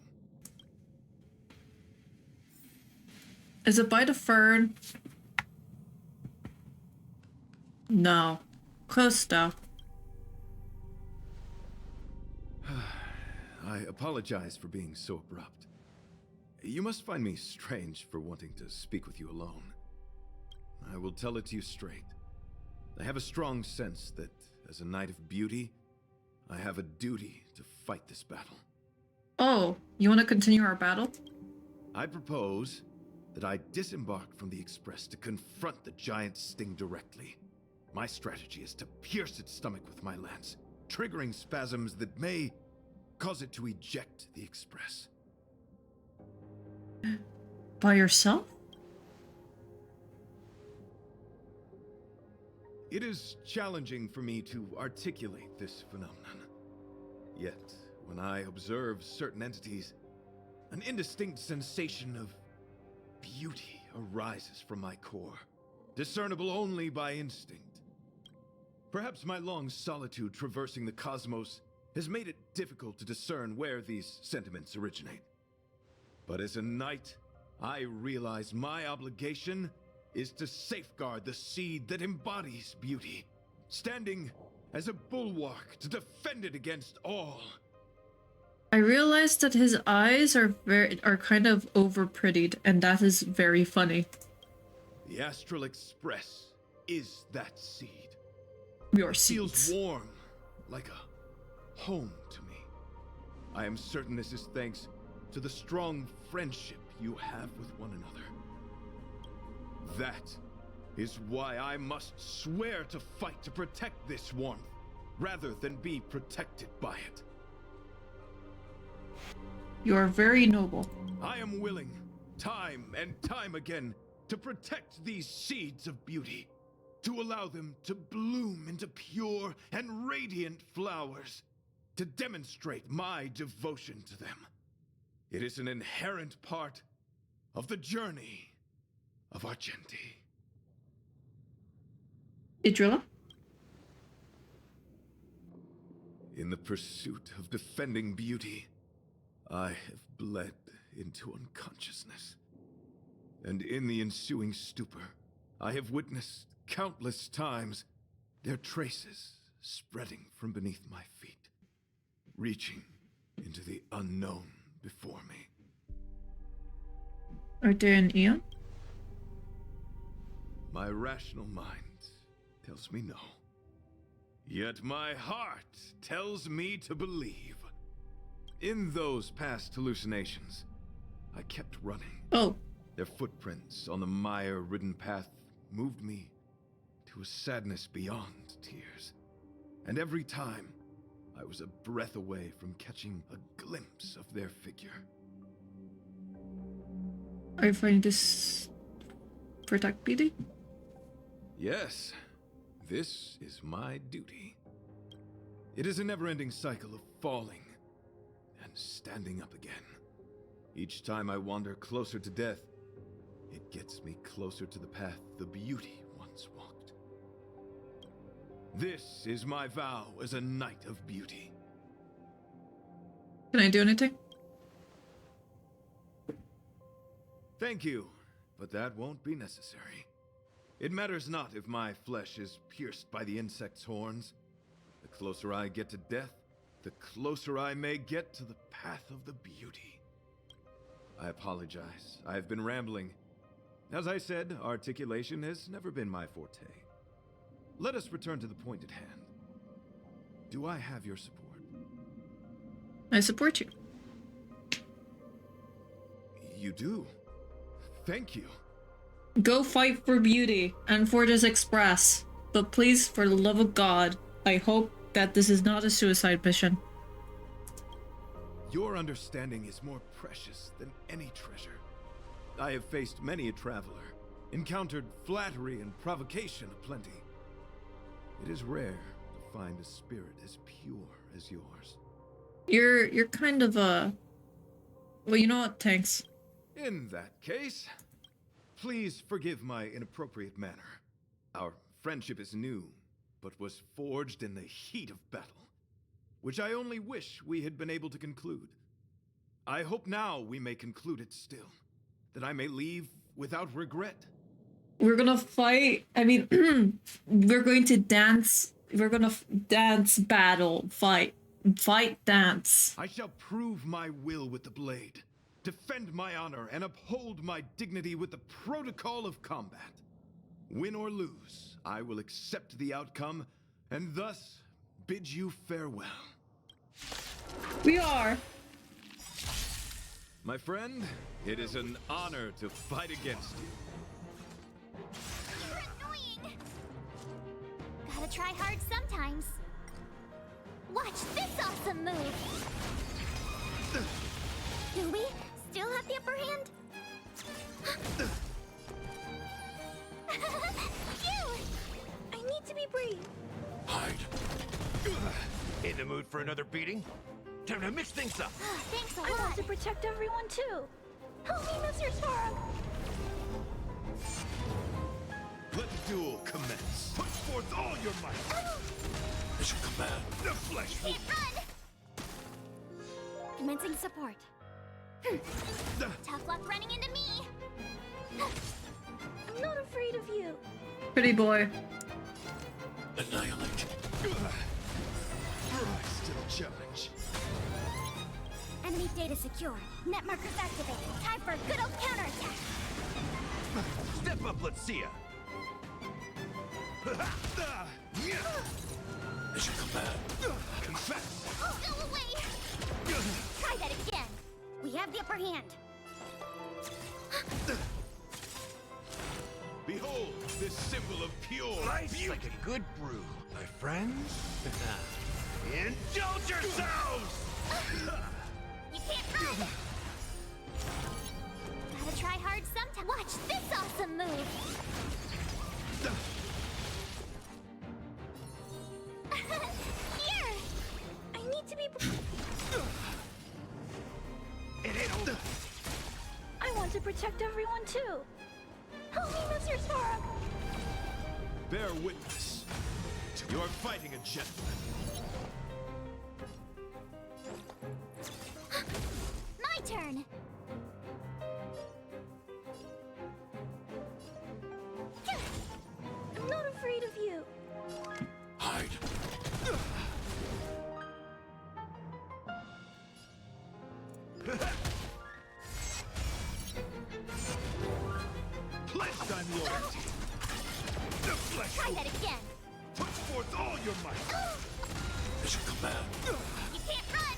Speaker 1: Is it by the fern? No. Close though.
Speaker 7: I apologize for being so abrupt. You must find me strange for wanting to speak with you alone. I will tell it to you straight. I have a strong sense that, as a Knight of Beauty, I have a duty to fight this battle.
Speaker 1: Oh, you want to continue our battle?
Speaker 7: I propose that I disembark from the Express to confront the giant sting directly. My strategy is to pierce its stomach with my lance, triggering spasms that may cause it to eject the Express.
Speaker 1: By yourself?
Speaker 7: It is challenging for me to articulate this phenomenon. Yet, when I observe certain entities, an indistinct sensation of beauty arises from my core, discernible only by instinct. Perhaps my long solitude traversing the cosmos has made it difficult to discern where these sentiments originate. But as a knight, I realize my obligation is to safeguard the seed that embodies beauty, standing as a bulwark to defend it against all.
Speaker 1: I realized that his eyes are kind of over-prettied, and that is very funny.
Speaker 7: The Astral Express is that seed.
Speaker 1: Your
Speaker 7: It
Speaker 1: seeds.
Speaker 7: feels warm, like a home to me. I am certain this is thanks to the strong friendship you have with one another. That is why I must swear to fight to protect this warmth, rather than be protected by it.
Speaker 1: You are very noble.
Speaker 7: I am willing, time and time again, to protect these seeds of beauty, to allow them to bloom into pure and radiant flowers, to demonstrate my devotion to them. It is an inherent part of the journey of Argenti.
Speaker 1: Idrilla?
Speaker 7: In the pursuit of defending beauty, I have bled into unconsciousness. And in the ensuing stupor, I have witnessed countless times their traces spreading from beneath my feet, reaching into the unknown before me.
Speaker 1: Are they an Eon?
Speaker 7: My rational mind tells me no. Yet my heart tells me to believe. In those past hallucinations, I kept running.
Speaker 1: Oh.
Speaker 7: Their footprints on the mire-ridden path moved me to a sadness beyond tears. And every time, I was a breath away from catching a glimpse of their figure.
Speaker 1: Are you finding this protect beauty?
Speaker 7: Yes, this is my duty. It is a never-ending cycle of falling and standing up again. Each time I wander closer to death, it gets me closer to the path the beauty once walked. This is my vow as a Knight of Beauty.
Speaker 1: Can I do anything?
Speaker 7: Thank you, but that won't be necessary. It matters not if my flesh is pierced by the insect's horns. The closer I get to death, the closer I may get to the path of the beauty. I apologize. I have been rambling. As I said, articulation has never been my forte. Let us return to the point at hand. Do I have your support?
Speaker 1: I support you.
Speaker 7: You do? Thank you.
Speaker 1: Go fight for beauty and for this express. But please, for the love of God, I hope that this is not a suicide mission.
Speaker 7: Your understanding is more precious than any treasure. I have faced many a traveler, encountered flattery and provocation aplenty. It is rare to find a spirit as pure as yours.
Speaker 1: You're kind of a... Well, you know what? Thanks.
Speaker 7: In that case, please forgive my inappropriate manner. Our friendship is new, but was forged in the heat of battle, which I only wish we had been able to conclude. I hope now we may conclude it still, that I may leave without regret.
Speaker 1: We're gonna fight. I mean, we're going to dance. We're gonna dance, battle, fight, dance.
Speaker 7: I shall prove my will with the blade, defend my honor, and uphold my dignity with the protocol of combat. Win or lose, I will accept the outcome, and thus bid you farewell.
Speaker 1: We are.
Speaker 7: My friend, it is an honor to fight against you.
Speaker 15: You're annoying. Gotta try hard sometimes. Watch this awesome move. Do we still have the upper hand? Phew! I need to be brave.
Speaker 10: Hide. In the mood for another beating? Time to mix things up.
Speaker 15: Thanks a lot.
Speaker 14: I want to protect everyone too. Help me, Mr. Sora.
Speaker 7: Let the duel commence. Put forth all your might.
Speaker 10: Mission command.
Speaker 7: The flesh will...
Speaker 15: Can't run. Commencing support. Tough luck running into me.
Speaker 14: I'm not afraid of you.
Speaker 1: Pretty boy.
Speaker 10: Annihilate.
Speaker 7: Rise to the challenge.
Speaker 15: Enemy data secure. Net markers activated. Time for a good old counterattack.
Speaker 10: Step up, let's see ya. Mission command.
Speaker 7: Confess.
Speaker 15: Go away. Try that again. We have the upper hand.
Speaker 7: Behold this symbol of pure
Speaker 10: Life's
Speaker 7: beauty.
Speaker 10: like a good brew, my friends. Indulge yourselves!
Speaker 15: You can't run. Gotta try hard sometime. Watch this awesome move. Here. I need to be.
Speaker 10: It ain't over.
Speaker 14: I want to protect everyone too. Help me, Mr. Sora.
Speaker 7: Bear witness. You are fighting a gentleman.
Speaker 15: My turn.
Speaker 14: I'm not afraid of you.
Speaker 10: Hide.
Speaker 7: Pledge thy loyalty. The flesh
Speaker 15: Try
Speaker 7: will...
Speaker 15: that again.
Speaker 7: Put forth all your might.
Speaker 10: Mission command.
Speaker 15: You can't run.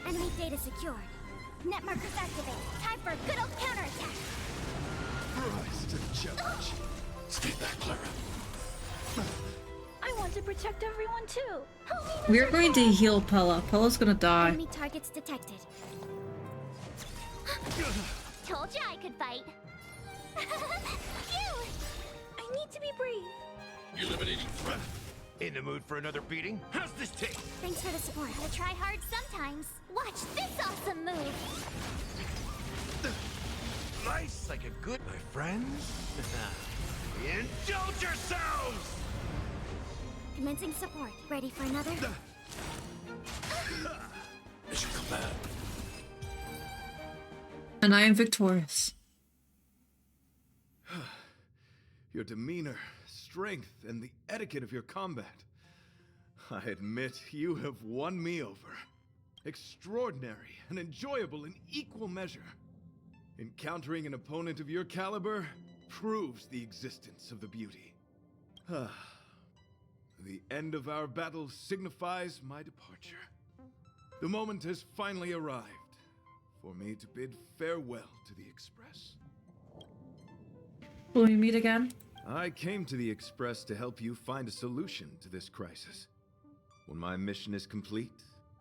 Speaker 15: Enemy data secured. Net markers activated. Time for a good old counterattack.
Speaker 7: Rise to the challenge.
Speaker 10: Stay back, Clara.
Speaker 14: I want to protect everyone too. Help me, Mr.
Speaker 1: We're going to heal Pella. Pella's gonna die.
Speaker 15: Enemy targets detected. Told ya I could fight. Phew!
Speaker 14: I need to be brave.
Speaker 10: Eliminating threat. In the mood for another beating? How's this taste?
Speaker 15: Thanks for the support. Gotta try hard sometimes. Watch this awesome move.
Speaker 10: Life's like a good, my friends. Indulge yourselves!
Speaker 15: Commencing support. Ready for another?
Speaker 10: Mission command.
Speaker 1: And I am victorious.
Speaker 7: Your demeanor, strength, and the etiquette of your combat. I admit you have won me over. Extraordinary and enjoyable in equal measure. Encountering an opponent of your caliber proves the existence of the beauty. The end of our battle signifies my departure. The moment has finally arrived for me to bid farewell to the Express.
Speaker 1: Will we meet again?
Speaker 7: I came to the Express to help you find a solution to this crisis. When my mission is complete,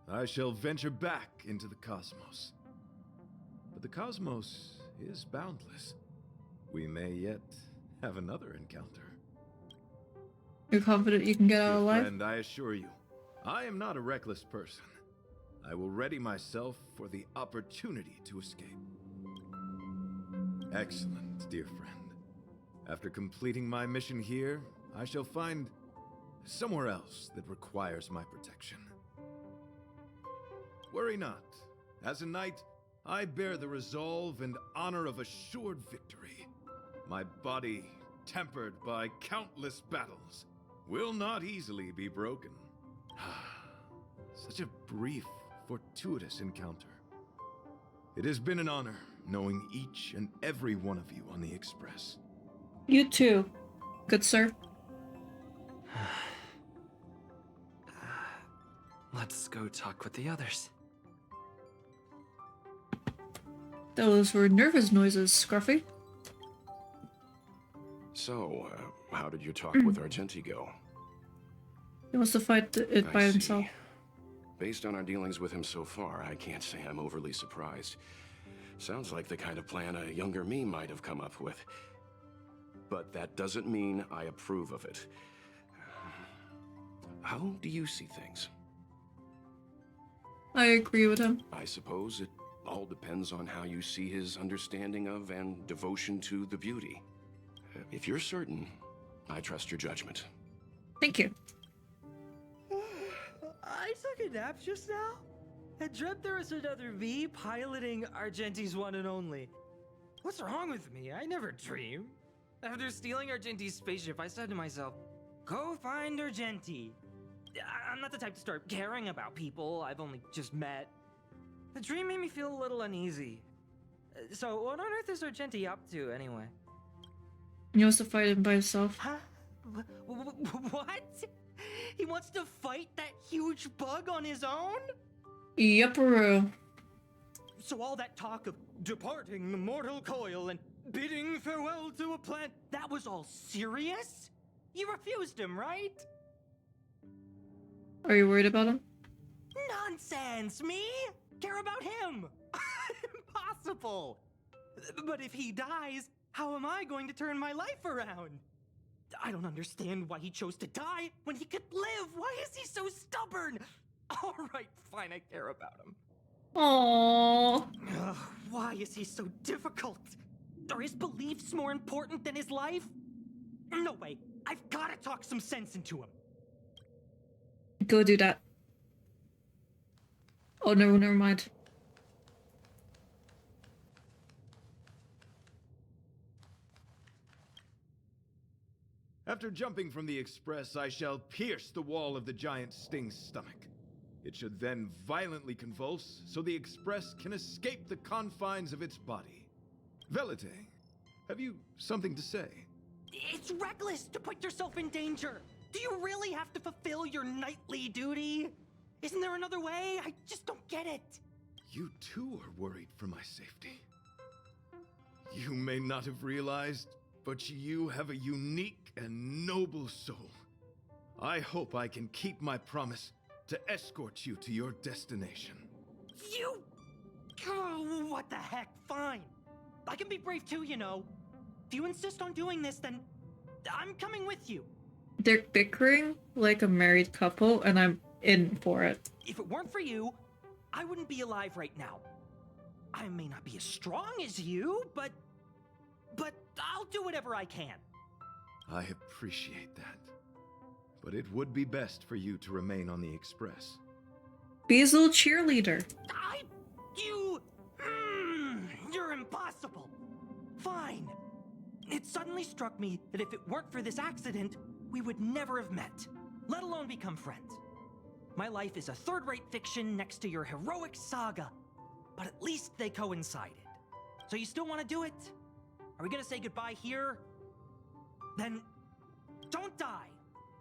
Speaker 7: I shall venture back into the cosmos. But the cosmos is boundless. We may yet have another encounter.
Speaker 1: You're confident you can get out alive?
Speaker 7: Friend, I assure you, I am not a reckless person. I will ready myself for the opportunity to escape. Excellent, dear friend. After completing my mission here, I shall find somewhere else that requires my protection. Worry not. As a knight, I bear the resolve and honor of assured victory. My body, tempered by countless battles, will not easily be broken. Such a brief, fortuitous encounter. It has been an honor knowing each and every one of you on the Express.
Speaker 1: You too, good sir.
Speaker 4: Let's go talk with the others.
Speaker 1: Those were nervous noises, Scruffy.
Speaker 11: So, how did your talk with Argenti go?
Speaker 1: He wants to fight it by himself.
Speaker 11: Based on our dealings with him so far, I can't say I'm overly surprised. Sounds like the kind of plan a younger me might have come up with. But that doesn't mean I approve of it. How do you see things?
Speaker 1: I agree with him.
Speaker 11: I suppose it all depends on how you see his understanding of and devotion to the beauty. If you're certain, I trust your judgment.
Speaker 1: Thank you.
Speaker 12: I took a nap just now and dreamt there was another me piloting Argenti's one and only. What's wrong with me? I never dream. After stealing Argenti's spaceship, I said to myself, go find Argenti. I'm not the type to start caring about people I've only just met. The dream made me feel a little uneasy. So what on earth is Argenti up to anyway?
Speaker 1: He wants to fight him by himself.
Speaker 12: Huh? What? He wants to fight that huge bug on his own?
Speaker 1: Yepperoo.
Speaker 12: So all that talk of departing the mortal coil and bidding farewell to a plant, that was all serious? You refused him, right?
Speaker 1: Are you worried about him?
Speaker 12: Nonsense! Me? Care about him? Impossible! But if he dies, how am I going to turn my life around? I don't understand why he chose to die when he could live. Why is he so stubborn? All right, fine, I care about him.
Speaker 1: Aww.
Speaker 12: Ugh, why is he so difficult? Are his beliefs more important than his life? No way. I've got to talk some sense into him.
Speaker 1: Go do that. Oh no, never mind.
Speaker 7: After jumping from the Express, I shall pierce the wall of the giant Sting's stomach. It should then violently convulse, so the Express can escape the confines of its body. Velite, have you something to say?
Speaker 12: It's reckless to put yourself in danger. Do you really have to fulfill your knightly duty? Isn't there another way? I just don't get it.
Speaker 7: You too are worried for my safety. You may not have realized, but you have a unique and noble soul. I hope I can keep my promise to escort you to your destination.
Speaker 12: You... Oh, what the heck? Fine. I can be brave too, you know. If you insist on doing this, then I'm coming with you.
Speaker 1: They're bickering like a married couple, and I'm in for it.
Speaker 12: If it weren't for you, I wouldn't be alive right now. I may not be as strong as you, but I'll do whatever I can.
Speaker 7: I appreciate that. But it would be best for you to remain on the Express.
Speaker 1: Be his little cheerleader.
Speaker 12: You're impossible. Fine. It suddenly struck me that if it weren't for this accident, we would never have met, let alone become friends. My life is a third-rate fiction next to your heroic saga, but at least they coincided. So you still want to do it? Are we gonna say goodbye here? Then don't die.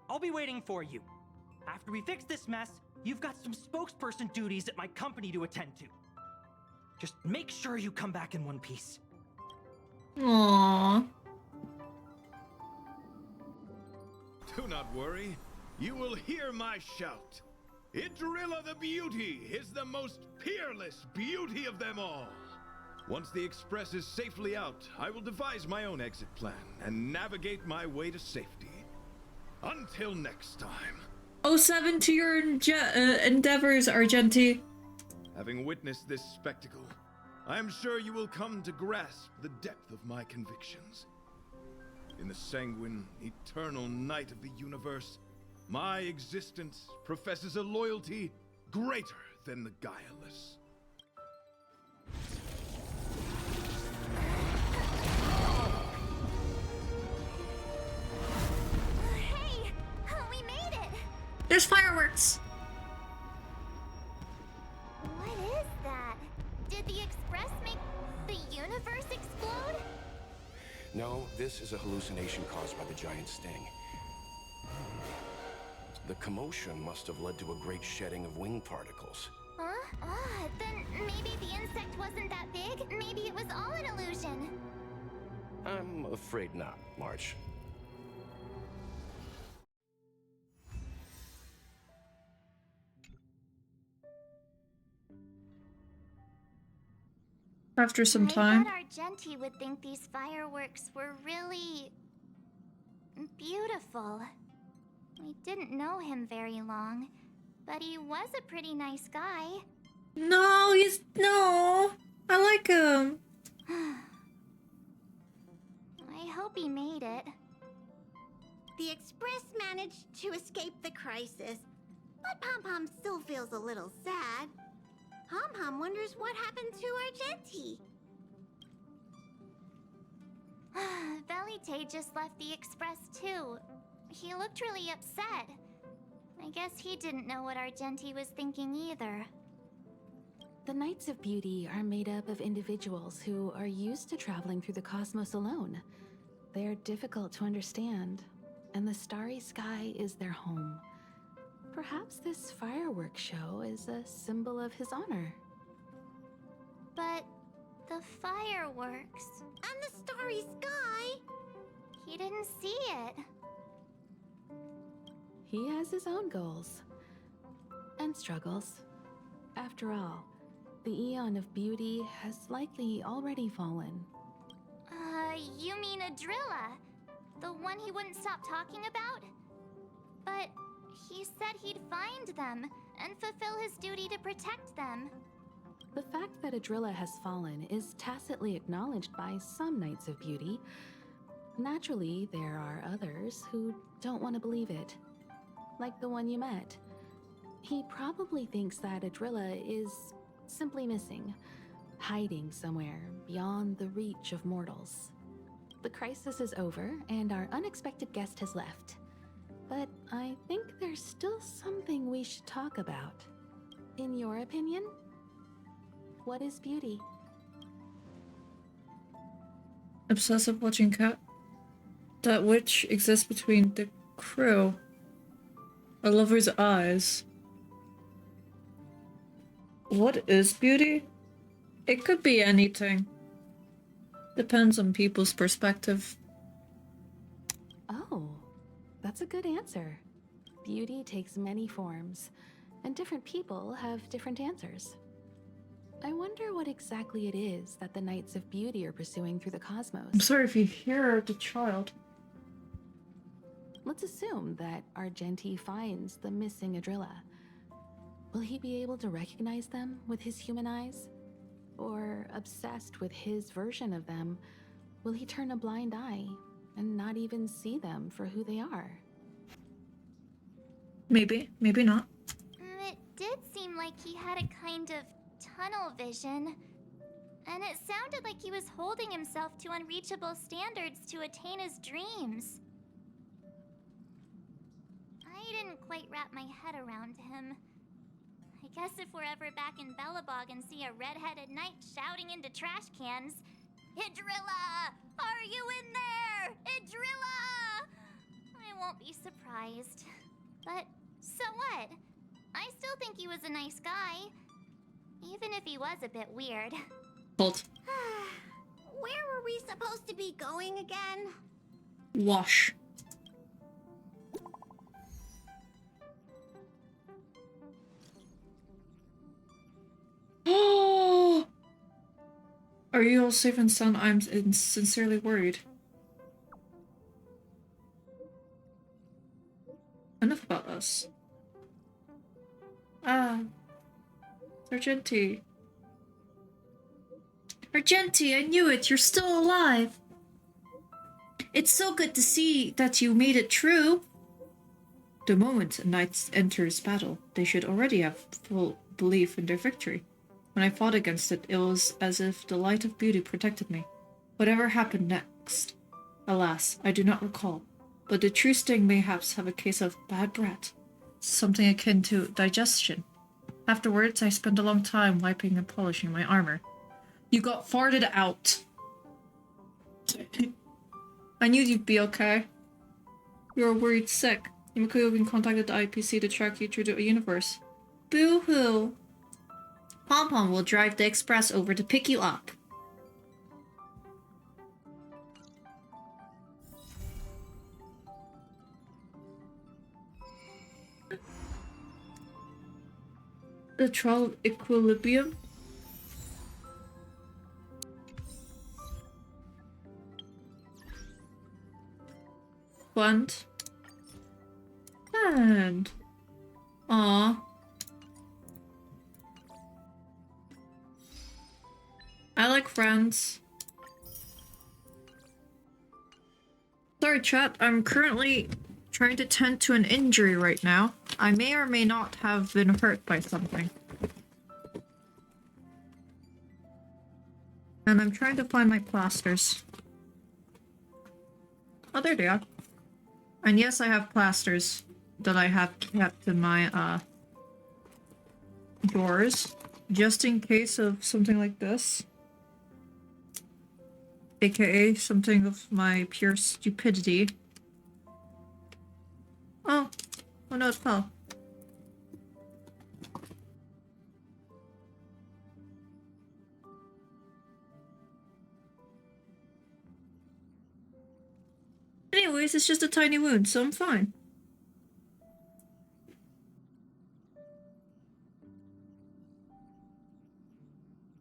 Speaker 12: I'll be waiting for you. After we fix this mess, you've got some spokesperson duties at my company to attend to. Just make sure you come back in one piece.
Speaker 1: Aww.
Speaker 7: Do not worry. You will hear my shout. Idrilla the Beauty is the most peerless beauty of them all. Once the Express is safely out, I will devise my own exit plan and navigate my way to safety. Until next time.
Speaker 1: 07 to your endeavors, Argenti.
Speaker 7: Having witnessed this spectacle, I am sure you will come to grasp the depth of my convictions. In the sanguine, eternal night of the universe, my existence professes a loyalty greater than the guileless.
Speaker 15: Hey! We made it!
Speaker 1: There's fireworks!
Speaker 15: What is that? Did the Express make the universe explode?
Speaker 11: No, this is a hallucination caused by the giant sting. The commotion must have led to a great shedding of wing particles.
Speaker 15: Huh? Then maybe the insect wasn't that big? Maybe it was all an illusion?
Speaker 11: I'm afraid not, March.
Speaker 1: After some time.
Speaker 15: I thought Argenti would think these fireworks were really... beautiful. We didn't know him very long, but he was a pretty nice guy.
Speaker 1: No, no. I like him.
Speaker 15: I hope he made it.
Speaker 16: The Express managed to escape the crisis, but Pom Pom still feels a little sad. Pom Pom wonders what happened to Argenti.
Speaker 15: Velite just left the Express too. He looked really upset. I guess he didn't know what Argenti was thinking either.
Speaker 13: The Knights of Beauty are made up of individuals who are used to traveling through the cosmos alone. They are difficult to understand, and the starry sky is their home. Perhaps this fireworks show is a symbol of his honor.
Speaker 15: But the fireworks...
Speaker 16: And the starry sky!
Speaker 15: He didn't see it.
Speaker 13: He has his own goals. And struggles. After all, the Eon of Beauty has likely already fallen.
Speaker 15: You mean Adrilla? The one he wouldn't stop talking about? But he said he'd find them and fulfill his duty to protect them.
Speaker 13: The fact that Adrilla has fallen is tacitly acknowledged by some Knights of Beauty. Naturally, there are others who don't want to believe it. Like the one you met. He probably thinks that Adrilla is simply missing, hiding somewhere beyond the reach of mortals. The crisis is over, and our unexpected guest has left. But I think there's still something we should talk about. In your opinion, what is beauty?
Speaker 1: Obsessive watching cat. That which exists between the crew. A lover's eyes. What is beauty? It could be anything. Depends on people's perspective.
Speaker 13: Oh, that's a good answer. Beauty takes many forms, and different people have different answers. I wonder what exactly it is that the Knights of Beauty are pursuing through the cosmos.
Speaker 1: I'm sorry if you hear the child.
Speaker 13: Let's assume that Argenti finds the missing Adrilla. Will he be able to recognize them with his human eyes? Or, obsessed with his version of them, will he turn a blind eye and not even see them for who they are?
Speaker 1: Maybe, maybe not.
Speaker 15: It did seem like he had a kind of tunnel vision. And it sounded like he was holding himself to unreachable standards to attain his dreams. I didn't quite wrap my head around him. I guess if we're ever back in Belobog and see a red-headed knight shouting into trash cans, Idrilla! Are you in there? Idrilla! I won't be surprised. But so what? I still think he was a nice guy. Even if he was a bit weird.
Speaker 1: Hold.
Speaker 16: Where were we supposed to be going again?
Speaker 1: Wash. Are you all safe and sound? I'm sincerely worried. Enough about us. Argenti. Argenti, I knew it! You're still alive! It's so good to see that you made it true! The moment a knight enters battle, they should already have full belief in their victory. When I fought against it, it was as if the light of beauty protected me. Whatever happened next, alas, I do not recall. But the true sting mayhaps have a case of bad breath, something akin to digestion. Afterwards, I spent a long time wiping and polishing my armor. You got farted out. I knew you'd be okay. You were worried sick. Yumiko even contacted the IPC to track you through the universe. Boo-hoo! Pom-Pom will drive the express over to pick you up. The trial equilibrium? Wand. And... Aww. I like friends. Sorry chat, I'm currently trying to tend to an injury right now. I may or may not have been hurt by something. And I'm trying to find my plasters. Oh, there they are. And yes, I have plasters that I have kept in my, drawers. Just in case of something like this. AKA something of my pure stupidity. Oh. Oh no, it fell. Anyways, it's just a tiny wound, so I'm fine.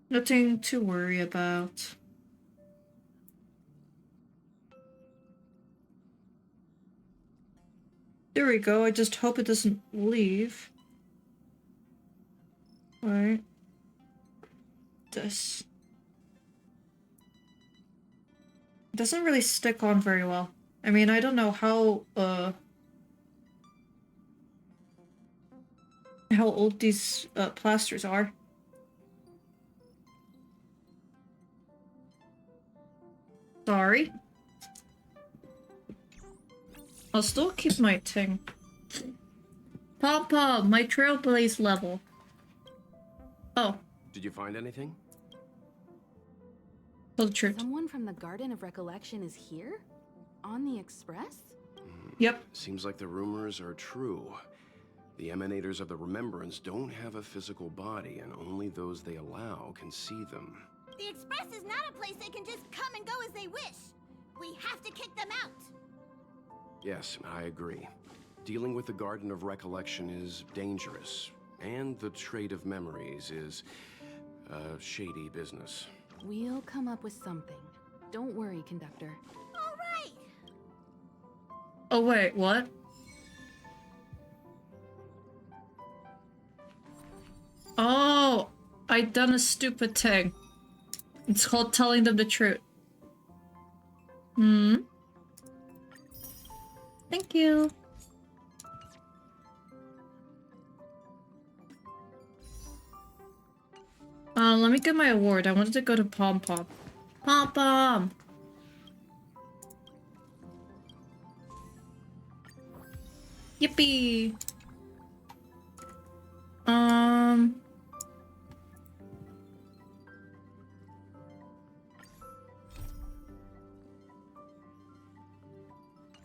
Speaker 1: Nothing to worry about. There we go, I just hope it doesn't leave. Alright. This. It doesn't really stick on very well. I mean, I don't know how old these plasters are. Sorry. I'll still keep my thing. Pom-Pom, my Trailblaze level. Oh.
Speaker 11: Did you find anything?
Speaker 1: Tell the truth.
Speaker 13: Someone from the Garden of Recollection is here? On the Express?
Speaker 1: Yep.
Speaker 11: Seems like the rumors are true. The emanators of the Remembrance don't have a physical body, and only those they allow can see them.
Speaker 16: The Express is not a place they can just come and go as they wish. We have to kick them out.
Speaker 11: Yes, I agree. Dealing with the Garden of Recollection is dangerous, and the Trade of Memories is a shady business.
Speaker 13: We'll come up with something. Don't worry, Conductor.
Speaker 16: All right.
Speaker 1: Oh wait, what? Oh, I done a stupid thing. It's called telling them the truth. Hmm. Thank you. Let me get my award. I wanted to go to Pom-Pom. Pom-Pom! Yippee!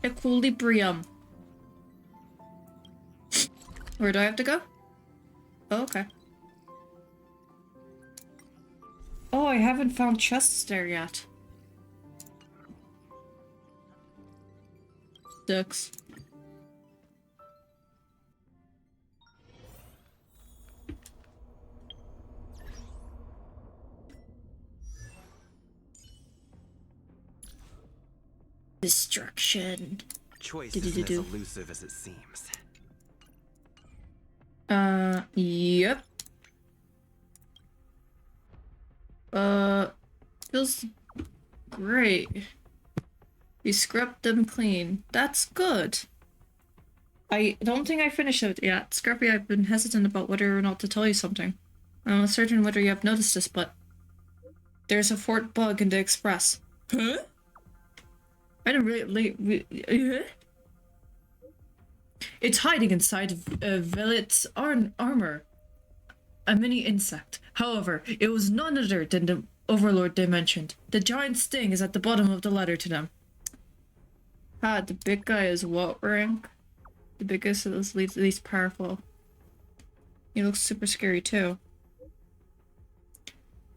Speaker 1: Equilibrium. Where do I have to go? Oh, okay. Oh, I haven't found chests there yet. Sucks. Destruction.
Speaker 17: Choice isn't as elusive as it seems.
Speaker 1: Yep. Feels great. We scrubbed them clean. That's good. I don't think I finished it yet. Scruffy, I've been hesitant about whether or not to tell you something. I'm not certain whether you have noticed this, but there's a fort bug in the Express. Huh? I don't really... It's hiding inside Velet's armor. A mini insect. However, it was none other than the overlord they mentioned. The giant sting is at the bottom of the ladder to them. Ah, the big guy is what rank? The biggest is least powerful. He looks super scary too.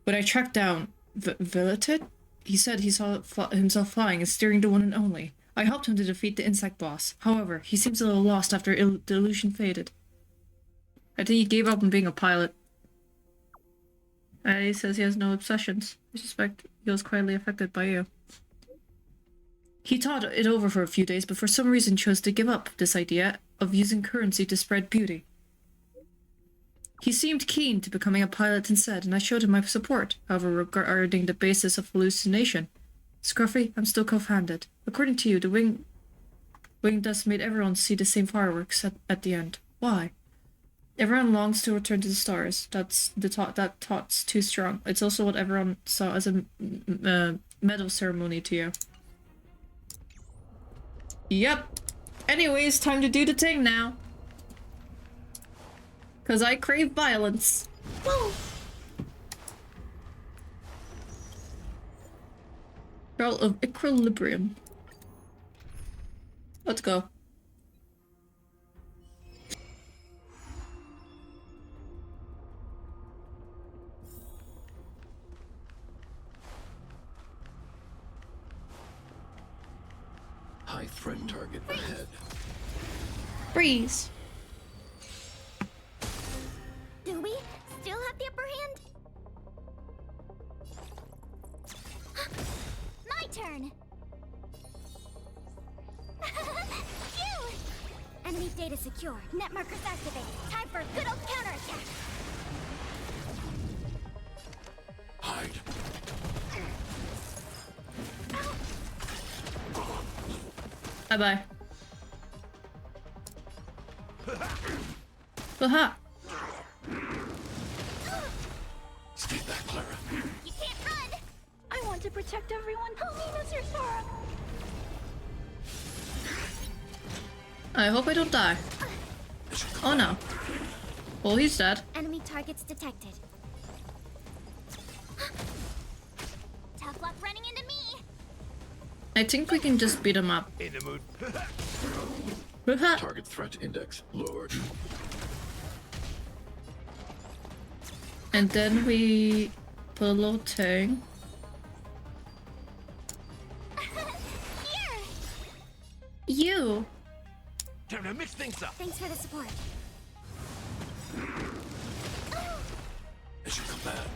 Speaker 1: When I tracked down Velet, he said he saw himself flying and steering the one and only. I helped him to defeat the insect boss. However, he seems a little lost after the illusion faded. I think he gave up on being a pilot. He says he has no obsessions. I suspect he was quietly affected by you. He thought it over for a few days, but for some reason chose to give up this idea of using currency to spread beauty. He seemed keen to becoming a pilot instead, and I showed him my support. However, regarding the basis of hallucination, Scruffy, I'm still co-handed. According to you, the wing dust made everyone see the same fireworks at the end. Why? Everyone longs to return to the stars. That's the thought. That thought's too strong. It's also what everyone saw as a medal ceremony to you. Yep. Anyways, time to do the thing now. Cause I crave violence. Woo! Pearl of Equilibrium. Let's go.
Speaker 18: High threat target ahead.
Speaker 1: Freeze.
Speaker 15: Do we still have the upper hand? My turn. Phew! Enemy data secure. Net markers activated. Time for a good old counterattack.
Speaker 18: Hide.
Speaker 1: Bye-bye. Aha!
Speaker 18: Stay back, Clara.
Speaker 15: You can't run! I want to protect everyone. Help me, Mr. Sora!
Speaker 1: I hope I don't die. Oh no. Well, he's dead.
Speaker 15: Enemy targets detected. Tough luck running into me!
Speaker 1: I think we can just beat him up.
Speaker 10: In the mood.
Speaker 18: Target threat index lowered.
Speaker 1: And then we put a little thing. You!
Speaker 10: Time to mix things up.
Speaker 15: Thanks for the support.
Speaker 18: As you come back.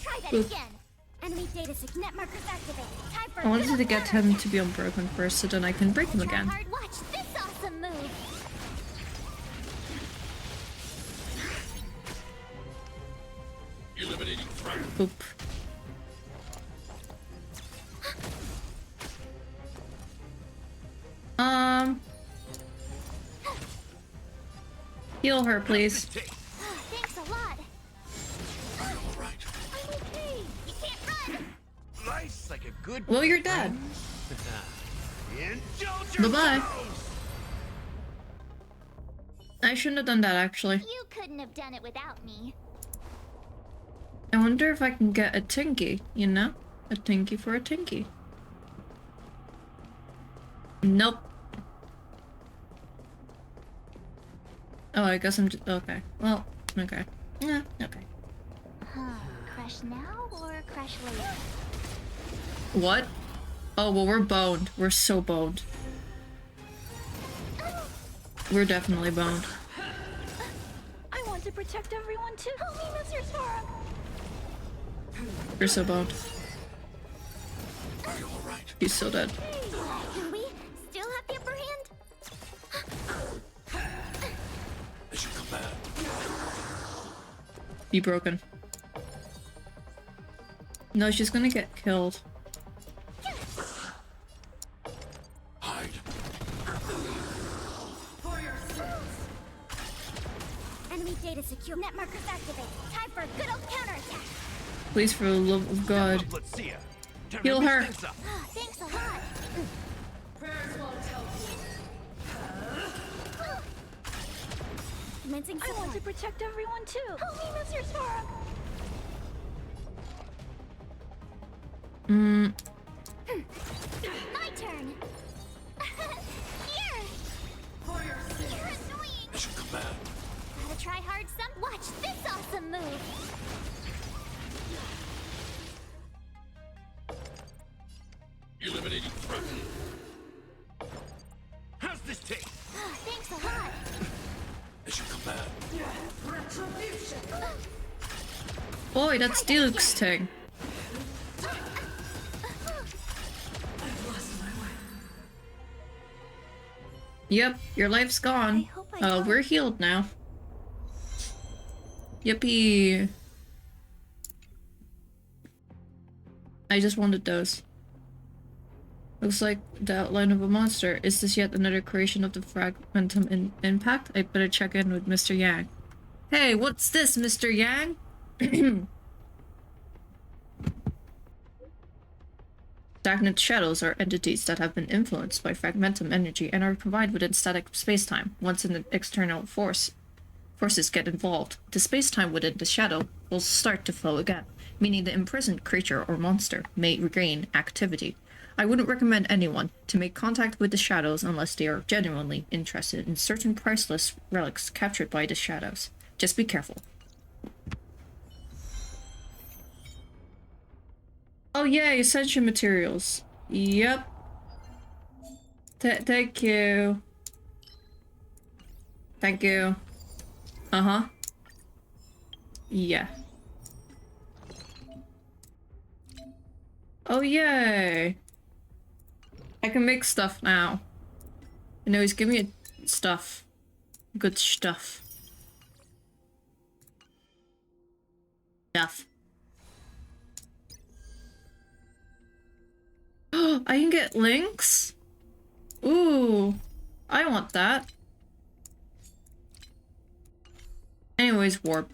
Speaker 15: Try that
Speaker 1: Oop.
Speaker 15: again. Enemy data net markers activated. Time for
Speaker 1: I wanted to get him to be unbroken first so then I can break him
Speaker 15: Try
Speaker 1: again.
Speaker 15: hard. Watch this awesome move.
Speaker 18: Eliminating threat.
Speaker 1: Oop. Heal her, please.
Speaker 15: Thanks a lot.
Speaker 18: Are you all right?
Speaker 15: I'm okay. You can't run.
Speaker 10: Nice, like a good.
Speaker 1: Well, you're dead.
Speaker 10: Indulge
Speaker 1: Bye-bye.
Speaker 10: yourselves.
Speaker 1: I shouldn't have done that, actually.
Speaker 15: You couldn't have done it without me.
Speaker 1: I wonder if I can get a Tinky, you know? A Tinky for a Tinky. Nope. Oh, I guess I'm just... Okay. Well, okay. Yeah, okay.
Speaker 15: Crush now or crush later?
Speaker 1: What? Oh, well, we're boned. We're so boned. We're definitely boned.
Speaker 15: I want to protect everyone too. Help me, Mr. Sora.
Speaker 1: We're so boned.
Speaker 18: Are you all right?
Speaker 1: He's so dead.
Speaker 15: Do we still have the upper hand?
Speaker 18: As you come back.
Speaker 1: Be broken. No, she's gonna get killed.
Speaker 18: Hide.
Speaker 14: For yourself.
Speaker 15: Data secure. Net markers activate. Time for a good old counterattack.
Speaker 1: Please, for the love of God.
Speaker 10: Let's see ya. Time
Speaker 1: Heal
Speaker 10: to mix
Speaker 1: her.
Speaker 10: things up.
Speaker 15: Thanks a lot. Commencing support. I want to protect everyone too. Help me, Mr. Sora. My turn. Here. You're annoying.
Speaker 18: Mission command.
Speaker 15: Gotta try hard some. Watch this awesome move.
Speaker 18: Eliminating threat.
Speaker 10: How's this taste?
Speaker 15: Thanks a lot.
Speaker 18: Mission command.
Speaker 15: Retribution.
Speaker 1: Boy, that's Duke's thing. Yep, your life's gone. We're healed now. Yippee. I just wanted those. Looks like the outline of a monster. Is this yet another creation of the Fragmentum Impact? I better check in with Mr. Yang. Hey, what's this, Mr. Yang? Stagnant shadows are entities that have been influenced by fragmentum energy and are confined within static spacetime. Once an external forces get involved, the spacetime within the shadow will start to flow again, meaning the imprisoned creature or monster may regain activity. I wouldn't recommend anyone to make contact with the shadows unless they are genuinely interested in certain priceless relics captured by the shadows. Just be careful. Oh yeah, essential materials. Yep. Thank you. Thank you. Uh-huh. Yeah. Oh yay! I can make stuff now. You know, he's giving me stuff. Good stuff. Stuff. I can get links? Ooh, I want that. Anyways, warp.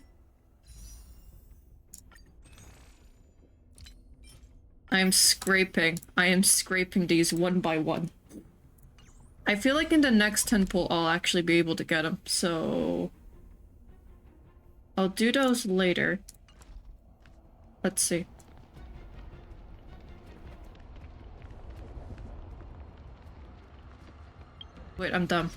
Speaker 1: I am scraping these one by one. I feel like in the next temple I'll actually be able to get them, so... I'll do those later. Let's see. Wait, I'm dumb.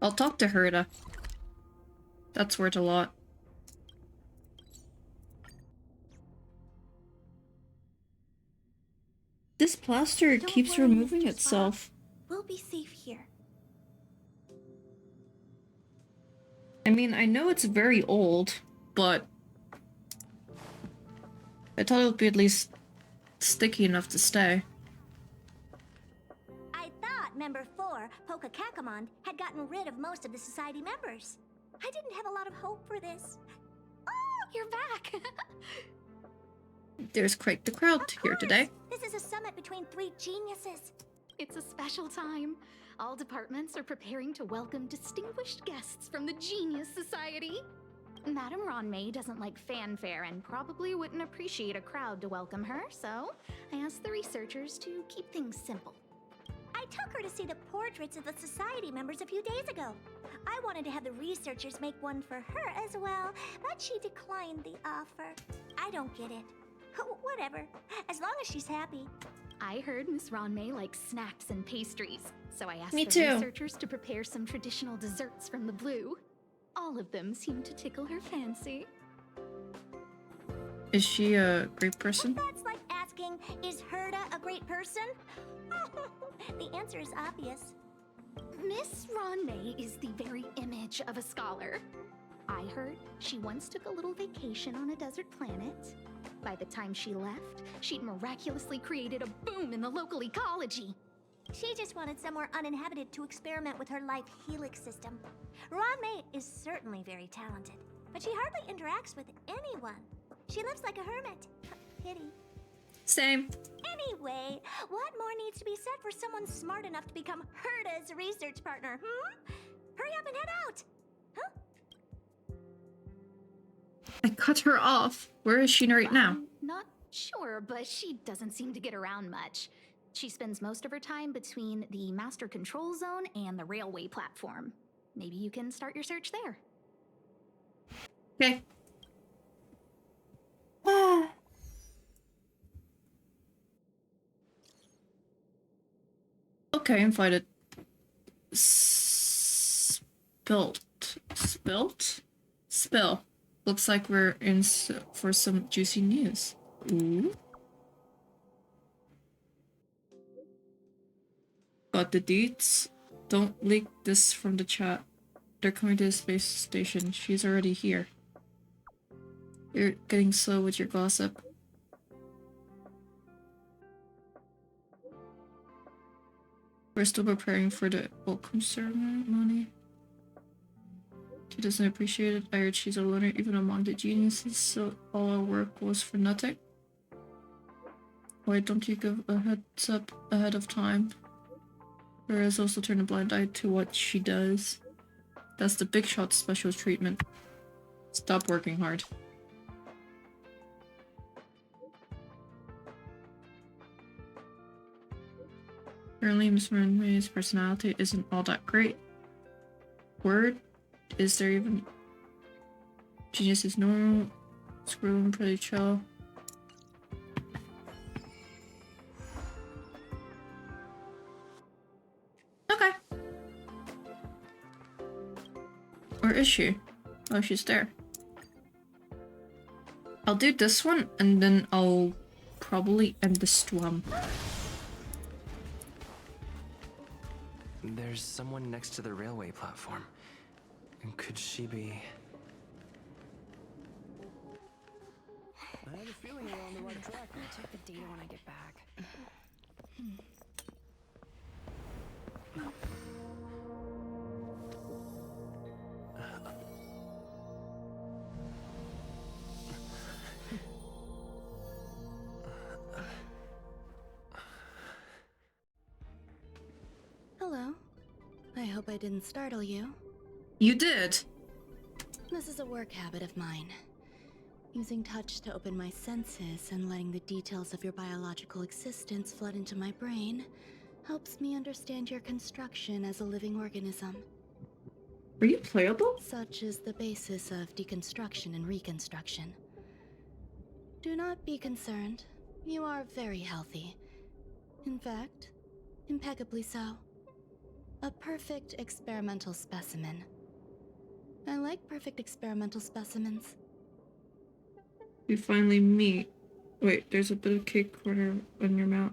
Speaker 1: I'll talk to Herta. That's worth a lot. This plaster keeps removing itself.
Speaker 3: We'll be safe here.
Speaker 1: I mean, I know it's very old, but I thought it would be at least sticky enough to stay.
Speaker 3: I thought Member 4, Pokakakamon, had gotten rid of most of the society members. I didn't have a lot of hope for this. Oh, you're back!
Speaker 1: There's quite the crowd here today.
Speaker 3: This is a summit between 3 geniuses.
Speaker 13: It's a special time. All departments are preparing to welcome distinguished guests from the Genius Society. Madame Ronmei doesn't like fanfare and probably wouldn't appreciate a crowd to welcome her, so I asked the researchers to keep things simple.
Speaker 3: I took her to see the portraits of the society members a few days ago. I wanted to have the researchers make one for her as well, but she declined the offer. I don't get it. Whatever, as long as she's happy.
Speaker 13: I heard Miss Ronmei likes snacks and pastries, so I asked
Speaker 1: Me
Speaker 13: the
Speaker 1: too.
Speaker 13: researchers to prepare some traditional desserts from the blue. All of them seemed to tickle her fancy.
Speaker 1: Is she a great person?
Speaker 3: That's like asking, is Herta a great person? The answer is obvious.
Speaker 13: Miss Ronmei is the very image of a scholar. I heard she once took a little vacation on a desert planet. By the time she left, she'd miraculously created a boom in the local ecology.
Speaker 3: She just wanted somewhere uninhabited to experiment with her life helix system. Ranmei is certainly very talented, but she hardly interacts with anyone. She lives like a hermit. Pity.
Speaker 1: Same.
Speaker 3: Anyway, what more needs to be said for someone smart enough to become Herta's research partner, Hurry up and head out!
Speaker 1: I cut her off. Where is she right now?
Speaker 19: Not sure, but she doesn't seem to get around much. She spends most of her time between the master control zone and the railway platform. Maybe you can start your search there.
Speaker 1: Okay. Okay, invited. Spilt. Spill. Looks like we're in for some juicy news. Ooh. Got the deets. Don't leak this from the chat. They're coming to the space station. She's already here. You're getting slow with your gossip. We're still preparing for the welcome ceremony. She doesn't appreciate it. I heard she's a loner even among the geniuses, so all our work was for nothing. Why don't you give a heads up ahead of time? Whereas also turn a blind eye to what she does. That's the big shot special treatment. Stop working hard. Apparently Miss Renmei's personality isn't all that great. Word? Is there even... Genius is normal. Squirrel and pretty chill. Okay. Where is she? Oh, she's there. I'll do this one and then I'll probably end the storm.
Speaker 4: There's someone next to the railway platform. Could she be...
Speaker 20: I have a feeling we're on the right track.
Speaker 13: I'll check the data when I get back.
Speaker 21: Hello. I hope I didn't startle you.
Speaker 1: You did.
Speaker 21: This is a work habit of mine. Using touch to open my senses and letting the details of your biological existence flood into my brain helps me understand your construction as a living organism.
Speaker 1: Are you playable?
Speaker 21: Such is the basis of deconstruction and reconstruction. Do not be concerned. You are very healthy. In fact, impeccably so. A perfect experimental specimen. I like perfect experimental specimens.
Speaker 1: We finally meet. Wait, there's a bit of cake corner on your mouth.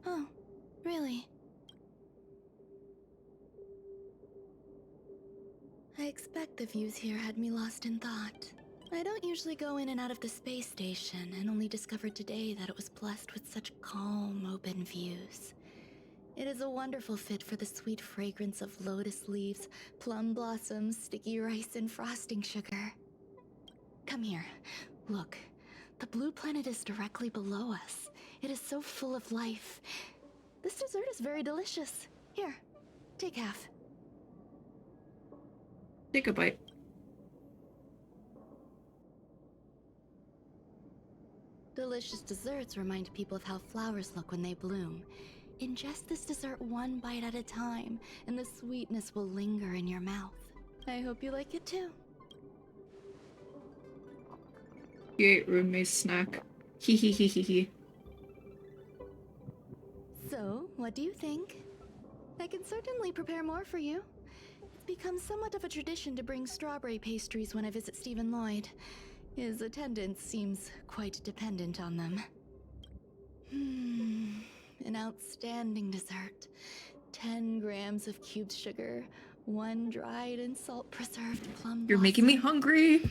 Speaker 21: Oh, really? I expect the views here had me lost in thought. I don't usually go in and out of the space station, and only discovered today that it was blessed with such calm, open views. It is a wonderful fit for the sweet fragrance of lotus leaves, plum blossoms, sticky rice, and frosting sugar. Come here. Look. The blue planet is directly below us. It is so full of life. This dessert is very delicious. Here, take half.
Speaker 1: Take a bite.
Speaker 21: Delicious desserts remind people of how flowers look when they bloom. Ingest this dessert one bite at a time, and the sweetness will linger in your mouth. I hope you like it too.
Speaker 1: You ate roommate's snack. Hee hee hee hee hee.
Speaker 21: So, what do you think? I can certainly prepare more for you. It's become somewhat of a tradition to bring strawberry pastries when I visit Stephen Lloyd. His attendance seems quite dependent on them. An outstanding dessert. 10 grams of cubed sugar, 1 dried and salt-preserved plum
Speaker 1: You're making me hungry.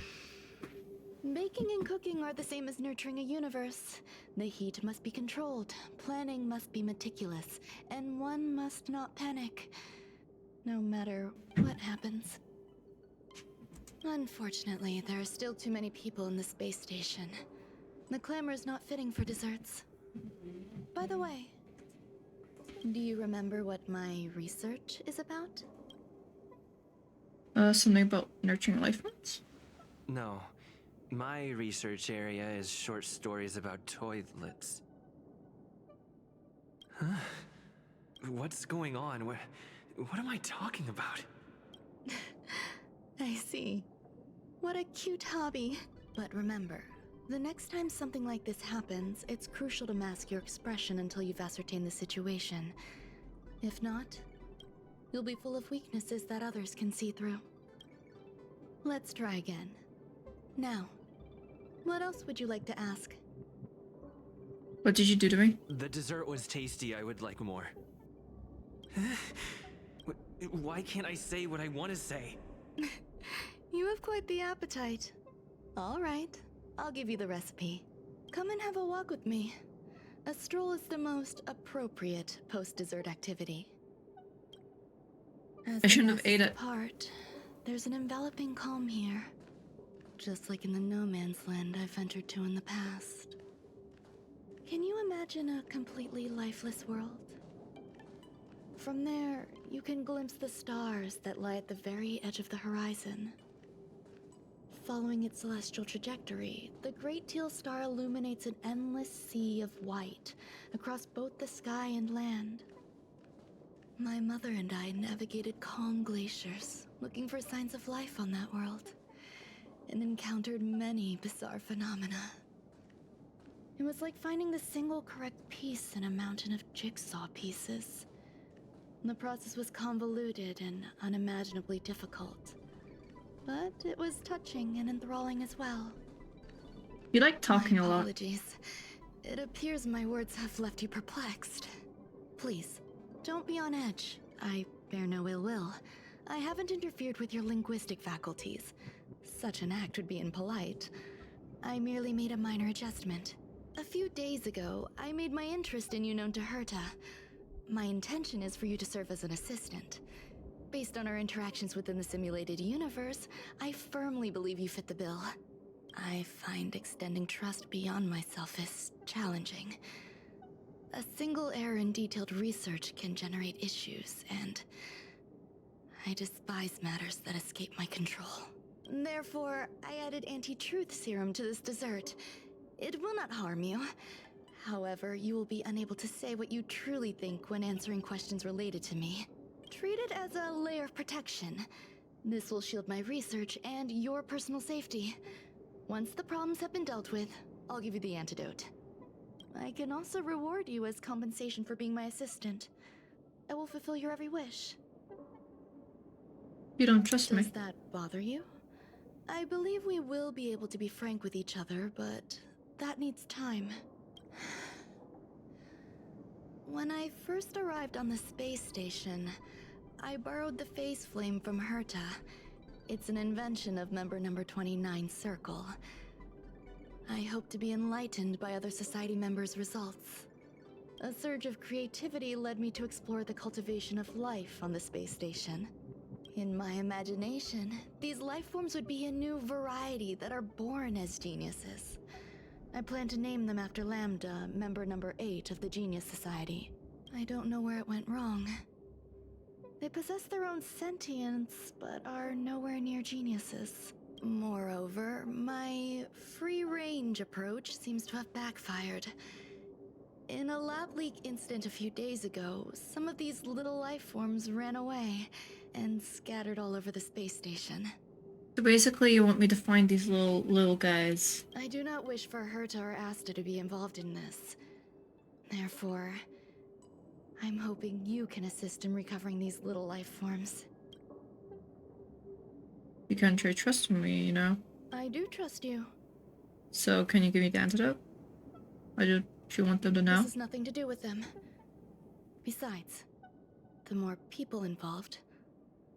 Speaker 21: Baking and cooking are the same as nurturing a universe. The heat must be controlled, planning must be meticulous, and one must not panic, no matter what happens. Unfortunately, there are still too many people in the space station. The clamor is not fitting for desserts. By the way, do you remember what my research is about?
Speaker 1: Something about nurturing life forms?
Speaker 4: No. My research area is short stories about toilets. Huh? What's going on? What am I talking about?
Speaker 21: I see. What a cute hobby. But remember, the next time something like this happens, it's crucial to mask your expression until you've ascertained the situation. If not, you'll be full of weaknesses that others can see through. Let's try again. Now, what else would you like to ask?
Speaker 1: What did you do to me?
Speaker 4: The dessert was tasty. I would like more. Why can't I say what I want to say?
Speaker 21: You have quite the appetite. All right, I'll give you the recipe. Come and have a walk with me. A stroll is the most appropriate post-dessert activity. As
Speaker 1: I shouldn't
Speaker 21: the
Speaker 1: have ate it.
Speaker 21: Apart, there's an enveloping calm here. Just like in the no man's land I've ventured to in the past. Can you imagine a completely lifeless world? From there, you can glimpse the stars that lie at the very edge of the horizon. Following its celestial trajectory, the Great Teal Star illuminates an endless sea of white across both the sky and land. My mother and I navigated calm glaciers, looking for signs of life on that world, and encountered many bizarre phenomena. It was like finding the single correct piece in a mountain of jigsaw pieces. The process was convoluted and unimaginably difficult, but it was touching and enthralling as well.
Speaker 1: You like talking a lot.
Speaker 21: Apologies. It appears my words have left you perplexed. Please, don't be on edge. I bear no ill will. I haven't interfered with your linguistic faculties. Such an act would be impolite. I merely made a minor adjustment. A few days ago, I made my interest in you known to Herta. My intention is for you to serve as an assistant. Based on our interactions within the simulated universe, I firmly believe you fit the bill. I find extending trust beyond myself is challenging. A single error in detailed research can generate issues, and I despise matters that escape my control. Therefore, I added anti-truth serum to this dessert. It will not harm you. However, you will be unable to say what you truly think when answering questions related to me. Treat it as a layer of protection. This will shield my research and your personal safety. Once the problems have been dealt with, I'll give you the antidote. I can also reward you as compensation for being my assistant. I will fulfill your every wish.
Speaker 1: You don't trust me.
Speaker 21: Does that bother you? I believe we will be able to be frank with each other, but that needs time. When I first arrived on the space station, I borrowed the phase flame from Herta. It's an invention of member number 29 Circle. I hope to be enlightened by other society members' results. A surge of creativity led me to explore the cultivation of life on the space station. In my imagination, these life forms would be a new variety that are born as geniuses. I plan to name them after Lambda, member number 8 of the Genius Society. I don't know where it went wrong. They possess their own sentience, but are nowhere near geniuses. Moreover, my free-range approach seems to have backfired. In a lab leak incident a few days ago, some of these little life forms ran away and scattered all over the space station.
Speaker 1: So basically you want me to find these little guys.
Speaker 21: I do not wish for Herta or Asta to be involved in this. Therefore, I'm hoping you can assist in recovering these little life forms.
Speaker 1: You can't really trust me, you know?
Speaker 21: I do trust you.
Speaker 1: So can you give me the antidote? I do. If you want them to know.
Speaker 21: This has nothing to do with them. Besides, the more people involved,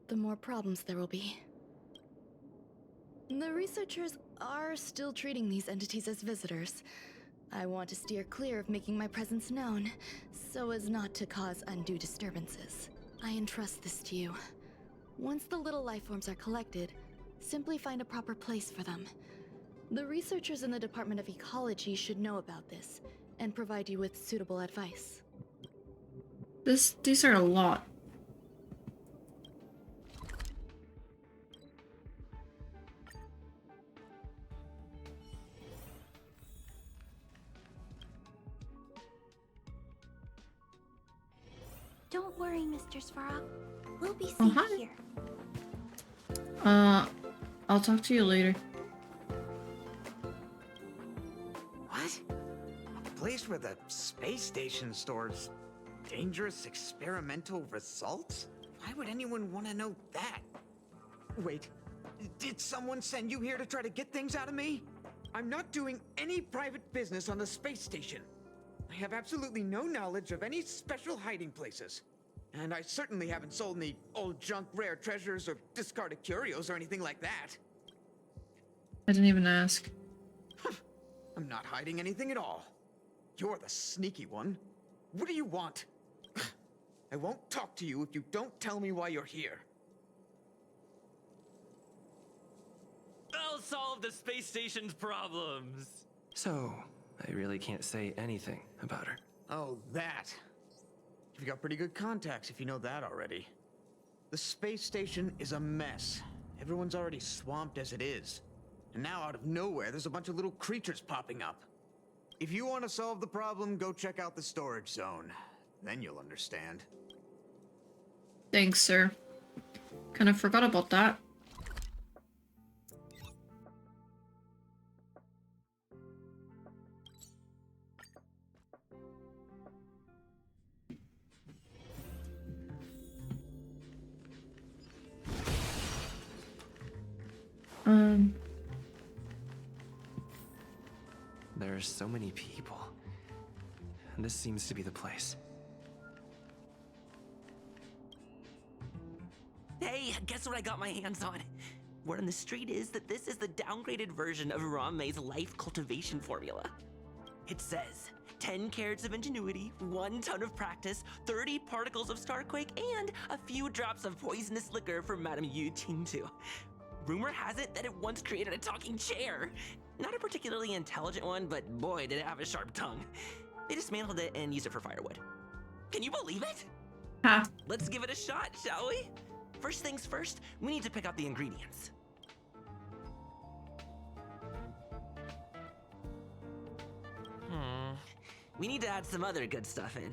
Speaker 21: the more problems there will be. The researchers are still treating these entities as visitors. I want to steer clear of making my presence known, so as not to cause undue disturbances. I entrust this to you. Once the little lifeforms are collected, simply find a proper place for them. The researchers in the Department of Ecology should know about this, and provide you with suitable advice.
Speaker 1: These are a lot.
Speaker 15: Don't worry, Mr. Svarog. We'll be safe here.
Speaker 1: I'll talk to you later.
Speaker 2: What? A place where the space station stores dangerous experimental results? Why would anyone want to know that? Wait, did someone send you here to try to get things out of me? I'm not doing any private business on the space station. I have absolutely no knowledge of any special hiding places. And I certainly haven't sold any old junk rare treasures or discarded curios or anything like that.
Speaker 1: I didn't even ask.
Speaker 2: I'm not hiding anything at all. You're the sneaky one. What do you want? I won't talk to you if you don't tell me why you're here.
Speaker 22: I'll solve the space station's problems.
Speaker 4: So, I really can't say anything about her.
Speaker 2: Oh, that. You've got pretty good contacts if you know that already. The space station is a mess. Everyone's already swamped as it is. And now out of nowhere, there's a bunch of little creatures popping up. If you want to solve the problem, go check out the storage zone. Then you'll understand.
Speaker 1: Thanks, sir. Kind of forgot about that.
Speaker 4: There are so many people. And this seems to be the place.
Speaker 23: Hey, guess what I got my hands on? Word on the street is that this is the downgraded version of Ranmei's life cultivation formula. It says 10 carats of ingenuity, 1 ton of practice, 30 particles of Starquake, and a few drops of poisonous liquor for Madame Yu Qingtu. Rumor has it that it once created a talking chair. Not a particularly intelligent one, but boy, did it have a sharp tongue. They dismantled it and used it for firewood. Can you believe it?
Speaker 1: Huh.
Speaker 23: Let's give it a shot, shall we? First things first, we need to pick out the ingredients. We need to add some other good stuff in,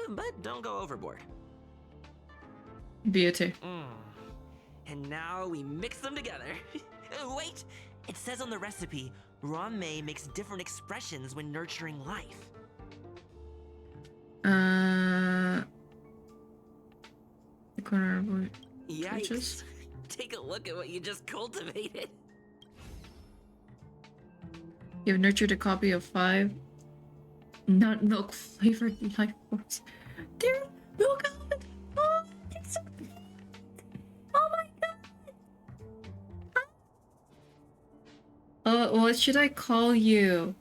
Speaker 23: but don't go overboard.
Speaker 1: Beauty.
Speaker 23: And now we mix them together. Wait! It says on the recipe, Ranmei makes different expressions when nurturing life.
Speaker 1: The corner of
Speaker 23: Yikes. Take a look at what you just cultivated.
Speaker 1: You've nurtured a copy of 5 nut milk flavored life forms. They're milk almond. Oh, they're so cute. Oh my god. What should I call you?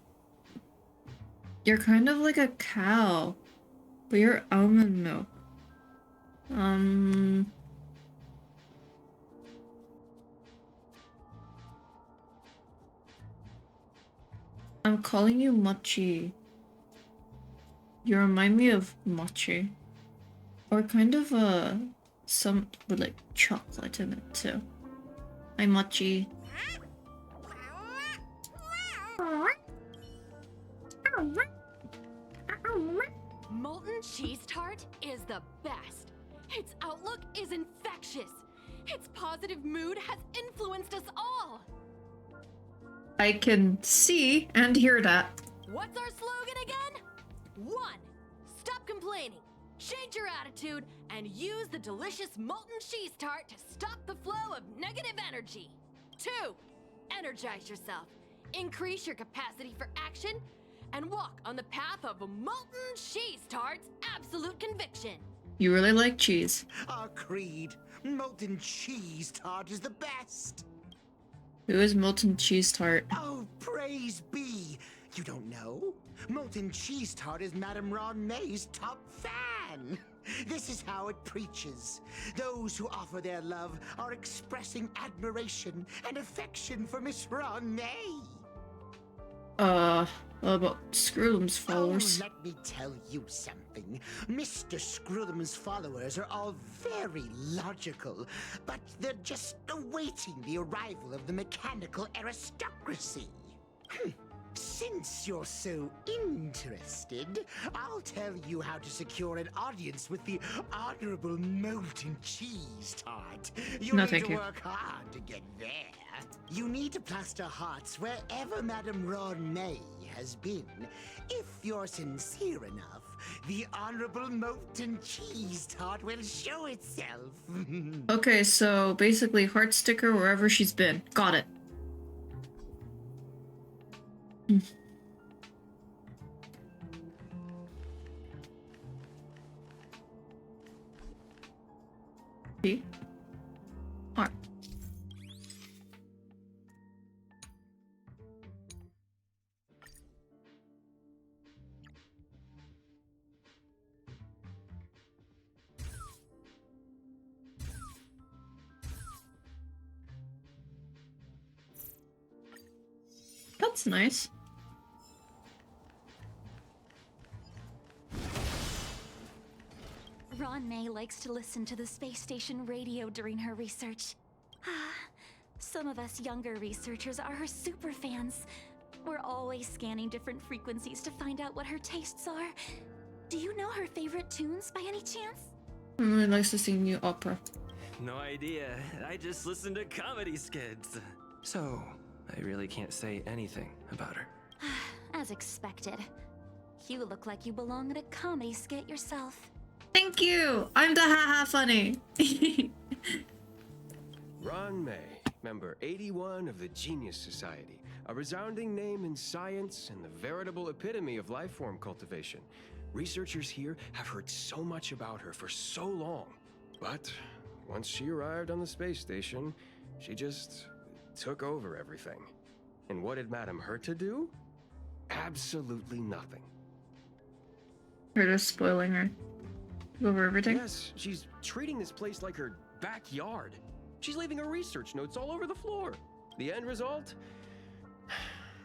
Speaker 1: You're kind of like a cow, but you're almond milk. I'm calling you Mochi. You remind me of mochi. Or kind of some with like chocolate in it too. Hi Mochi.
Speaker 24: Molten cheese tart is the best. Its outlook is infectious. Its positive mood has influenced us all.
Speaker 1: I can see and hear that.
Speaker 24: What's our slogan again? 1. Stop complaining. Change your attitude and use the delicious molten cheese tart to stop the flow of negative energy. 2. Energize yourself. Increase your capacity for action and walk on the path of a molten cheese tart's absolute conviction.
Speaker 1: You really like cheese.
Speaker 2: Our creed. Molten cheese tart is the best.
Speaker 1: Who is Molten Cheese Tart?
Speaker 5: Oh, praise be! You don't know? Molten Cheese Tart is Madame Ron May's top fan! This is how it preaches. Those who offer their love are expressing admiration and affection for Miss Ron May.
Speaker 1: What about Screwlum's followers?
Speaker 5: Oh, let me tell you something. Mr. Screwlum's followers are all very logical, but they're just awaiting the arrival of the mechanical aristocracy. Since you're so interested, I'll tell you how to secure an audience with the Honorable Molten Cheese Tart. You
Speaker 1: No,
Speaker 5: need
Speaker 1: thank
Speaker 5: to
Speaker 1: you.
Speaker 5: work hard to get there. You need to plaster hearts wherever Madame Ron May has been. If you're sincere enough, the Honorable Molten Cheese Tart will show itself.
Speaker 1: Okay, so basically heart sticker wherever she's been. Got it. B. R. That's nice.
Speaker 3: Ron May likes to listen to the space station radio during her research. Some of us younger researchers are her super fans. We're always scanning different frequencies to find out what her tastes are. Do you know her favorite tunes by any chance?
Speaker 1: I really likes to sing new opera.
Speaker 22: No idea. I just listen to comedy skits.
Speaker 4: So, I really can't say anything about her.
Speaker 3: As expected. You look like you belong in a comedy skit yourself.
Speaker 1: Thank you! I'm the haha funny!
Speaker 4: Ron May, member 81 of the Genius Society, a resounding name in science and the veritable epitome of lifeform cultivation. Researchers here have heard so much about her for so long. But once she arrived on the space station, she just took over everything. And what did Madame Herta do? Absolutely nothing.
Speaker 1: You're just spoiling her. Over everything?
Speaker 4: Yes, she's treating this place like her backyard. She's leaving her research notes all over the floor. The end result?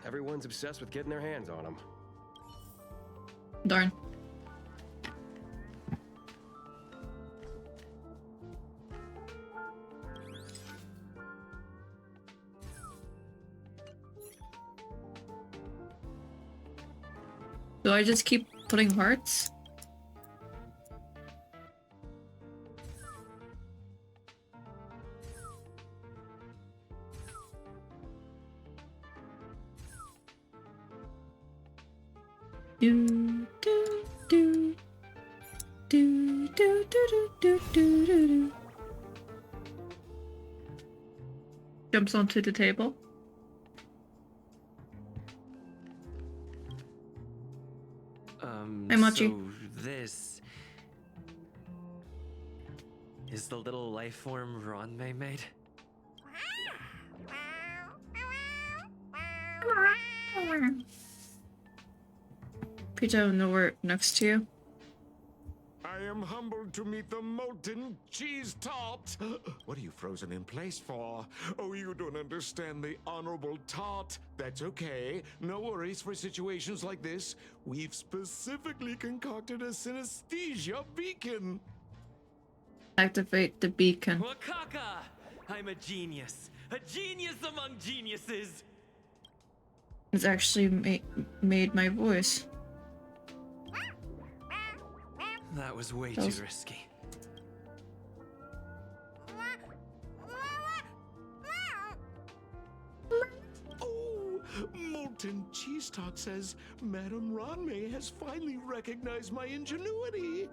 Speaker 4: Everyone's obsessed with getting their hands on them.
Speaker 1: Darn. Do I just keep putting hearts? Do do do do do do do do do do. Jumps onto the table. Hey, Machi.
Speaker 22: So this is the little life form Ron May made?
Speaker 1: Peter, I have nowhere next to you.
Speaker 10: I am humbled to meet the Molten Cheese Tart. What are you frozen in place for? Oh, you don't understand the Honorable Tart. That's okay. No worries for situations like this. We've specifically concocted a synesthesia beacon.
Speaker 1: Activate the beacon.
Speaker 22: Wakaka! I'm a genius. A genius among geniuses.
Speaker 1: It's actually made my voice.
Speaker 22: That was way
Speaker 1: That was-
Speaker 22: too risky.
Speaker 10: Oh, Molten Cheese Tart says Madame Ron May has finally recognized my ingenuity.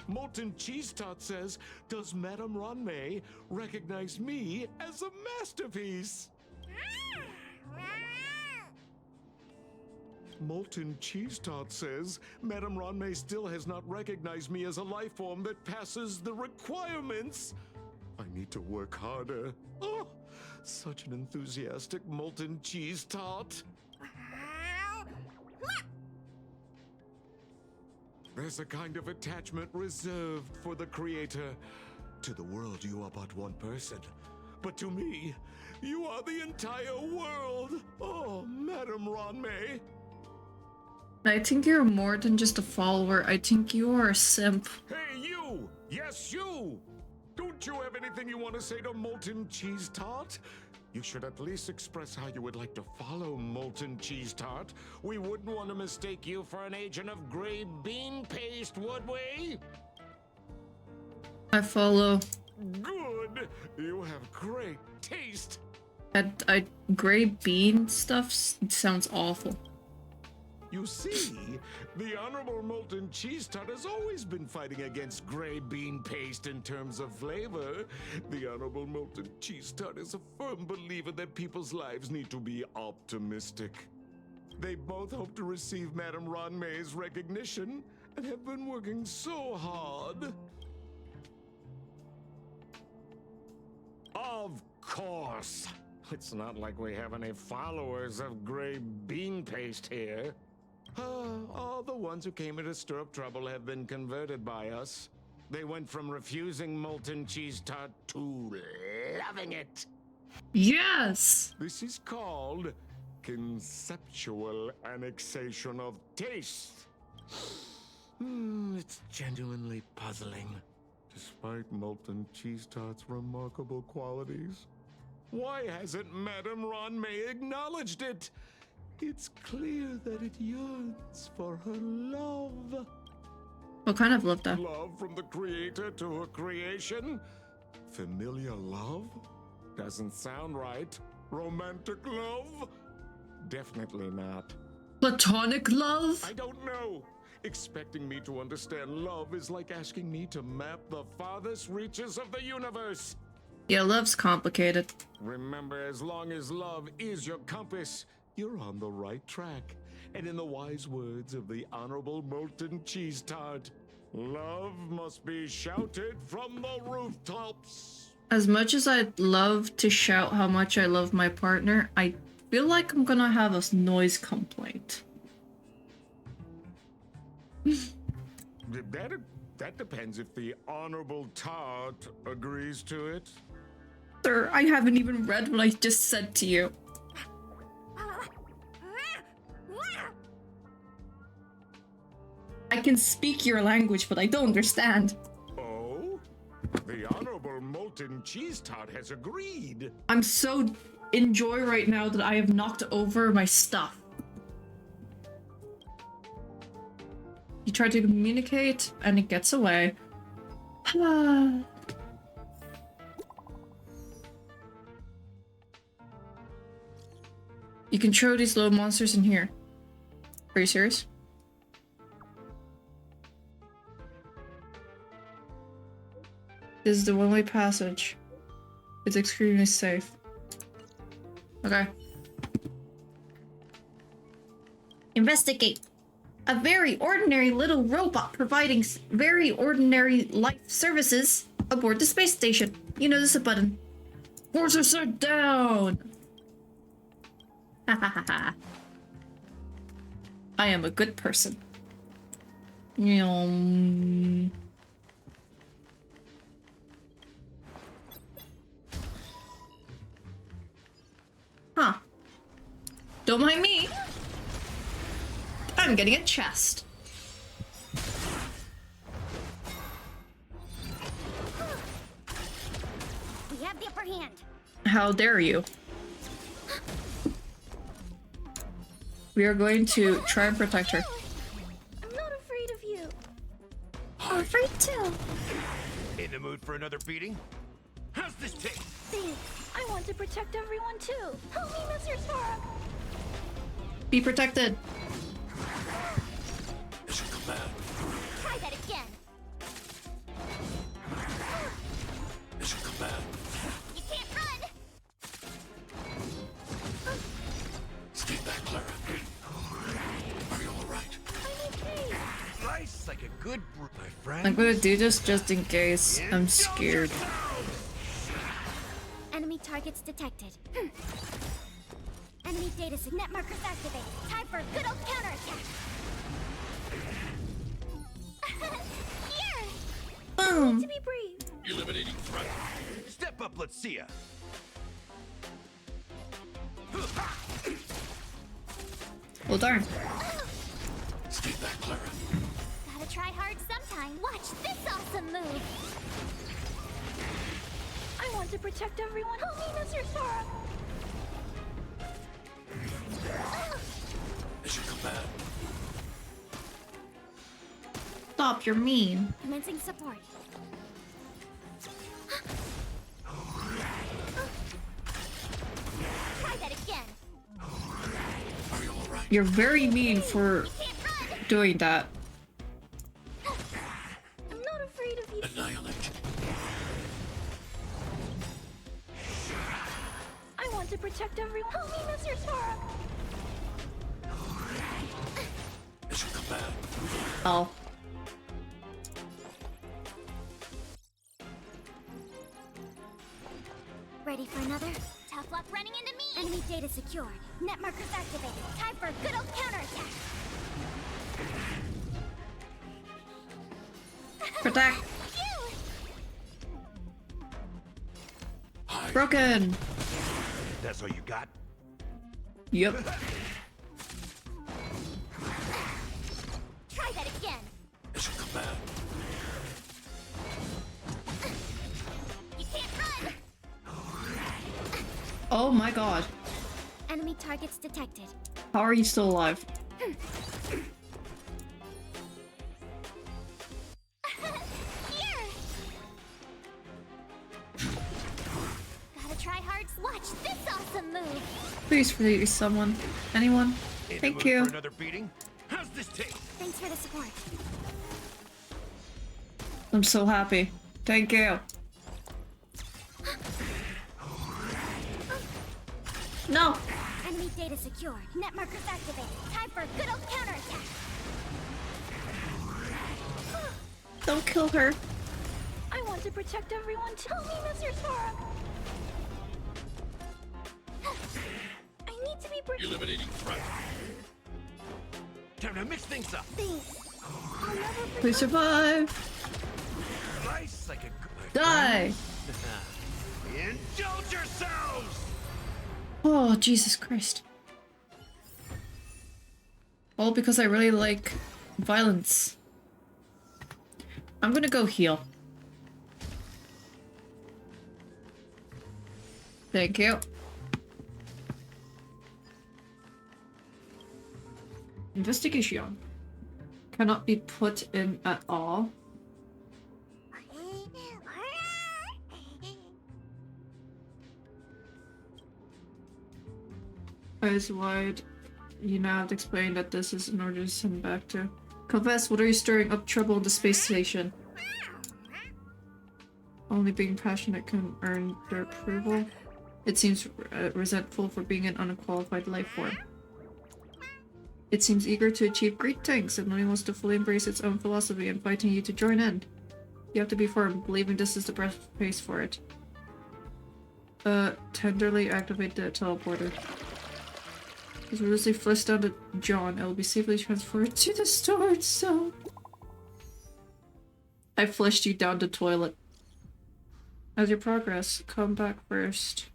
Speaker 10: Molten Cheese Tart says, does Madame Ron May recognize me as a masterpiece? Molten Cheese Tart says, Madame Ron May still has not recognized me as a life form that passes the requirements I need to work harder. Oh, such an enthusiastic molten cheese tart. There's a kind of attachment reserved for the creator. To the world, you are but one person. But to me, you are the entire world. Oh, Madame Ronmei.
Speaker 1: I think you're more than just a follower. I think you are a simp.
Speaker 10: Hey, you! Yes, you! Don't you have anything you want to say to Molten Cheese Tart? You should at least express how you would like to follow Molten Cheese Tart. We wouldn't want to mistake you for an agent of gray bean paste, would we?
Speaker 1: I follow.
Speaker 10: Good! You have great taste!
Speaker 1: Gray bean stuff sounds awful.
Speaker 10: You see, the Honorable Molten Cheese Tart has always been fighting against gray bean paste in terms of flavor. The Honorable Molten Cheese Tart is a firm believer that people's lives need to be optimistic. They both hope to receive Madame Ronmei's recognition and have been working so hard. Of course. It's not like we have any followers of gray bean paste here. All the ones who came here to stir up trouble have been converted by us. They went from refusing Molten Cheese Tart to loving it.
Speaker 1: Yes!
Speaker 10: This is called conceptual annexation of taste. It's genuinely puzzling. Despite Molten Cheese Tart's remarkable qualities, why hasn't Madame Ronmei acknowledged it? It's clear that it yearns for her love.
Speaker 1: What kind of love, though?
Speaker 10: Love from the creator to her creation? Familiar love? Doesn't sound right. Romantic love? Definitely not.
Speaker 1: Platonic love?
Speaker 10: I don't know. Expecting me to understand love is like asking me to map the farthest reaches of the universe.
Speaker 1: Yeah, love's complicated.
Speaker 10: Remember, as long as love is your compass, you're on the right track. And in the wise words of the Honorable Molten Cheese Tart, love must be shouted from the rooftops.
Speaker 1: As much as I'd love to shout how much I love my partner, I feel like I'm gonna have a noise complaint.
Speaker 10: That depends if the Honorable Tart agrees to it.
Speaker 1: Sir, I haven't even read what I just said to you. I can speak your language, but I don't understand.
Speaker 10: Oh? The Honorable Molten Cheese Tart has agreed.
Speaker 1: I'm so in joy right now that I have knocked over my stuff. You try to communicate, and it gets away. You can throw these little monsters in here. Are you serious? This is the one-way passage. It's extremely safe. Okay. Investigate. A very ordinary little robot providing very ordinary life services aboard the space station. You notice a button. Forces are down! Ha ha ha ha. I am a good person. Huh. Don't mind me. I'm getting a chest.
Speaker 15: We have the upper hand.
Speaker 1: How dare you? We are going to try and protect her.
Speaker 16: I'm not afraid of you.
Speaker 1: I'm afraid too.
Speaker 18: In the mood for another beating? How's this taste?
Speaker 16: Thanks. I want to protect everyone too. Help me, Mr. Sora.
Speaker 1: Be protected.
Speaker 18: Mission command.
Speaker 15: Try that again.
Speaker 18: Mission command.
Speaker 15: You can't run.
Speaker 18: Stay back, Clara. Are you all right?
Speaker 16: I'm okay.
Speaker 18: Nice, like a good my friend.
Speaker 1: I'm gonna do this just in case. I'm scared.
Speaker 15: targets detected. Enemy data net markers activated. Time for a good old counterattack. Here!
Speaker 1: Boom!
Speaker 15: To be brief.
Speaker 18: Eliminating threat.
Speaker 6: Step up, let's see ya.
Speaker 1: Well, darn.
Speaker 18: Stay back, Clara.
Speaker 15: Gotta try hard sometime. Watch this awesome move.
Speaker 24: I want to protect everyone. Help me, Mr. Sora.
Speaker 18: As you command.
Speaker 1: Stop, you're mean.
Speaker 15: Commencing support. Try that again.
Speaker 1: You're very mean for doing that.
Speaker 15: I'm not afraid of you.
Speaker 18: Annihilate.
Speaker 24: I want to protect everyone. Help me, Mr. Sora.
Speaker 18: As you command.
Speaker 1: Oh.
Speaker 15: Ready for another? Tough luck running into me! Enemy data secured. Net markers activated. Time for a good old counterattack.
Speaker 1: Protect. Broken.
Speaker 6: That's all you got?
Speaker 1: Yep.
Speaker 15: Try that again.
Speaker 18: As you command.
Speaker 15: You can't run!
Speaker 1: Oh my god.
Speaker 15: Enemy targets detected.
Speaker 1: How are you still alive?
Speaker 15: Here! Gotta try hard. Watch this awesome move.
Speaker 1: Please release someone. Anyone? Thank you.
Speaker 6: For another beating? How's this taste?
Speaker 15: Thanks for the support.
Speaker 1: I'm so happy. Thank you. No.
Speaker 15: Enemy data secured. Net markers activated. Time for a good old counterattack.
Speaker 1: Don't kill her.
Speaker 24: I want to protect everyone. Help me, Mr. Sora. I need to be brave.
Speaker 18: Eliminating threat.
Speaker 6: Time to mix things up.
Speaker 15: Thanks. I'll never forget.
Speaker 1: Please survive.
Speaker 6: Slice like a
Speaker 1: Die.
Speaker 6: Indulge yourselves!
Speaker 1: Oh, Jesus Christ. All because I really like violence. I'm gonna go heal. Thank you. Investigation. Cannot be put in at all. Eyes wide. You now have to explain that this is in order to send back to... Confess, what are you stirring up trouble in the space station? Only being passionate can earn their approval. It seems resentful for being an unqualified life form. It seems eager to achieve great things and only wants to fully embrace its own philosophy, inviting you to join in. You have to be firm, believing this is the best place for it. Tenderly activate the teleporter. As we loosely flush down to John, it will be safely transferred to the storage zone. I flushed you down the toilet. As you progress, come back first.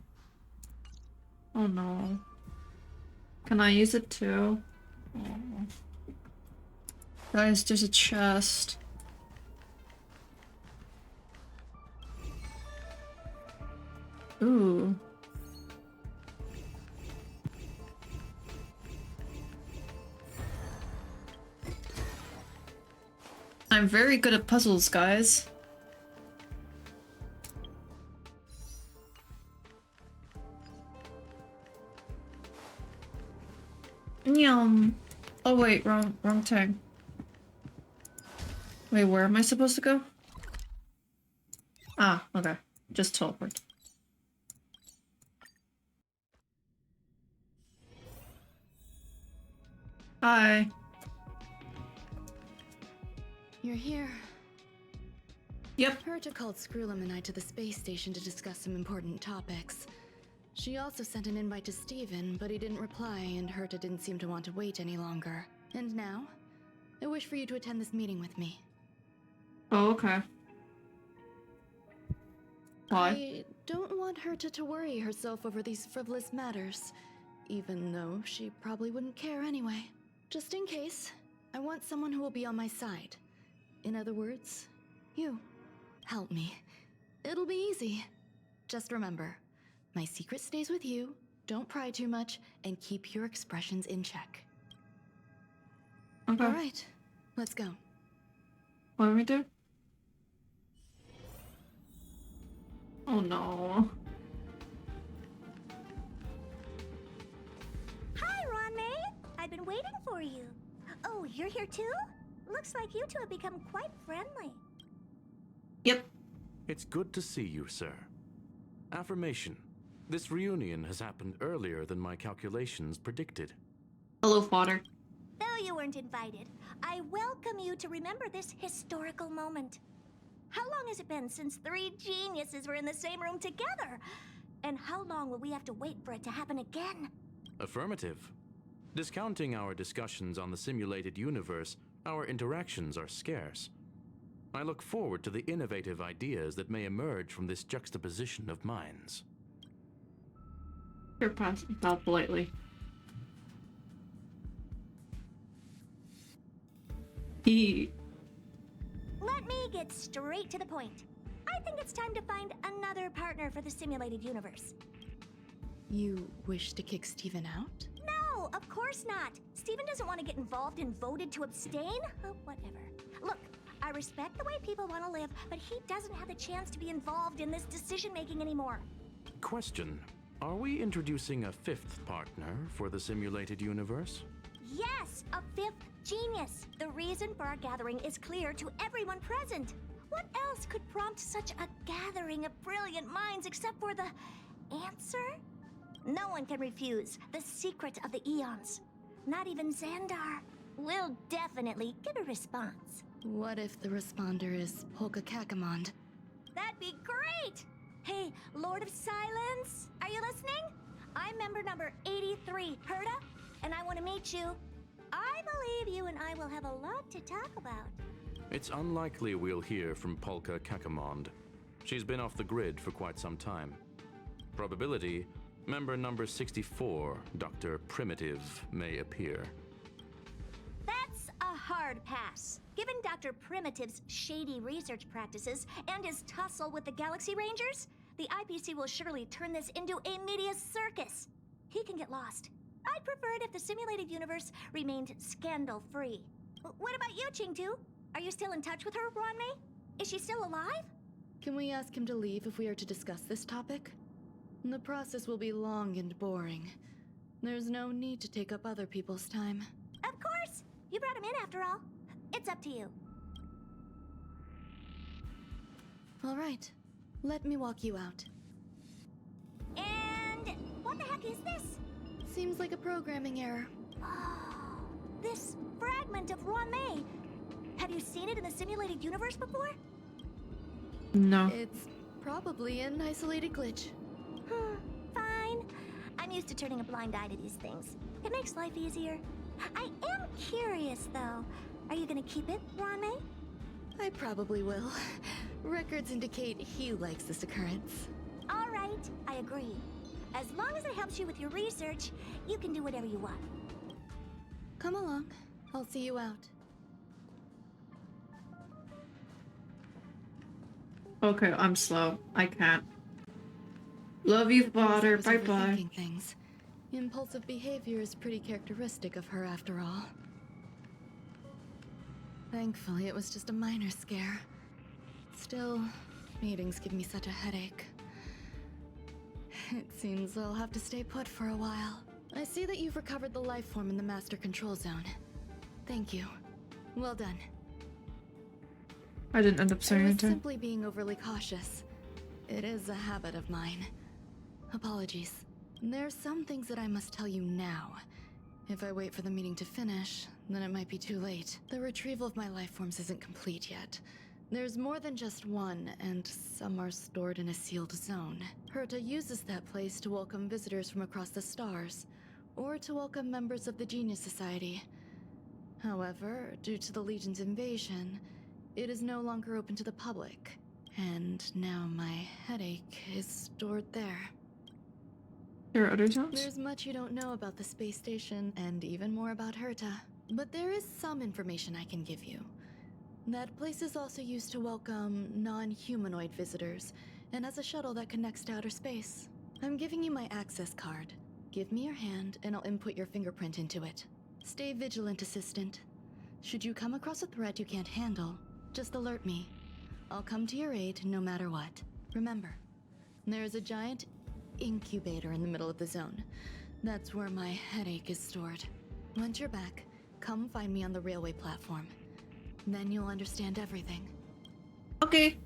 Speaker 1: Oh no. Can I use it too? Oh. Guys, there's a chest. Ooh. I'm very good at puzzles, guys. Yum. Oh wait, wrong thing. Wait, where am I supposed to go? Ah, okay. Just teleport. Hi.
Speaker 21: You're here.
Speaker 1: Yep.
Speaker 21: Herta called Screwlum and I to the space station to discuss some important topics. She also sent an invite to Steven, but he didn't reply, and Herta didn't seem to want to wait any longer. And now, I wish for you to attend this meeting with me.
Speaker 1: Oh, okay. Why?
Speaker 21: I don't want Herta to worry herself over these frivolous matters, even though she probably wouldn't care anyway. Just in case, I want someone who will be on my side. In other words, you. Help me. It'll be easy. Just remember, my secret stays with you, don't pry too much, and keep your expressions in check.
Speaker 1: Okay.
Speaker 21: Alright, let's go.
Speaker 1: What do we do? Oh no.
Speaker 3: Hi, Ron May. I've been waiting for you. Oh, you're here too? Looks like you two have become quite friendly.
Speaker 1: Yep.
Speaker 7: It's good to see you, sir. Affirmation. This reunion has happened earlier than my calculations predicted.
Speaker 1: Hello, Father.
Speaker 3: Though you weren't invited, I welcome you to remember this historical moment. How long has it been since 3 geniuses were in the same room together? And how long will we have to wait for it to happen again?
Speaker 7: Affirmative. Discounting our discussions on the simulated universe, our interactions are scarce. I look forward to the innovative ideas that may emerge from this juxtaposition of minds.
Speaker 1: You're passing out politely.
Speaker 3: Let me get straight to the point. I think it's time to find another partner for the simulated universe.
Speaker 21: You wish to kick Steven out?
Speaker 3: No, of course not. Steven doesn't want to get involved and voted to abstain. Whatever. Look, I respect the way people want to live, but he doesn't have the chance to be involved in this decision-making anymore.
Speaker 7: Question. Are we introducing a 5th partner for the simulated universe?
Speaker 3: Yes, a 5th genius. The reason for our gathering is clear to everyone present. What else could prompt such a gathering of brilliant minds except for the answer? No one can refuse the secret of the eons. Not even Xandar. We'll definitely get a response.
Speaker 21: What if the responder is Polka Kakamond?
Speaker 3: That'd be great! Hey, Lord of Silence, are you listening? I'm member number 83, Herta, and I want to meet you. I believe you and I will have a lot to talk about.
Speaker 7: It's unlikely we'll hear from Polka Kakamond. She's been off the grid for quite some time. Probability, member number 64, Dr. Primitive, may appear.
Speaker 3: That's a hard pass. Given Dr. Primitive's shady research practices and his tussle with the Galaxy Rangers, the IPC will surely turn this into a media circus. He can get lost. I'd prefer it if the simulated universe remained scandal-free. What about you, Qingtu? Are you still in touch with her, Ruanmei? Is she still alive?
Speaker 21: Can we ask him to leave if we are to discuss this topic? The process will be long and boring. There's no need to take up other people's time.
Speaker 3: Of course! You brought him in after all. It's up to you.
Speaker 21: All right. Let me walk you out.
Speaker 3: And what the heck is this?
Speaker 21: Seems like a programming error.
Speaker 3: Oh, this fragment of Ruanmei. Have you seen it in the simulated universe before?
Speaker 1: No.
Speaker 21: It's probably an isolated glitch.
Speaker 3: Fine. I'm used to turning a blind eye to these things. It makes life easier. I am curious, though. Are you gonna keep it, Ruanmei?
Speaker 21: I probably will. Records indicate he likes this occurrence.
Speaker 3: All right, I agree. As long as it helps you with your research, you can do whatever you want.
Speaker 21: Come along. I'll see you out.
Speaker 1: Okay, I'm slow. I can't. Love you, Father.
Speaker 21: Was
Speaker 1: Bye-bye.
Speaker 21: overthinking things. Impulsive behavior is pretty characteristic of her after all. Thankfully, it was just a minor scare. Still, meetings give me such a headache. It seems I'll have to stay put for a while. I see that you've recovered the life form in the Master Control Zone. Thank you. Well done.
Speaker 1: I didn't end up saying
Speaker 21: I was
Speaker 1: anything.
Speaker 21: simply being overly cautious. It is a habit of mine. Apologies. There's some things that I must tell you now. If I wait for the meeting to finish, then it might be too late. The retrieval of my life forms isn't complete yet. There's more than just one, and some are stored in a sealed zone. Herta uses that place to welcome visitors from across the stars, or to welcome members of the Genius Society. However, due to the Legion's invasion, it is no longer open to the public, and now my headache is stored there.
Speaker 1: There are other zones?
Speaker 21: There's much you don't know about the space station, and even more about Herta. But there is some information I can give you. That place is also used to welcome non-humanoid visitors, and as a shuttle that connects to outer space. I'm giving you my access card. Give me your hand, and I'll input your fingerprint into it. Stay vigilant, Assistant. Should you come across a threat you can't handle, just alert me. I'll come to your aid no matter what. Remember, there is a giant incubator in the middle of the zone. That's where my headache is stored. Once you're back, come find me on the railway platform. Then you'll understand everything.
Speaker 1: Okay.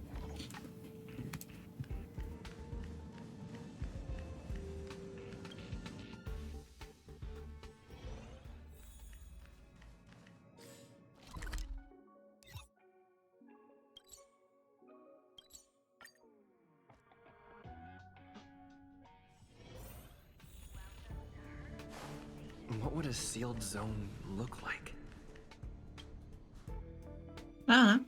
Speaker 17: What would a sealed zone look like?
Speaker 1: I don't know.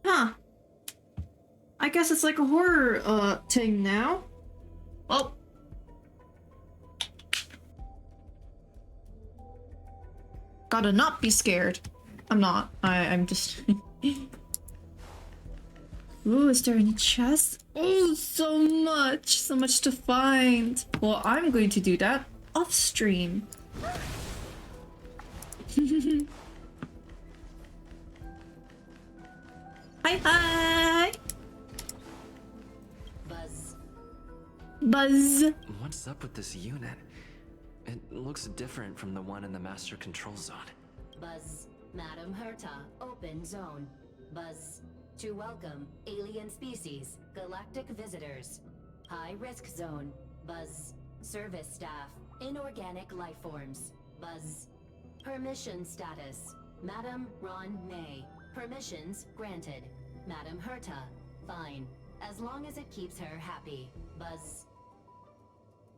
Speaker 1: Huh. I guess it's like a horror thing now. Well, gotta not be scared. I'm not. I'm just Ooh, is there any chests? Oh, so much to find. Well, I'm going to do that off stream. Hi. Buzz.
Speaker 17: What's up with this unit? It looks different from the one in the master control zone.
Speaker 8: Buzz. Madam Herta, open zone. Buzz. To welcome alien species, galactic visitors. High risk zone. Buzz. Service staff, inorganic life forms. Buzz. Permission status. Madam Ron May. Permissions granted. Madam Herta, fine. As long as it keeps her happy. Buzz.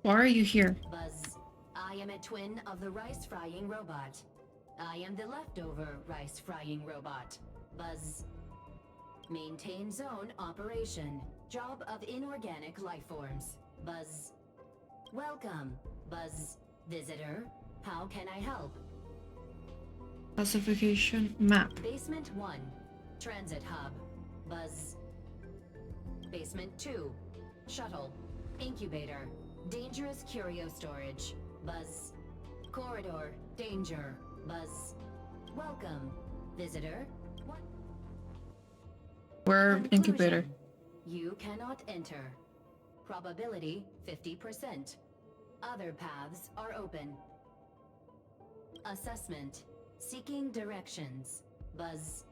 Speaker 1: Why are you here?
Speaker 8: Buzz. I am a twin of the rice frying robot. I am the leftover rice frying robot. Buzz. Maintain zone operation. Job of inorganic life forms. Buzz. Welcome. Buzz. Visitor. How can I help?
Speaker 1: Classification map.
Speaker 8: Basement 1. Transit hub. Buzz. Basement 2. Shuttle. Incubator. Dangerous curio storage. Buzz. Corridor. Danger. Buzz. Welcome. Visitor. What?
Speaker 1: We're incubator.
Speaker 8: You cannot enter. Probability 50%. Other paths are open. Assessment. Seeking directions. Buzz.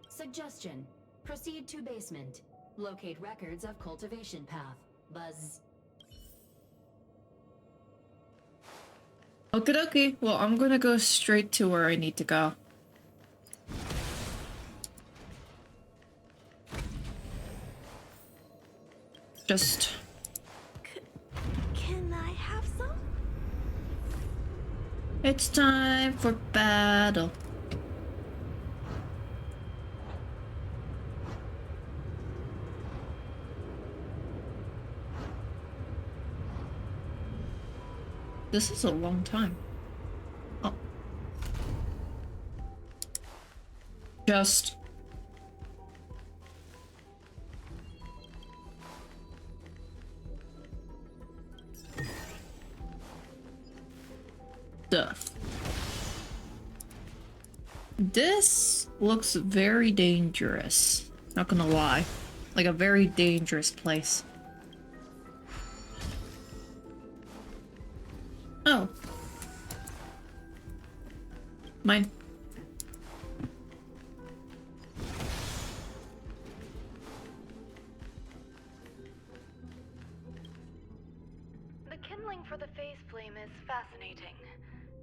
Speaker 8: Suggestion. Proceed to basement. Locate records of cultivation path. Buzz.
Speaker 1: Okie dokie. Well, I'm gonna go straight to where I need to go. Just...
Speaker 16: Can I have some?
Speaker 1: It's time for battle. This is a long time. Oh. Just... stuff. This looks very dangerous. Not gonna lie. Like a very dangerous place. Oh. Mine.
Speaker 13: The kindling for the phase flame is fascinating.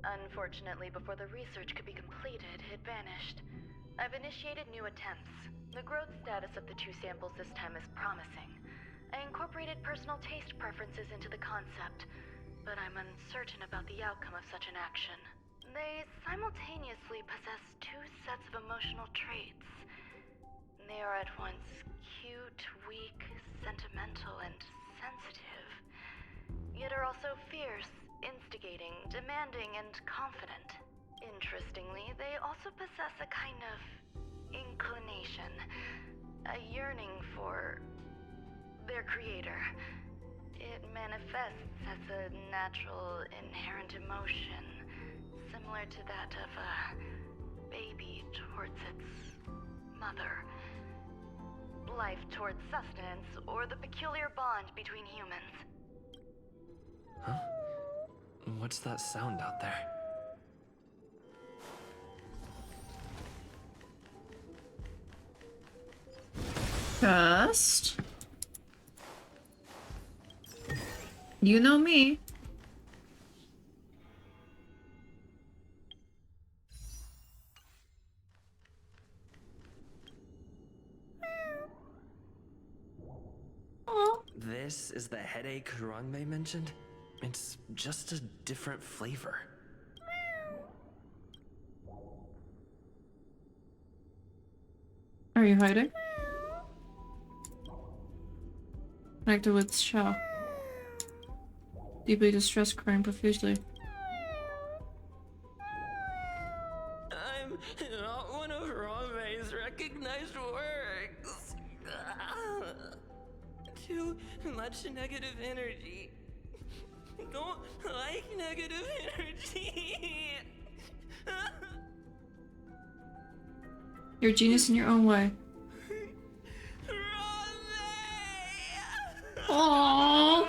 Speaker 13: Unfortunately, before the research could be completed, it vanished. I've initiated new attempts. The growth status of the two samples this time is promising. I incorporated personal taste preferences into the concept, but I'm uncertain about the outcome of such an action. They simultaneously possess two sets of emotional traits. They are at once cute, weak, sentimental, and sensitive, yet are also fierce, instigating, demanding, and confident. Interestingly, they also possess a kind of inclination, a yearning for their creator. It manifests as a natural, inherent emotion, similar to that of a baby towards its mother. Life towards sustenance, or the peculiar bond between humans.
Speaker 17: Huh? What's that sound out there?
Speaker 1: Just... You know me.
Speaker 17: This is the headache Rongmei mentioned? It's just a different flavor.
Speaker 1: Are you hiding? Connected with Shaw. Deeply distressed, crying profusely.
Speaker 23: I'm not one of Rongmei's recognized works. Too much negative energy. Don't like negative energy.
Speaker 1: You're a genius in your own way. Aww.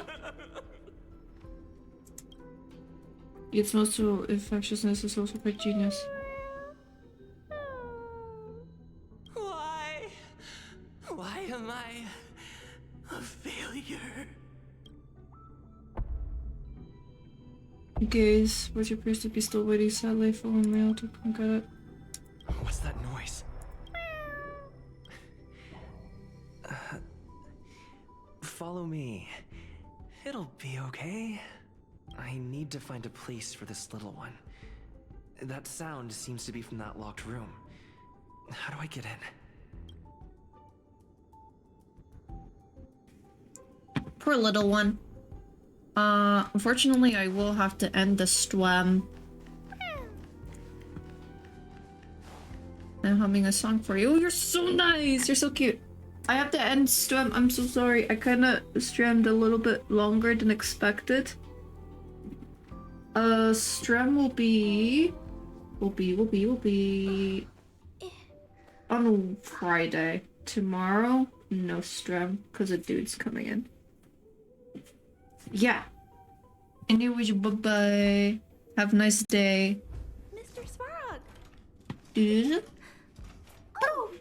Speaker 1: Its most infectiousness is also quite genius.
Speaker 23: Why am I a failure?
Speaker 1: Gaze, what appears to be still waiting sadly for a male to come get it.
Speaker 17: What's that noise? Follow me. It'll be okay. I need to find a place for this little one. That sound seems to be from that locked room. How do I get in?
Speaker 1: Poor little one. Unfortunately, I will have to end the stream. I'm humming a song for you. Oh, you're so nice. You're so cute. I have to end stream. I'm so sorry. I kind of streamed a little bit longer than expected. Stream will be on Friday. Tomorrow, no stream because a dude's coming in. Yeah. Anyway, bye-bye. Have a nice day.
Speaker 16: Mr. Svarog!
Speaker 1: Is it?